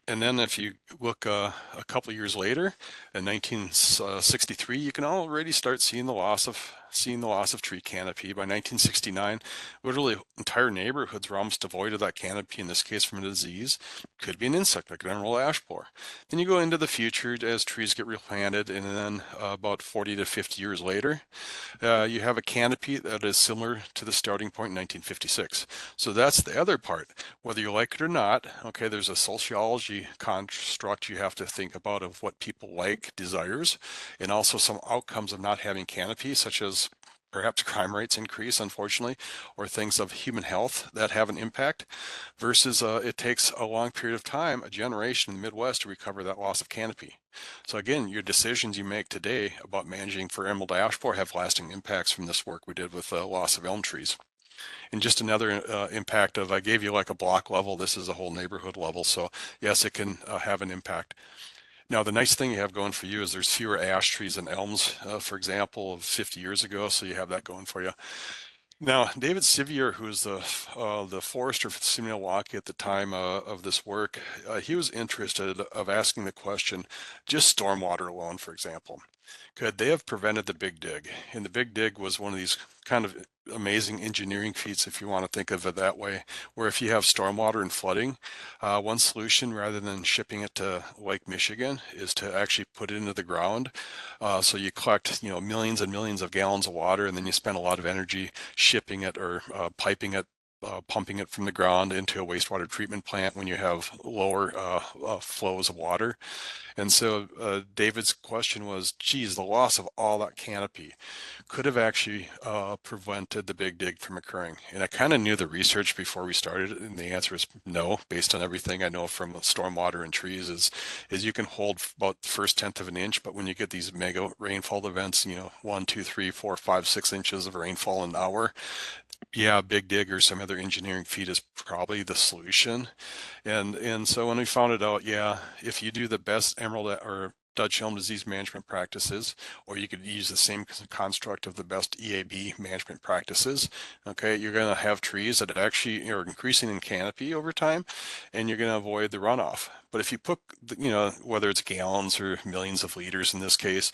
And then if you look a couple of years later, in 1963, you can already start seeing the loss of tree canopy. By 1969, literally entire neighborhoods were almost devoid of that canopy, in this case from a disease. Could be an insect like an emerald ash borer. Then you go into the future as trees get replanted, and then about 40 to 50 years later, you have a canopy that is similar to the starting point in 1956. So that's the other part. Whether you like it or not, okay, there's a sociology construct you have to think about of what people like, desires, and also some outcomes of not having canopy, such as perhaps crime rates increase, unfortunately, or things of human health that have an impact, versus it takes a long period of time, a generation in the Midwest, to recover that loss of canopy. So again, your decisions you make today about managing for emerald ash borer have lasting impacts from this work we did with the loss of elm trees. And just another impact of, I gave you like a block level, this is a whole neighborhood level. So yes, it can have an impact. Now, the nice thing you have going for you is there's fewer ash trees than elms, for example, of 50 years ago. So you have that going for you. Now, David Sevier, who's the forester for the city of Milwaukee at the time of this work, he was interested of asking the question, just stormwater alone, for example, could they have prevented the Big Dig? And the Big Dig was one of these kind of amazing engineering feats, if you want to think of it that way, where if you have stormwater and flooding, one solution rather than shipping it to Lake Michigan is to actually put it into the ground. So you collect, millions and millions of gallons of water, and then you spend a lot of energy shipping it or piping it, pumping it from the ground into a wastewater treatment plant when you have lower flows of water. And so David's question was, geez, the loss of all that canopy could have actually prevented the Big Dig from occurring. And I kind of knew the research before we started, and the answer is no, based on everything I know from stormwater and trees, is you can hold about the first 1/10 of an inch, but when you get these mega rainfall events, 1, 2, 3, 4, 5, 6 inches of rainfall an hour, yeah, Big Dig or some other engineering feat is probably the solution. And so when we found it out, yeah, if you do the best emerald or Dutch elm disease management practices, or you could use the same construct of the best EAB management practices, okay, you're going to have trees that actually are increasing in canopy over time, and you're going to avoid the runoff. But if you put, whether it's gallons or millions of liters in this case,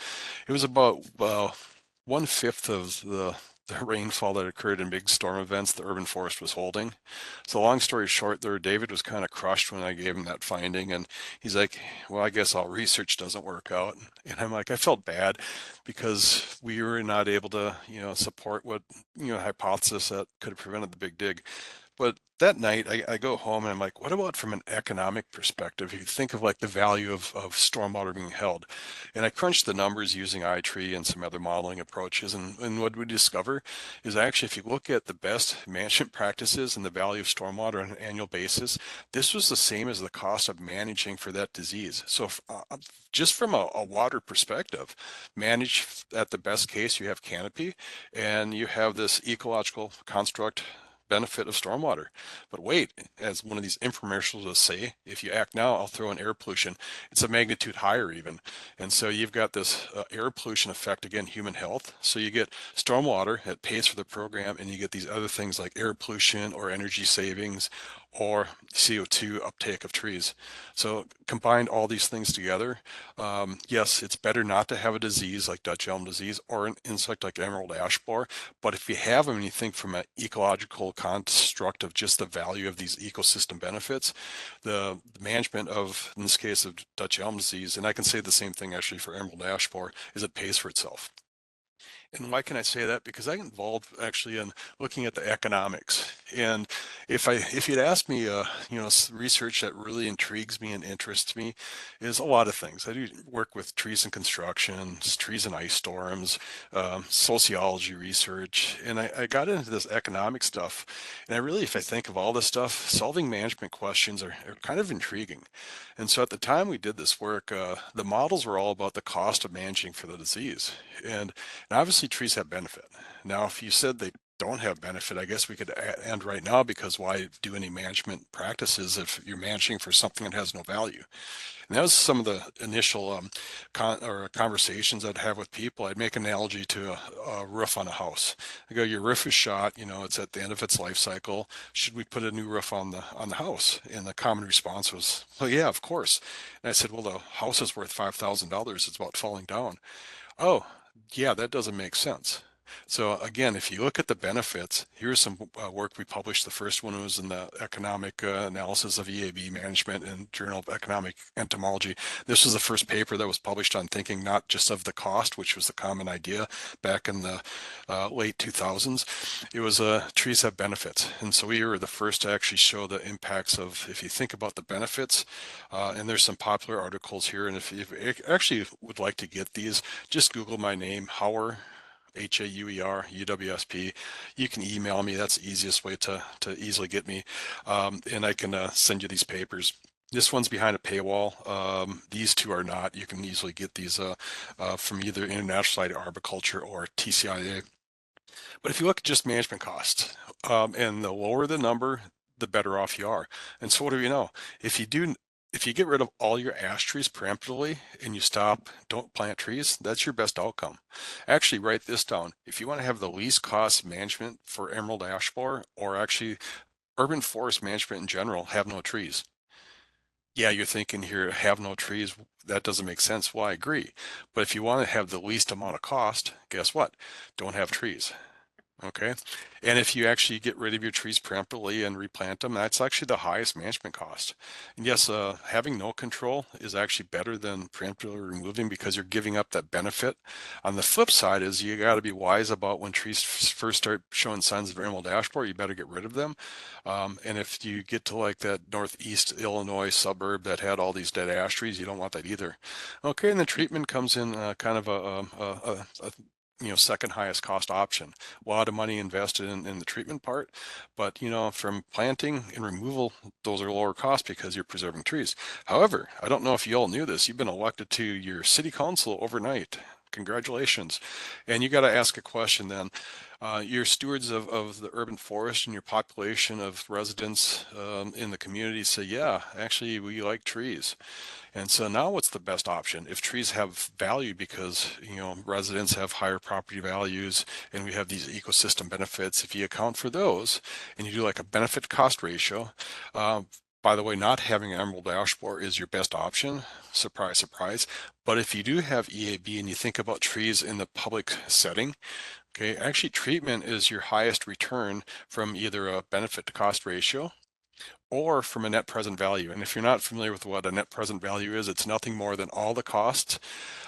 it was about 1/5 of the the rainfall that occurred in big storm events the urban forest was holding. So long story short there, David was kind of crushed when I gave him that finding, and he's like, well, I guess all research doesn't work out. And I'm like, I felt bad because we were not able to, support what, hypothesis that could have prevented the big dig. But that night I go home and I'm like, what about from an economic perspective? You think of like the value of stormwater being held. And I crunched the numbers using iTree and some other modeling approaches. And what we discover is actually, if you look at the best management practices and the value of stormwater on an annual basis, this was the same as the cost of managing for that disease. So just from a water perspective, manage at the best case, you have canopy and you have this ecological construct benefit of stormwater. But wait, as one of these infomercials will say, if you act now, I'll throw in air pollution. It's a magnitude higher even. And so you've got this air pollution effect, again, human health. So you get stormwater, it pays for the program, and you get these other things like air pollution or energy savings or CO2 uptake of trees. So combine all these things together. Yes, it's better not to have a disease like Dutch elm disease or an insect like emerald ash borer. But if you have them and you think from an ecological construct of just the value of these ecosystem benefits, the management of, in this case, of Dutch elm disease, and I can say the same thing actually for emerald ash borer, is it pays for itself. And why can I say that? Because I get involved actually in looking at the economics. And if you'd asked me, research that really intrigues me and interests me is a lot of things. I do work with trees and construction, trees and ice storms, sociology research, and I got into this economic stuff. And I really, if I think of all this stuff, solving management questions are kind of intriguing. And so at the time we did this work, the models were all about the cost of managing for the disease. And obviously trees have benefit. Now, if you said they don't have benefit, I guess we could end right now, because why do any management practices if you're managing for something that has no value? And that was some of the initial conversations I'd have with people. I'd make an analogy to a roof on a house. I go, your roof is shot, it's at the end of its life cycle. Should we put a new roof on the house? And the common response was, well, yeah, of course. And I said, well, the house is worth $5,000. It's about falling down. Oh, yeah, that doesn't make sense. So again, if you look at the benefits, here's some work we published. The first one was in the economic analysis of EAB management in Journal of Economic Entomology. This was the first paper that was published on thinking not just of the cost, which was the common idea back in the late 2000s. It was trees have benefits. And so we were the first to actually show the impacts of, if you think about the benefits, and there's some popular articles here. And if you actually would like to get these, just Google my name, Hauer, Hauer, UWSP. You can email me. That's the easiest way to easily get me. And I can send you these papers. This one's behind a paywall. These two are not. You can easily get these from either International Society of Arboriculture or TCIA. But if you look at just management costs, and the lower the number, the better off you are. And so what do you know? If you get rid of all your ash trees preemptively and you don't plant trees, that's your best outcome. Actually, write this down. If you want to have the least cost management for emerald ash borer, or actually urban forest management in general, have no trees. Yeah, you're thinking here, have no trees, that doesn't make sense. Well, I agree. But if you want to have the least amount of cost, guess what? Don't have trees. Okay. And if you actually get rid of your trees preemptively and replant them, that's actually the highest management cost. And yes, having no control is actually better than preemptively removing, because you're giving up that benefit. On the flip side is you got to be wise about when trees first start showing signs of emerald ash borer, you better get rid of them. And if you get to like that northeast Illinois suburb that had all these dead ash trees, you don't want that either. Okay. And the treatment comes in kind of a second highest cost option. A lot of money invested in the treatment part, but from planting and removal, those are lower cost because you're preserving trees. However, I don't know if you all knew this, you've been elected to your city council overnight. Congratulations. And you got to ask a question then. You're stewards of the urban forest, and your population of residents in the community say, yeah, actually we like trees. And so now what's the best option? If trees have value because, residents have higher property values and we have these ecosystem benefits, if you account for those and you do like a benefit cost ratio, by the way, not having an emerald ash borer is your best option. Surprise, surprise. But if you do have EAB and you think about trees in the public setting, Okay, actually treatment is your highest return from either a benefit to cost ratio or from a net present value. And if you're not familiar with what a net present value is, it's nothing more than all the costs.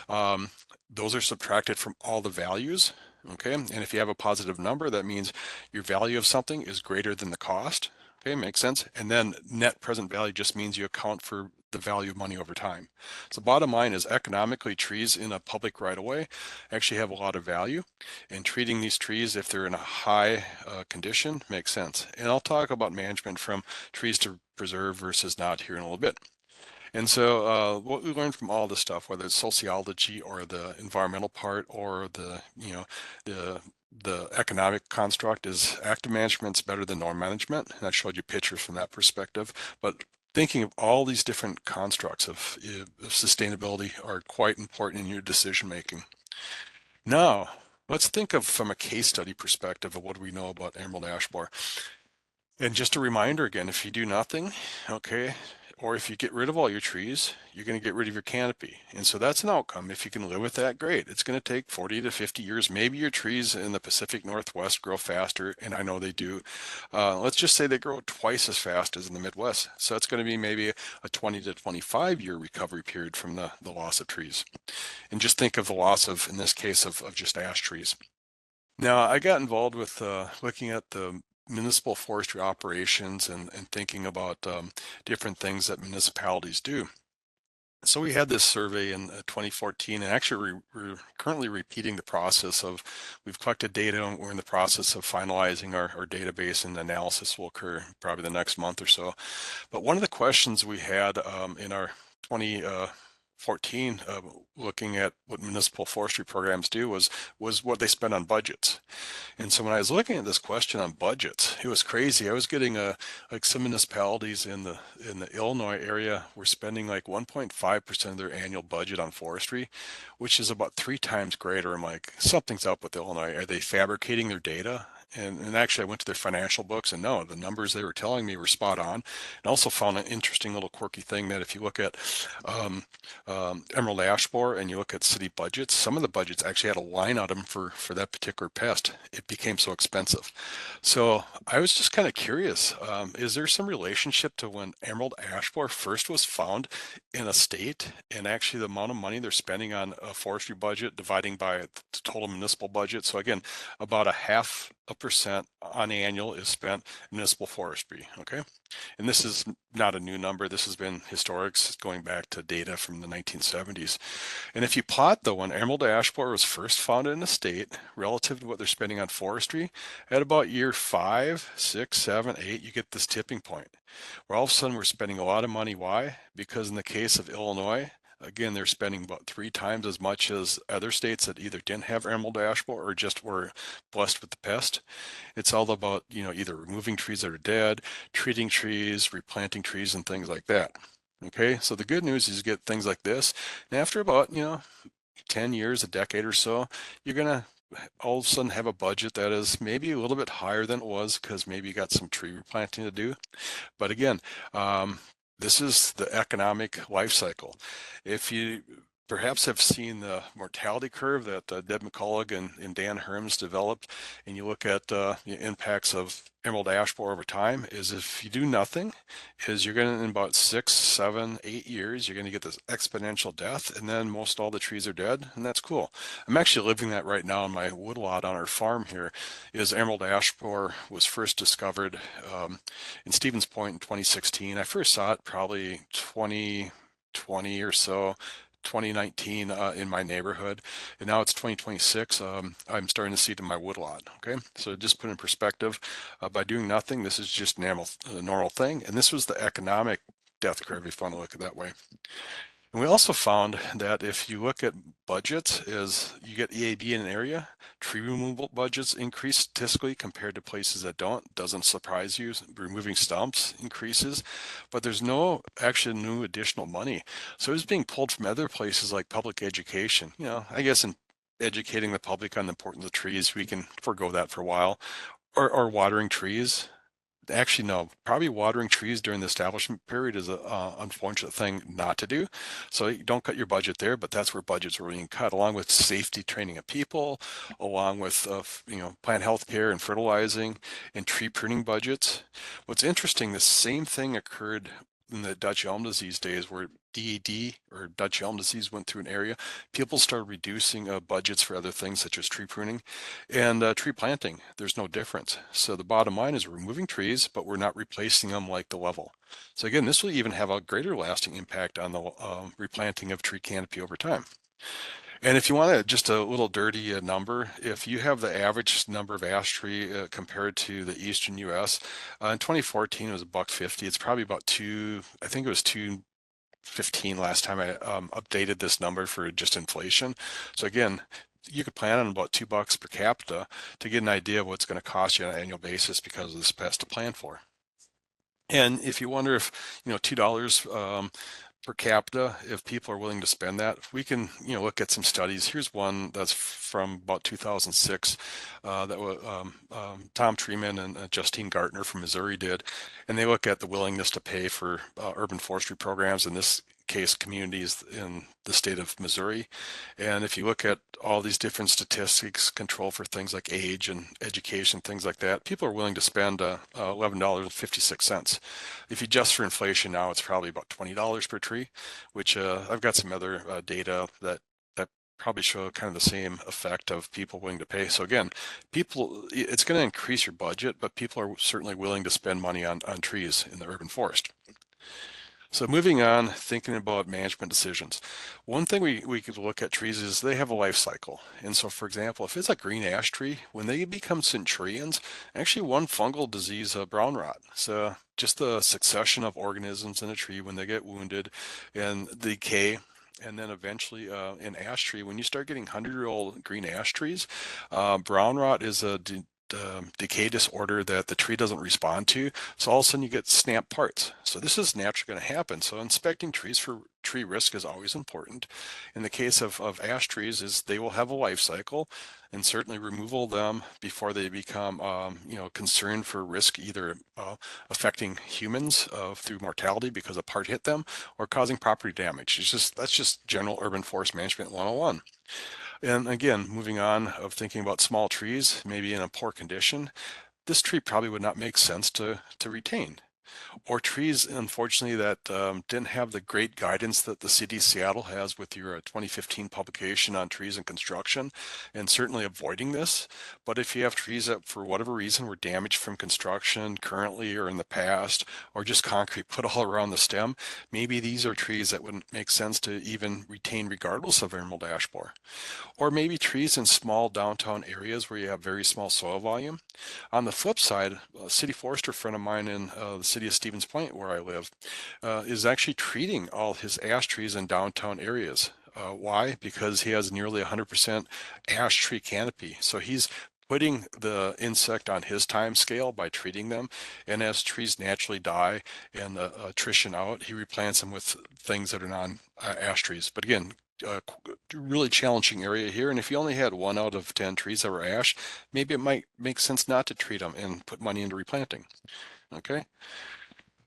Those are subtracted from all the values. Okay, and if you have a positive number, that means your value of something is greater than the cost. Okay, makes sense. And then net present value just means you account for the value of money over time. So bottom line is economically trees in a public right of way actually have a lot of value, and treating these trees if they're in a high condition makes sense. And I'll talk about management from trees to preserve versus not here in a little bit. And so what we learned from all this stuff, whether it's sociology or the environmental part or the, the economic construct, is active management's better than norm management. And I showed you pictures from that perspective. But thinking of all these different constructs of sustainability are quite important in your decision making. Now, let's think of from a case study perspective of what do we know about emerald ash borer. And just a reminder again, if you do nothing, okay, or if you get rid of all your trees, you're going to get rid of your canopy. And so that's an outcome. If you can live with that, great. It's going to take 40 to 50 years. Maybe your trees in the Pacific Northwest grow faster, and I know they do. Let's just say they grow twice as fast as in the Midwest. So it's going to be maybe a 20 to 25-year recovery period from the loss of trees. And just think of the loss of, in this case, of just ash trees. Now, I got involved with looking at the municipal forestry operations and thinking about different things that municipalities do. So we had this survey in 2014, and actually we're currently repeating the process of, we've collected data and we're in the process of finalizing our database, and analysis will occur probably the next month or so. But one of the questions we had in our 2014, looking at what municipal forestry programs do was what they spend on budgets. And so when I was looking at this question on budgets, it was crazy. I was getting like some municipalities in the Illinois area were spending like 1.5% of their annual budget on forestry, which is about 3 times greater. I'm like, something's up with Illinois. Are they fabricating their data? And actually I went to their financial books, and no, the numbers they were telling me were spot on. And also found an interesting little quirky thing that if you look at emerald ash borer and you look at city budgets, some of the budgets actually had a line item for that particular pest. It became so expensive. So I was just kind of curious, is there some relationship to when emerald ash borer first was found in a state, and actually the amount of money they're spending on a forestry budget dividing by the total municipal budget? So again, about 0.5% on annual is spent municipal forestry, okay? And this is not a new number. This has been historics going back to data from the 1970s. And if you plot though, when emerald ash borer was first found in a state relative to what they're spending on forestry, at about year 5, 6, 7, 8, you get this tipping point where all of a sudden we're spending a lot of money. Why? Because in the case of Illinois, again, they're spending about 3 times as much as other states that either didn't have emerald ash borer or just were blessed with the pest. It's all about, either removing trees that are dead, treating trees, replanting trees, and things like that. Okay, so the good news is you get things like this, and after about 10 years, a decade or so, you're gonna all of a sudden have a budget that is maybe a little bit higher than it was because maybe you got some tree replanting to do. But again, this is the economic life cycle. If you perhaps have seen the mortality curve that Deb McCullough and Dan Herms developed, and you look at the impacts of emerald ash borer over time, is if you do nothing, is you're going to, in about 6, 7, 8 years, you're going to get this exponential death, and then most all the trees are dead, and that's cool. I'm actually living that right now on my woodlot on our farm here. Is emerald ash borer was first discovered in Stevens Point in 2016. I first saw it probably 2020 or so, 2019 in my neighborhood, and now it's 2026. I'm starting to see it in my woodlot. Okay, so just put in perspective, by doing nothing, this is just a normal thing, and this was the economic death curve if you want to look at it that way. And we also found that if you look at budgets, is you get EAD in an area, tree removal budgets increase statistically compared to places that don't. Doesn't surprise you. Removing stumps increases, but there's no actual new additional money. So it's being pulled from other places like public education. I guess in educating the public on the importance of trees, we can forego that for a while, or watering trees. actually, no, probably watering trees during the establishment period is a unfortunate thing not to do. So you don't cut your budget there, but that's where budgets are being cut, along with safety training of people, along with plant health care and fertilizing and tree pruning budgets. What's interesting, the same thing occurred in the Dutch elm disease days, where DED or Dutch elm disease went through an area. People started reducing budgets for other things such as tree pruning and tree planting. There's no difference. So the bottom line is we're removing trees, but we're not replacing them like the level. So again, this will even have a greater lasting impact on the replanting of tree canopy over time. And if you want just a little dirty number, if you have the average number of ash tree compared to the eastern U.S., in 2014 it was $1.50. It's probably about I think it was 2.15 last time I updated this number for just inflation. So again, you could plan on about $2 per capita to get an idea of what's going to cost you on an annual basis because of this pest to plan for. And if you wonder if $2 per capita, if people are willing to spend that, we can look at some studies. Here's one that's from about 2006 that Tom Treeman and Justine Gartner from Missouri did, and they look at the willingness to pay for urban forestry programs, in this case communities in the state of Missouri. And if you look at all these different statistics, control for things like age and education, things like that, people are willing to spend $11.56. If you adjust for inflation now, it's probably about $20 per tree, which I've got some other data that probably show kind of the same effect of people willing to pay. So again, it's going to increase your budget, but people are certainly willing to spend money on trees in the urban forest. So moving on, thinking about management decisions. One thing we could look at trees is they have a life cycle. And so for example, if it's a green ash tree, when they become centurions, actually one fungal disease, brown rot. So just the succession of organisms in a tree when they get wounded and decay. And then eventually in ash tree, when you start getting 100-year-old green ash trees, brown rot is a decay disorder that the tree doesn't respond to. So all of a sudden you get snap parts. So this is naturally going to happen. So inspecting trees for tree risk is always important. In the case of ash trees, is they will have a life cycle, and certainly removal of them before they become concerned for risk, either affecting humans through mortality because a part hit them, or causing property damage. That's just general urban forest management 101. And again, moving on of thinking about small trees, maybe in a poor condition, this tree probably would not make sense to retain. Or trees, unfortunately, that didn't have the great guidance that the city of Seattle has with your 2015 publication on trees and construction, and certainly avoiding this. But if you have trees that for whatever reason were damaged from construction currently or in the past, or just concrete put all around the stem, maybe these are trees that wouldn't make sense to even retain regardless of emerald ash borer. Or maybe trees in small downtown areas where you have very small soil volume. On the flip side, a city forester friend of mine in the city of Stevens Point, where I live, is actually treating all his ash trees in downtown areas. Why? Because he has nearly 100% ash tree canopy. So he's putting the insect on his time scale by treating them. And as trees naturally die and the attrition out, he replants them with things that are non-ash trees. But again, really challenging area here. And if you only had 1 out of 10 trees that were ash, maybe it might make sense not to treat them and put money into replanting. Okay.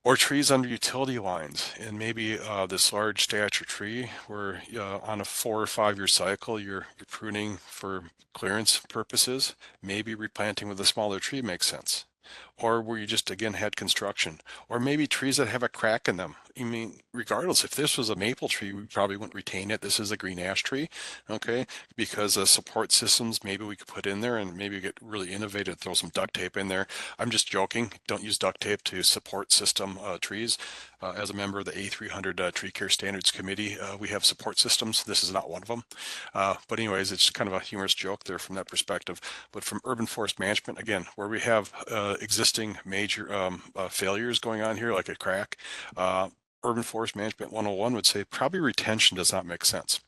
Or trees under utility lines, and maybe this large stature tree where on a 4 or 5 year cycle, you're pruning for clearance purposes, maybe replanting with a smaller tree makes sense. Or where you just again had construction, or maybe trees that have a crack in them. I mean, regardless, if this was a maple tree, we probably wouldn't retain it. This is a green ash tree, okay? Because support systems maybe we could put in there, and maybe get really innovative, throw some duct tape in there. I'm just joking. Don't use duct tape to support system trees. As a member of the A300 Tree Care Standards Committee, we have support systems. This is not one of them. But anyways, it's kind of a humorous joke there from that perspective. But from urban forest management, again, where we have existing major failures going on here, like a crack, urban forest management 101 would say probably retention does not make sense.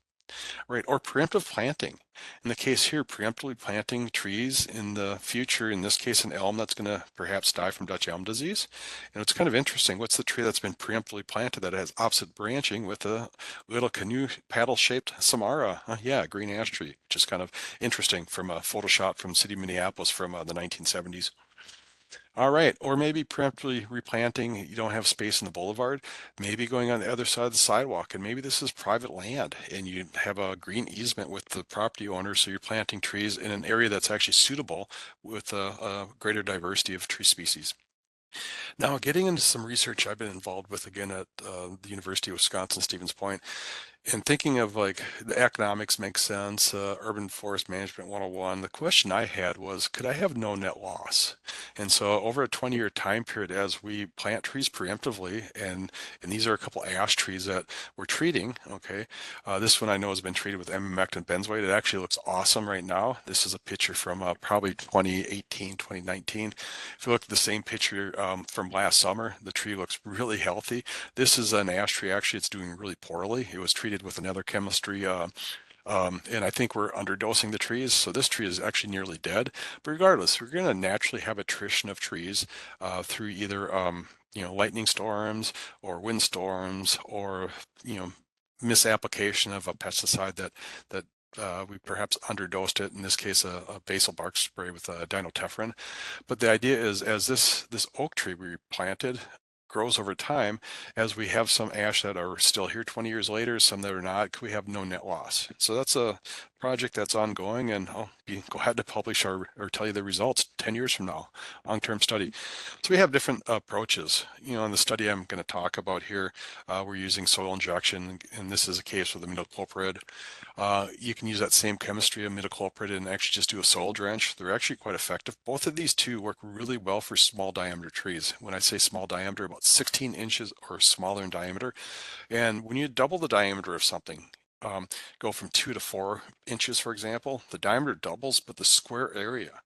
Right, or preemptive planting. In the case here, preemptively planting trees in the future, in this case an elm that's going to perhaps die from Dutch elm disease. And it's kind of interesting, what's the tree that's been preemptively planted that has opposite branching with a little canoe paddle shaped samara? Yeah, green ash tree, which is kind of interesting from a Photoshop from city of Minneapolis from the 1970s. All right, or maybe preemptively replanting, you don't have space in the boulevard, maybe going on the other side of the sidewalk, and maybe this is private land and you have a green easement with the property owner, so you're planting trees in an area that's actually suitable with a greater diversity of tree species. Now, getting into some research I've been involved with again at the University of Wisconsin-Stevens Point, and thinking of like the economics makes sense, urban forest management 101, the question I had was, could I have no net loss? And so over a 20-year time period, as we plant trees preemptively, and these are a couple ash trees that we're treating, okay? This one I know has been treated with emamectin benzoate. It actually looks awesome right now. This is a picture from probably 2018, 2019. If you look at the same picture from last summer, the tree looks really healthy. This is an ash tree. Actually, it's doing really poorly. It was treated with another chemistry, and I think we're underdosing the trees. So this tree is actually nearly dead. But regardless, we're going to naturally have attrition of trees through either lightning storms or wind storms, or misapplication of a pesticide that we perhaps underdosed it. In this case, a basal bark spray with dinotefran. But the idea is, as this oak tree we planted grows over time, as we have some ash that are still here 20 years later, some that are not, we have no net loss. So that's a project that's ongoing, and I'll be glad to publish or tell you the results 10 years from now, long-term study. So we have different approaches. In the study I'm going to talk about here, we're using soil injection, and this is a case with imidacloprid. You can use that same chemistry of imidacloprid and actually just do a soil drench. They're actually quite effective. Both of these two work really well for small diameter trees. When I say small diameter, about 16 inches or smaller in diameter. And when you double the diameter of something, go from 2 to 4 inches, for example, the diameter doubles, but the square area,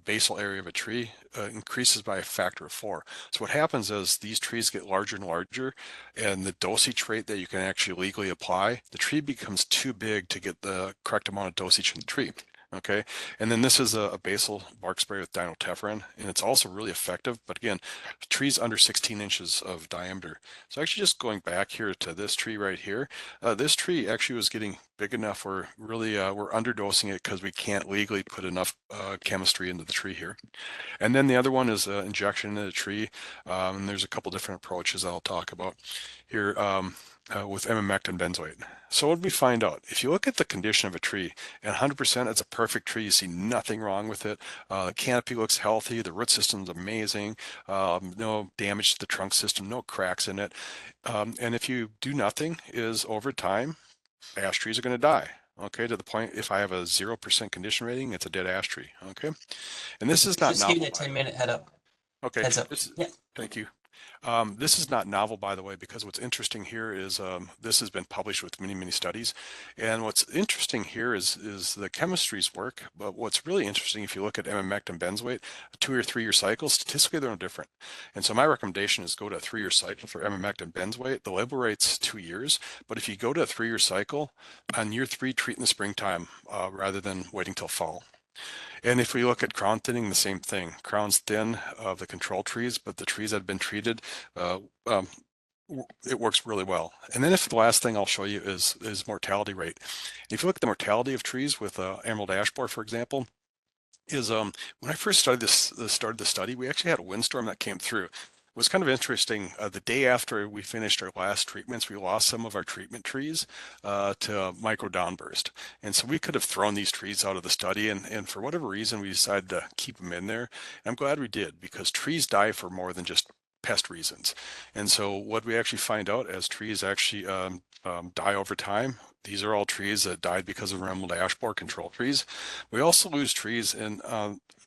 basal area of a tree increases by a factor of 4. So what happens is these trees get larger and larger, and the dosage rate that you can actually legally apply, the tree becomes too big to get the correct amount of dosage in the tree. Okay, and then this is a basal bark spray with dinotefran, and it's also really effective. But again, trees under 16 inches of diameter. So actually, just going back here to this tree right here, this tree actually was getting big enough where really we're underdosing it because we can't legally put enough chemistry into the tree here. And then the other one is injection into the tree, and there's a couple different approaches I'll talk about here. With emamectin benzoate. So what did we find out? If you look at the condition of a tree, and 100% it's a perfect tree, you see nothing wrong with it. The canopy looks healthy, the root system's amazing, no damage to the trunk system, no cracks in it. And if you do nothing, is over time, ash trees are going to die. Okay, to the point, if I have a 0% condition rating, it's a dead ash tree. Okay, and this is not Just give novel. you a 10-minute head up. Okay, Heads up. Yeah. thank you. This is not novel, by the way, because what's interesting here is this has been published with many, many studies. And what's interesting here is the chemistries work. But what's really interesting, if you look at emamectin benzoate, a 2 or 3 year cycle, statistically they're no different. And so my recommendation is go to a 3 year cycle for emamectin benzoate. The label rate's 2 years, but if you go to a 3 year cycle, on year 3, treat in the springtime rather than waiting till fall. And if we look at crown thinning, the same thing. Crown's thin of the control trees, but the trees that have been treated, it works really well. And then if the last thing I'll show you is mortality rate. If you look at the mortality of trees with emerald ash borer, for example, is when I first started the study, we actually had a windstorm that came through. It was kind of interesting. The day after we finished our last treatments, we lost some of our treatment trees to micro downburst. And so we could have thrown these trees out of the study, and for whatever reason, we decided to keep them in there. And I'm glad we did, because trees die for more than just pest reasons. And so what we actually find out as trees actually die over time, these are all trees that died because of emerald ash borer control trees. We also lose trees in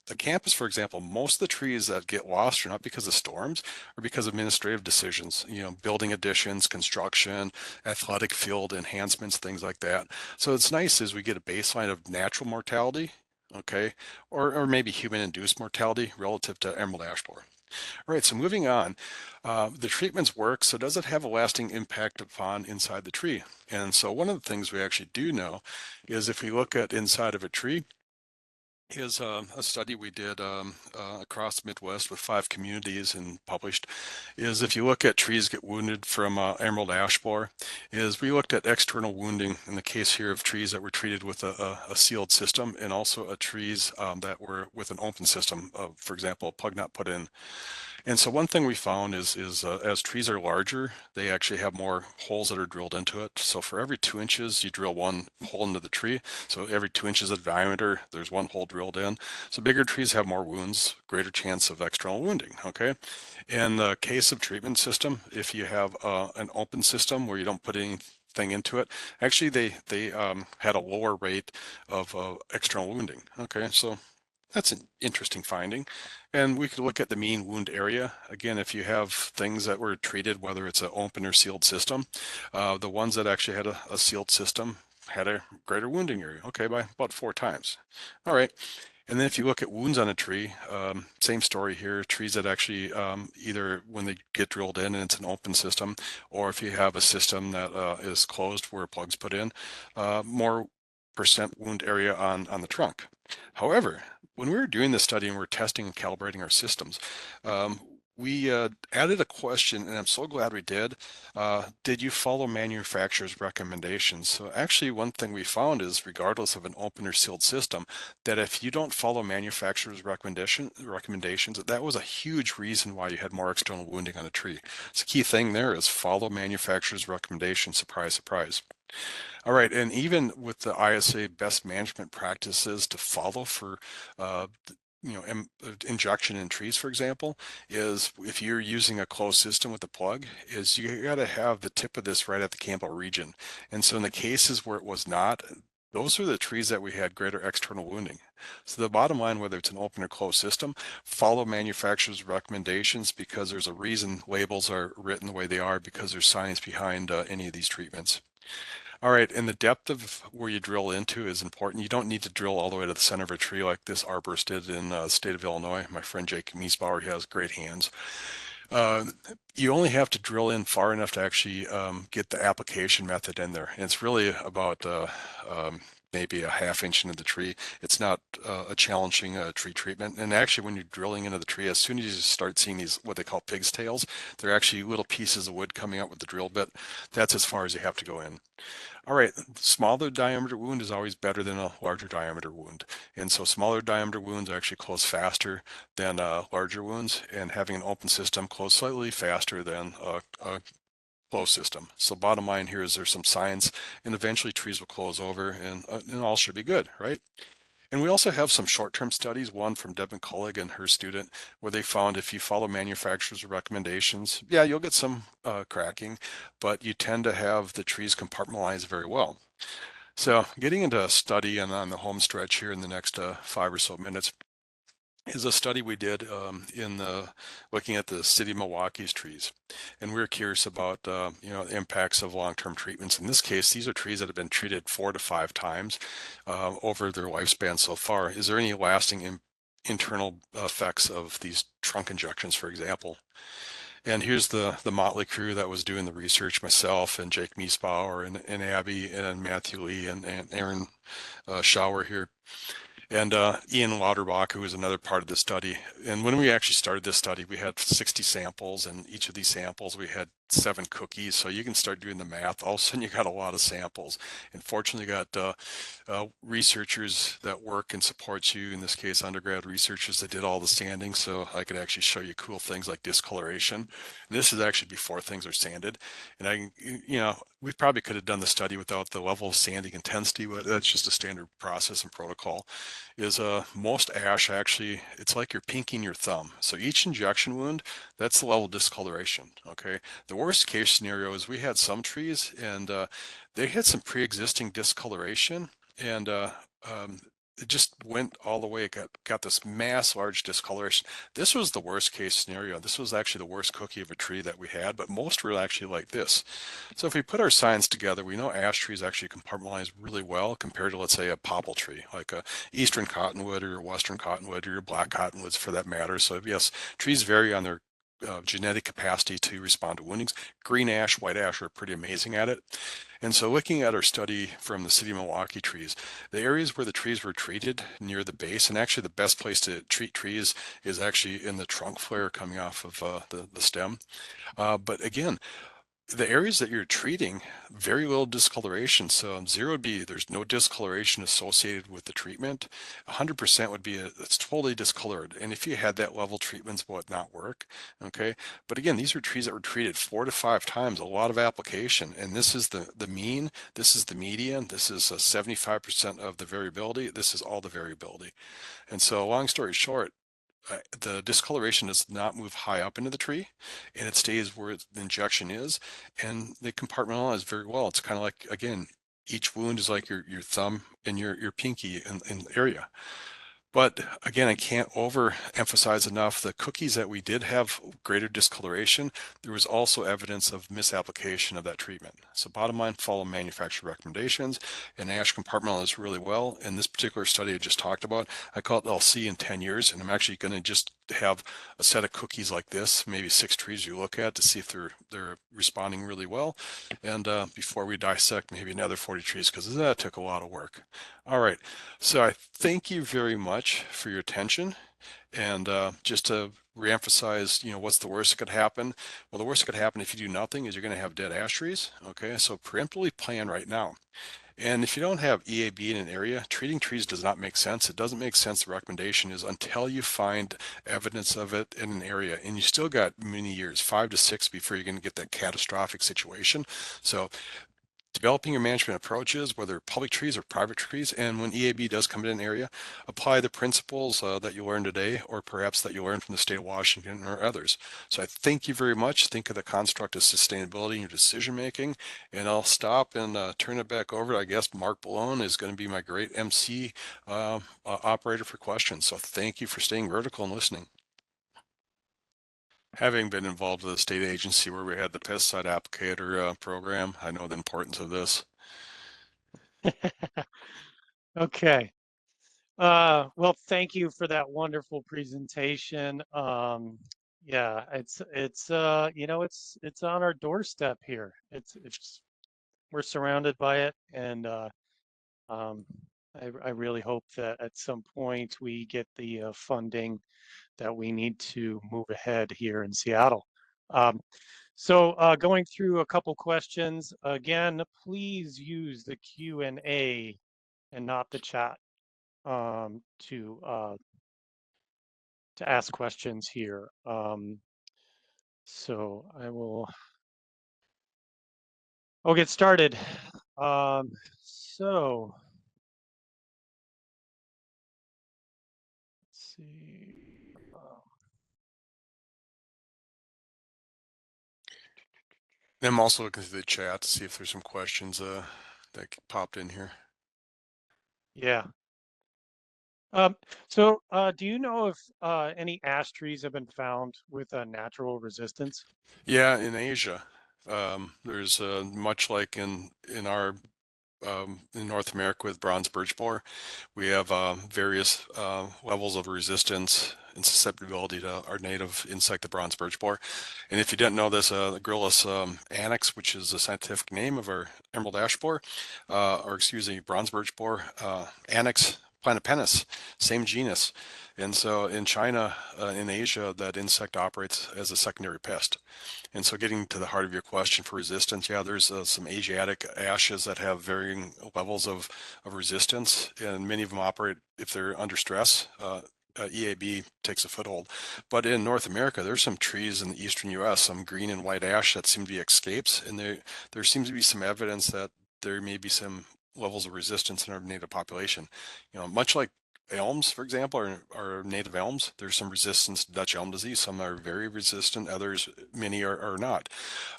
the campus, for example. Most of the trees that get lost are not because of storms or because of administrative decisions, building additions, construction, athletic field enhancements, things like that. So it's nice as we get a baseline of natural mortality, okay, or maybe human-induced mortality relative to emerald ash borer. All right, so moving on, the treatments work, so does it have a lasting impact upon inside the tree? And so one of the things we actually do know is if we look at inside of a tree, is a study we did across the Midwest with 5 communities and published. Is if you look at trees get wounded from emerald ash borer, is we looked at external wounding in the case here of trees that were treated with a sealed system, and also trees that were with an open system, for example, a plug nut put in. And so one thing we found is as trees are larger, they actually have more holes that are drilled into it. So for every 2 inches, you drill 1 hole into the tree. So every 2 inches of diameter, there's 1 hole drilled in. So bigger trees have more wounds, greater chance of external wounding, okay? In the case of treatment system, if you have an open system where you don't put anything into it, actually they had a lower rate of external wounding, okay? So that's an interesting finding. And we could look at the mean wound area. Again, if you have things that were treated, whether it's an open or sealed system, the ones that actually had a sealed system had a greater wounding area, okay, by about 4 times. All right. And then if you look at wounds on a tree, same story here, trees that actually either when they get drilled in and it's an open system, or if you have a system that is closed where plugs put in, more percent wound area on the trunk. However, when we were doing this study and we were testing and calibrating our systems, we added a question, and I'm so glad we did. Did you follow manufacturer's recommendations? So actually one thing we found is, regardless of an open or sealed system, that if you don't follow manufacturer's recommendations, that was a huge reason why you had more external wounding on a tree. So the key thing there is follow manufacturer's recommendations, surprise, surprise. All right, and even with the ISA best management practices to follow for injection in trees, for example, is if you're using a closed system with a plug, is you got to have the tip of this right at the Campbell region. And so in the cases where it was not, those are the trees that we had greater external wounding. So the bottom line, whether it's an open or closed system, follow manufacturer's recommendations, because there's a reason labels are written the way they are, because there's science behind any of these treatments. All right, and the depth of where you drill into is important. You don't need to drill all the way to the center of a tree like this arborist did in the state of Illinois. My friend Jake Miesbauer, he has great hands. You only have to drill in far enough to actually get the application method in there. And it's really about maybe a ½ inch into the tree. It's not a challenging tree treatment. And actually, when you're drilling into the tree, as soon as you start seeing these, what they call pig's tails, they're actually little pieces of wood coming out with the drill bit. That's as far as you have to go in. All right, smaller diameter wound is always better than a larger diameter wound. And so smaller diameter wounds actually close faster than larger wounds, and having an open system close slightly faster than a closed system. So bottom line here is there's some science, and eventually trees will close over and all should be good, right? And we also have some short-term studies, one from Deb McCullough and her student, where they found if you follow manufacturers' recommendations, yeah, you'll get some cracking, but you tend to have the trees compartmentalize very well. So getting into a study and on the home stretch here in the next 5 or so minutes is a study we did looking at the city of Milwaukee's trees. And we were curious about the impacts of long-term treatments. In this case, these are trees that have been treated 4 to 5 times over their lifespan so far. Is there any lasting internal effects of these trunk injections, for example? And here's the motley crew that was doing the research: myself and Jake Miesbauer and Abby and Matthew Lee and Aaron Schauer here. And Ian Lauterbach, who was another part of the study. And when we actually started this study, we had 60 samples, and each of these samples we had 7 cookies. So you can start doing the math. All of a sudden, you got a lot of samples. And fortunately, you got researchers that work and support you. In this case, undergrad researchers that did all the sanding. So I could actually show you cool things like discoloration. And this is actually before things are sanded. And we probably could have done the study without the level of sanding intensity, but that's just a standard process and protocol. Is most ash actually, it's like you're pinking your thumb. So each injection wound, that's the level of discoloration, okay? The worst case scenario is we had some trees and they had some pre-existing discoloration, and it just went all the way. It got this large discoloration. This was the worst case scenario. This was actually the worst cookie of a tree that we had, but most were actually like this. So if we put our science together, we know ash trees actually compartmentalize really well compared to, let's say, a popple tree, like a eastern cottonwood or western cottonwood or your black cottonwoods for that matter. So yes, trees vary on their genetic capacity to respond to woundings. Green ash, white ash are pretty amazing at it. And so looking at our study from the city of Milwaukee trees, the areas where the trees were treated near the base, and actually the best place to treat trees is actually in the trunk flare coming off of the stem. But again, the areas that you're treating, very little discoloration. So 0 would be there's no discoloration associated with the treatment. 100% would be it's totally discolored. And if you had that level, treatments would not work. Okay, but again, these are trees that were treated 4 to 5 times, a lot of application. And this is the mean. This is the median. This is 75% of the variability. This is all the variability. And so, long story short, the discoloration does not move high up into the tree, and it stays where the injection is, and they compartmentalize very well. It's kind of like, again, each wound is like your thumb and your pinky in area. But again, I can't overemphasize enough the cookies that we did have greater discoloration. There was also evidence of misapplication of that treatment. So bottom line, follow manufacturer recommendations, and ash compartmentalizes really well. In this particular study I just talked about, I call it LC in 10 years, and I'm actually going to just have a set of cookies like this, maybe 6 trees you look at to see if they're responding really well. And before we dissect maybe another 40 trees, because that took a lot of work. All right, so I thank you very much for your attention. And just to reemphasize, what's the worst that could happen? Well, the worst that could happen if you do nothing is you're going to have dead ash trees. Okay, so preemptively plan right now. And if you don't have EAB in an area, treating trees does not make sense. It doesn't make sense. The recommendation is until you find evidence of it in an area, and you still got many years, 5 to 6, before you're going to get that catastrophic situation. So developing your management approaches, whether public trees or private trees, and when EAB does come in an area, apply the principles that you learned today, or perhaps that you learned from the state of Washington or others. So I thank you very much. Think of the construct of sustainability in your decision making, and I'll stop and turn it back over. I guess Mark Balone is going to be my great MC operator for questions. So thank you for staying vertical and listening. Having been involved with a state agency where we had the pesticide applicator program, I know the importance of this. Okay. Well, thank you for that wonderful presentation. Yeah, it's it's on our doorstep here. It's we're surrounded by it, and I really hope that at some point we get the funding that we need to move ahead here in Seattle. So going through a couple questions again, please use the Q&A and not the chat to ask questions here. So I'll get started. So let's see. I'm also looking through the chat to see if there's some questions that popped in here. Yeah. So do you know if any ash trees have been found with a natural resistance? Yeah, in Asia, there's much like in our in North America with bronze birch borer, we have various levels of resistance and susceptibility to our native insect, the bronze birch borer. And if you didn't know this, the Gryllus annex, which is the scientific name of our emerald ash borer, or excuse me, bronze birch borer, annex planopenis, same genus. And so in China, in Asia, that insect operates as a secondary pest. And so getting to the heart of your question for resistance, yeah, there's some Asiatic ashes that have varying levels of resistance, and many of them operate if they're under stress. EAB takes a foothold. But in North America, there's some trees in the eastern U.S., some green and white ash that seem to be escapes, and there seems to be some evidence that there may be some levels of resistance in our native population. Much like elms, for example, are native elms. There's some resistance to Dutch elm disease. Some are very resistant, others, many are not.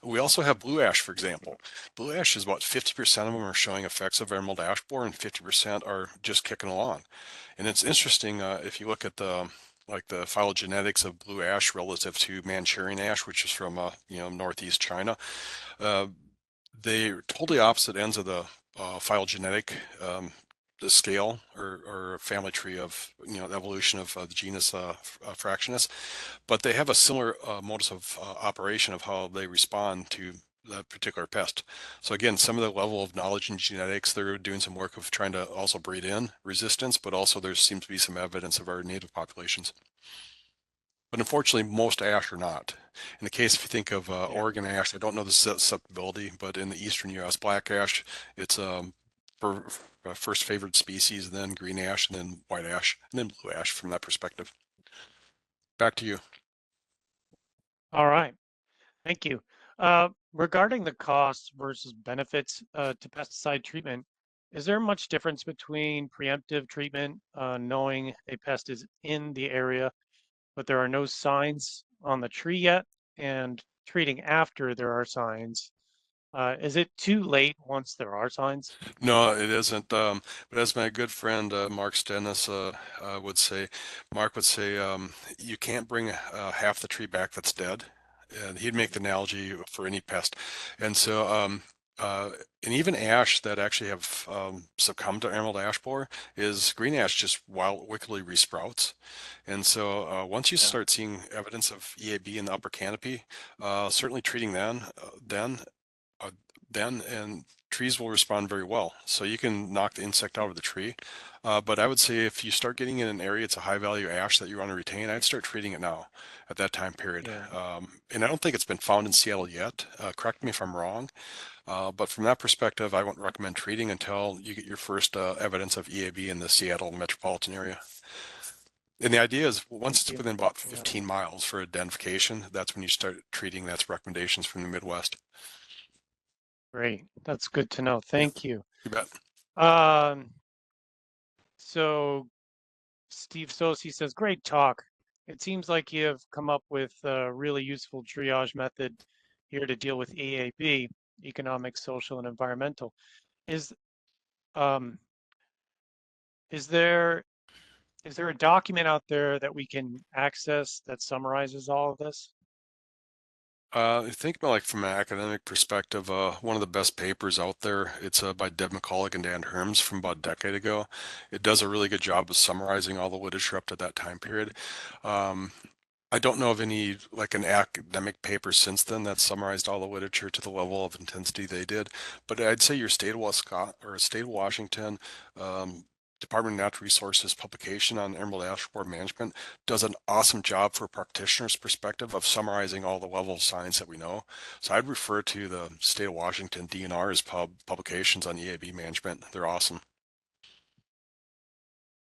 We also have blue ash, for example. Blue ash is about 50% of them are showing effects of emerald ash borer, and 50% are just kicking along. And it's interesting if you look at the phylogenetics of blue ash relative to Manchurian ash, which is from northeast China. They're totally opposite ends of the phylogenetic the scale or family tree of, you know, the evolution of the genus Fractionus, but they have a similar modus of operation of how they respond to that particular pest. So again, some of the level of knowledge in genetics, they're doing some work of trying to also breed in resistance, but also there seems to be some evidence of our native populations. But unfortunately, most ash are not. In the case, if you think of Oregon ash, I don't know the susceptibility, but in the eastern U.S., black ash, it's first favored species, then green ash, and then white ash, and then blue ash from that perspective. Back to you. All right. Thank you. Regarding the costs versus benefits to pesticide treatment, is there much difference between preemptive treatment, knowing a pest is in the area, but there are no signs on the tree yet, and treating after there are signs? Is it too late once there are signs? No, it isn't. But as my good friend Mark Stennis would say, Mark would say, you can't bring half the tree back that's dead. And he'd make the analogy for any pest. And so, uh, and even ash that actually have succumbed to emerald ash borer is green ash just wickedly resprouts. And so once you start seeing evidence of EAB in the upper canopy, certainly treating then and trees will respond very well. So you can knock the insect out of the tree. But I would say if you start getting in an area, it's a high value ash that you want to retain, I'd start treating it now at that time period. Yeah. And I don't think it's been found in Seattle yet. Correct me if I'm wrong. But from that perspective, I wouldn't recommend treating until you get your first evidence of EAB in the Seattle metropolitan area. And the idea is once it's within about 15 miles for identification, that's when you start treating. That's recommendations from the Midwest. Great. That's good to know. Thank you. You bet. So Steve Sosi says, great talk. It seems like you have come up with a really useful triage method here to deal with EAB, economic, social, and environmental. Is there a document out there that we can access that summarizes all of this? I think about like from an academic perspective, one of the best papers out there, it's by Deb McCulloch and Dan Herms from about a decade ago. It does a really good job of summarizing all the literature up to that time period. I don't know of any like an academic paper since then that summarized all the literature to the level of intensity they did, but I'd say your state of state of Washington Department of Natural Resources publication on emerald ash borer management does an awesome job for a practitioner's perspective of summarizing all the level of science that we know. So I'd refer to the state of Washington DNR's publications on EAB management. They're awesome.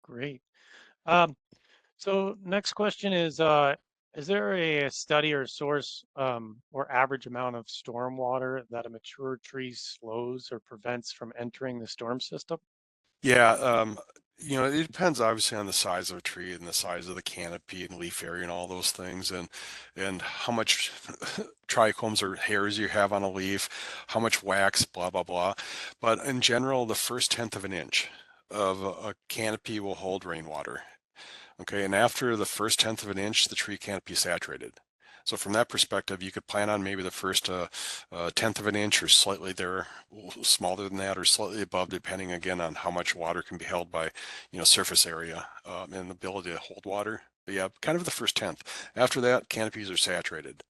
Great. So next question is there a study or source or average amount of storm water that a mature tree slows or prevents from entering the storm system? Yeah, you know, it depends obviously on the size of a tree and the size of the canopy and leaf area and all those things, and how much trichomes or hairs you have on a leaf, how much wax, blah blah blah. But in general, the first tenth of an inch of a canopy will hold rainwater. Okay, and after the first tenth of an inch, the tree canopy is saturated. So from that perspective, you could plan on maybe the first tenth of an inch or slightly there, smaller than that, or slightly above, depending again on how much water can be held by, you know, surface area and the ability to hold water. But yeah, kind of the first tenth. After that, canopies are saturated.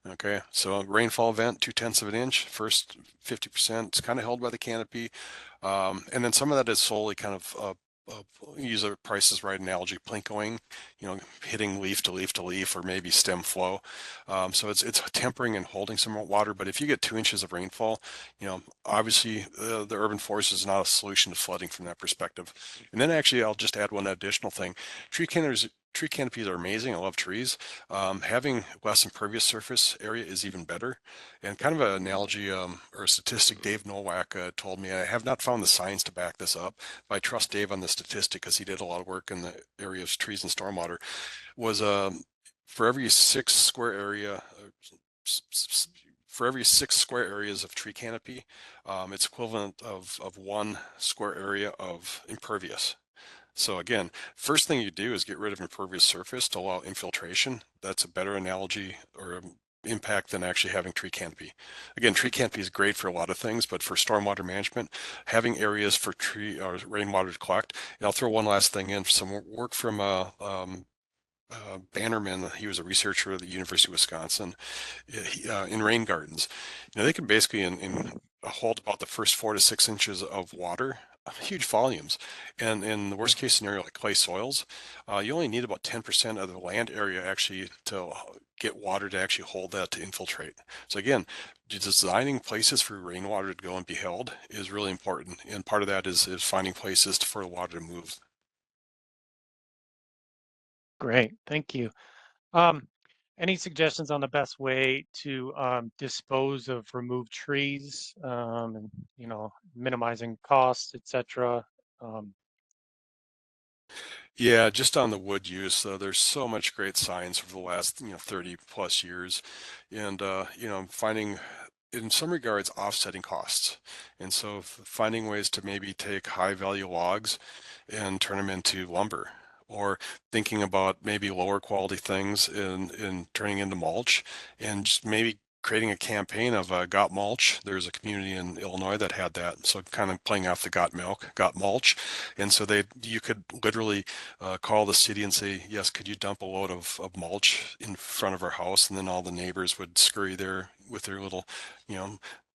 Okay, so a rainfall event, 2/10 of an inch, first 50% is kind of held by the canopy. And then some of that is solely kind of use a Price is Right analogy, plinkoing, you know, hitting leaf to leaf to leaf, or maybe stem flow. So it's tempering and holding some water. But if you get 2 inches of rainfall, you know, obviously the urban forest is not a solution to flooding from that perspective. And then actually, I'll just add one additional thing. Tree canopies are amazing. I love trees. Having less impervious surface area is even better. And kind of an analogy or a statistic Dave Nowak told me, I have not found the science to back this up, but I trust Dave on the statistic because he did a lot of work in the area of trees and stormwater, was for every 6 square area, for every 6 square areas of tree canopy, it's equivalent of 1 square area of impervious. So again, first thing you do is get rid of impervious surface to allow infiltration. That's a better analogy or a impact than actually having tree canopy. Again, tree canopy is great for a lot of things, but for stormwater management, having areas for tree or rainwater to collect. And I'll throw one last thing in, some work from Bannerman. He was a researcher at the University of Wisconsin in rain gardens. They can basically hold about the first 4 to 6 inches of water, huge volumes. And in the worst case scenario, like clay soils, you only need about 10% of the land area actually to get water to actually hold that to infiltrate. So again, designing places for rainwater to go and be held is really important. And part of that is finding places for the water to move. Great, thank you. Any suggestions on the best way to dispose of removed trees, and minimizing costs, etc.? Yeah, just on the wood use, there's so much great science over the last 30 plus years, and finding in some regards offsetting costs, and so finding ways to maybe take high value logs and turn them into lumber, or thinking about maybe lower quality things in turning into mulch, and just maybe creating a campaign of got mulch. There's a community in Illinois that had that, so kind of playing off the got milk, got mulch, and so you could literally call the city and say, yes, could you dump a load of mulch in front of our house, and then all the neighbors would scurry there with their little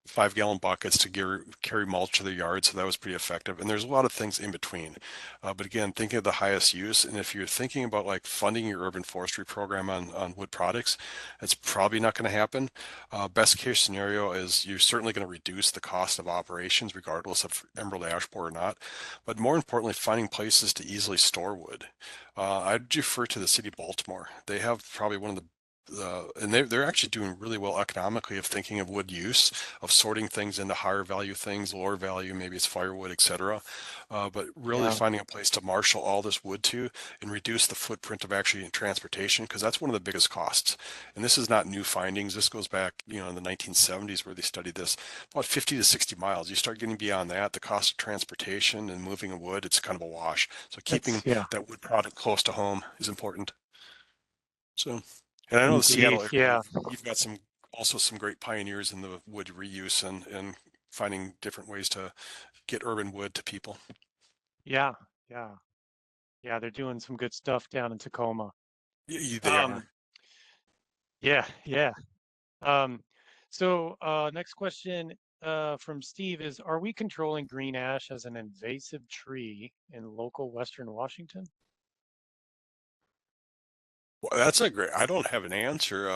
5-gallon buckets to carry mulch to their yard. So that was pretty effective. And there's a lot of things in between. But again, thinking of the highest use. And if you're thinking about like funding your urban forestry program on wood products, it's probably not going to happen. Best case scenario is you're certainly going to reduce the cost of operations regardless of emerald ash borer or not. But more importantly, finding places to easily store wood. I'd refer to the city of Baltimore. They have probably one of the and they're actually doing really well economically of thinking of wood use, of sorting things into higher value things, lower value, maybe it's firewood, etc. But really Yeah, finding a place to marshal all this wood to and reduce the footprint of actually transportation, because that's one of the biggest costs. And this is not new findings. This goes back, in the 1970s where they studied this, about 50 to 60 miles. You start getting beyond that, the cost of transportation and moving of wood, it's kind of a wash. So keeping yeah, that wood product close to home is important. So, and I know the indeed. Seattle area, Yeah, you've got also some great pioneers in the wood reuse and finding different ways to get urban wood to people. yeah, yeah, yeah. They're doing some good stuff down in Tacoma. They are. Um, yeah, yeah. Um, next question from Steve is, are we controlling green ash as an invasive tree in local Western Washington? Well, that's a great, I don't have an answer.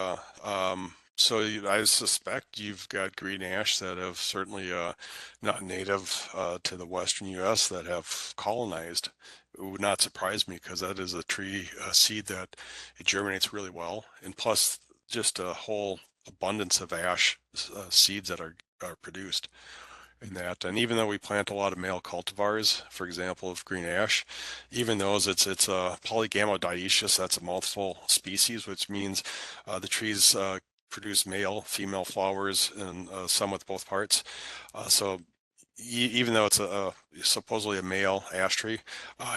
I suspect you've got green ash that have certainly not native to the Western US that have colonized. It would not surprise me because that is a tree seed that it germinates really well. And plus just a whole abundance of ash seeds that are produced in that. And even though we plant a lot of male cultivars, for example, of green ash, even those, it's a polygamma-dioecious, that's a mouthful species, which means the trees produce male, female flowers, and some with both parts. So even though it's supposedly a male ash tree,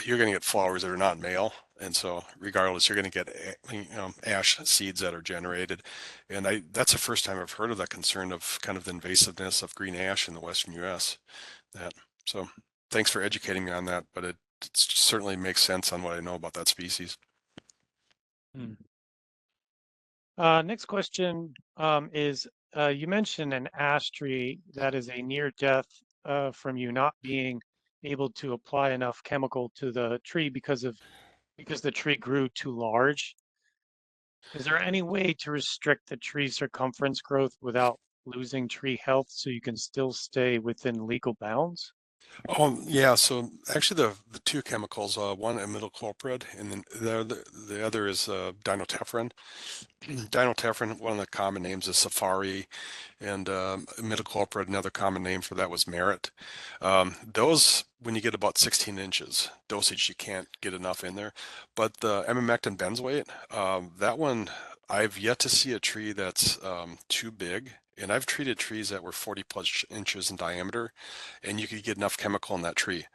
you're going to get flowers that are not male. And so regardless, you're going to get ash seeds that are generated. And that's the first time I've heard of that concern of kind of the invasiveness of green ash in the Western US. So thanks for educating me on that, but it certainly makes sense on what I know about that species. Hmm. Next question is, you mentioned an ash tree that is a near death from you not being able to apply enough chemical to the tree because the tree grew too large. Is there any way to restrict the tree's circumference growth without losing tree health so you can still stay within legal bounds? Yeah, so actually the two chemicals, one imidacloprid and then the other is dinotefuran. Dinotefuran, one of the common names is Safari, and imidacloprid, another common name for that was Merit. Those, when you get about 16 inches dosage, you can't get enough in there. But the emamectin benzoate, that one, I've yet to see a tree that's too big And I've treated trees that were 40 plus inches in diameter, and you could get enough chemical in that tree.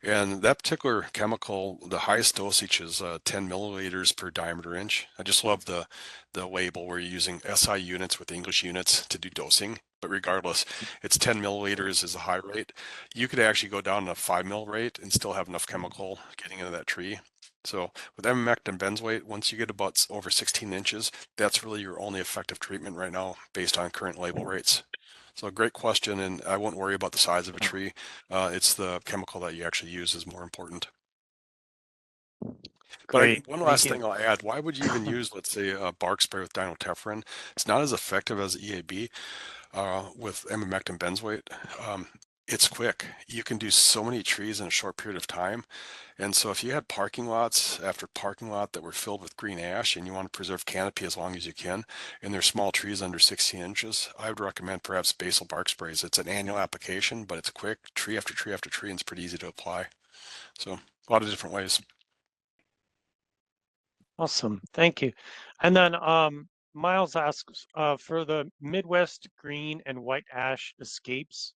And that particular chemical, the highest dosage is 10 milliliters per diameter inch. I just love the label where you're using SI units with English units to do dosing. But regardless, it's 10 milliliters is a high rate. You could actually go down to 5 mil rate and still have enough chemical getting into that tree. So with emamectin benzoate, once you get about over 16 inches, that's really your only effective treatment right now based on current label rates. So great question, and I won't worry about the size of a tree. It's the chemical that you actually use is more important. Great. One Thank last you. thing I'll add, why would you even use, let's say, a bark spray with dinotefrin? It's not as effective as EAB with emamectin benzoate. It's quick. You can do so many trees in a short period of time. And so if you had parking lots after parking lot that were filled with green ash and you want to preserve canopy as long as you can, and they're small trees under 16 inches, I would recommend perhaps basal bark sprays. It's an annual application, but it's quick, tree after tree after tree, and it's pretty easy to apply. So a lot of different ways. Awesome. Thank you. And then Miles asks for the Midwest green and white ash escapes.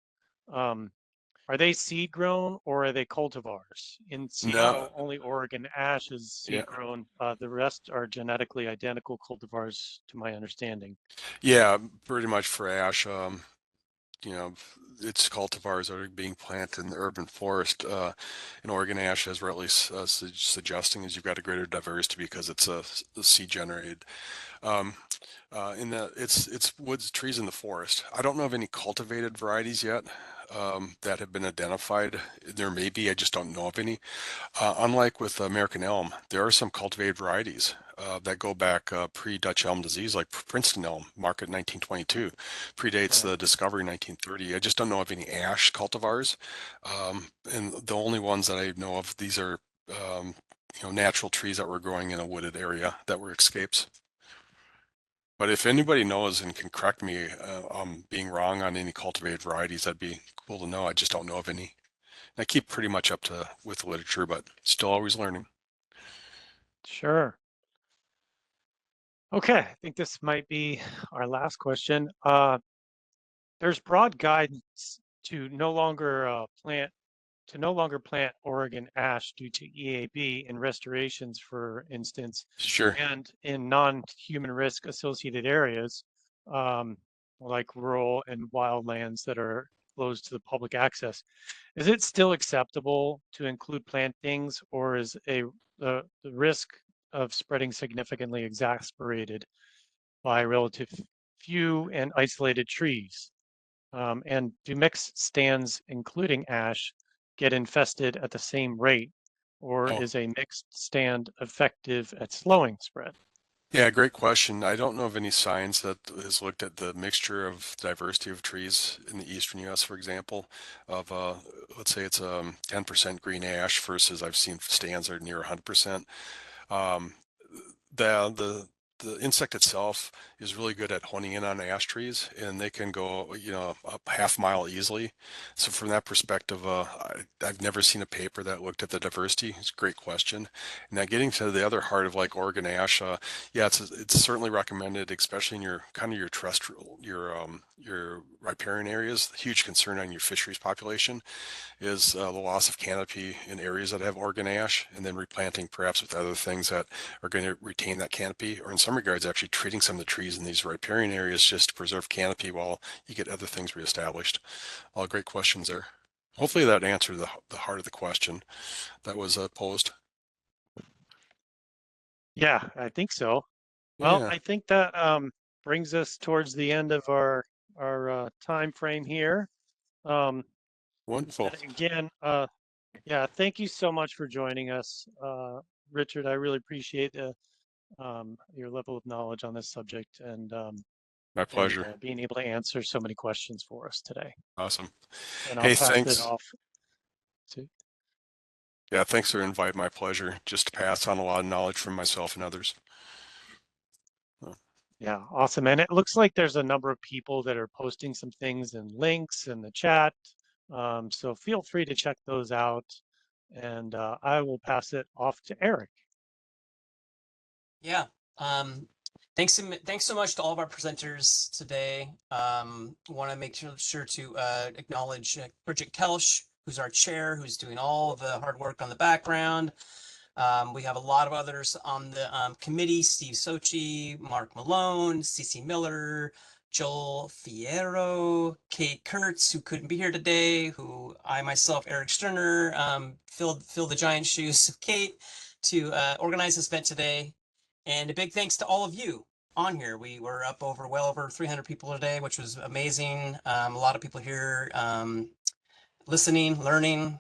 Are they seed grown or are they cultivars? In No, Seattle, only Oregon ash is yeah, seed grown. The rest are genetically identical cultivars, to my understanding. yeah, pretty much for ash. You know, it's cultivars that are being planted in the urban forest. In Oregon ash, as we're at least suggesting, is you've got a greater diversity because it's a seed generated. Um, it's woods, trees in the forest. I don't know of any cultivated varieties yet that have been identified. There may be, I just don't know of any. Unlike with American elm, there are some cultivated varieties that go back pre-Dutch elm disease, like Princeton elm, market 1922, predates the discovery 1930. I just don't know of any ash cultivars, and the only ones that I know of, these are natural trees that were growing in a wooded area that were escapes. But if anybody knows and can correct me being wrong on any cultivated varieties, that'd be cool to know. I just don't know of any. I keep pretty much up to with the literature, but still always learning. Sure. Okay, I think this might be our last question. There's broad guidance to no longer plant Oregon ash due to EAB in restorations, for instance, Sure. and in non-human risk associated areas, um, like rural and wild lands that are closed to the public access. Is it still acceptable to include plantings, or is the risk of spreading significantly exacerbated by relative few and isolated trees? And do mixed stands, including ash, get infested at the same rate, or Oh, is a mixed stand effective at slowing spread? yeah, great question. I don't know of any science that has looked at the mixture of diversity of trees in the eastern U.S., for example, of let's say it's 10% green ash versus I've seen stands that are near 100%. Um, the insect itself is really good at honing in on ash trees, and they can go, up half mile easily. So from that perspective, I've never seen a paper that looked at the diversity. It's a great question. Now getting to the other heart of like Oregon ash, yeah, it's certainly recommended, especially in your kind of your terrestrial, your riparian areas. Huge concern on your fisheries population is the loss of canopy in areas that have Oregon ash, and then replanting perhaps with other things that are going to retain that canopy, or in some regards actually treating some of the trees in these riparian areas just to preserve canopy while you get other things reestablished. All great questions there. Hopefully that answered the heart of the question that was posed. Yeah, I think so. Well, Yeah, I think that brings us towards the end of our time frame here. Um, wonderful. and again, yeah, thank you so much for joining us, Richard. I really appreciate your level of knowledge on this subject My and pleasure. being able to answer so many questions for us today. Awesome. And I'll Hey, pass it thanks. off to. Yeah, thanks for inviting. My pleasure. Just to pass on a lot of knowledge from myself and others. Yeah, awesome. And it looks like there's a number of people that are posting some things and links in the chat. So feel free to check those out. And I will pass it off to Eric. Yeah. Um, Thanks so much to all of our presenters today. Want to make sure to acknowledge Bridget Kelsch, who's our chair, who's doing all of the hard work on the background. We have a lot of others on the committee: Steve Sochi, Mark Malone, Cece Miller, Joel Fierro, Kate Kurtz, who couldn't be here today, who I myself, Eric Sterner, filled the giant shoes of Kate to organize this event today. And a big thanks to all of you on here. We were up well over 300 people today, which was amazing. A lot of people here listening, learning,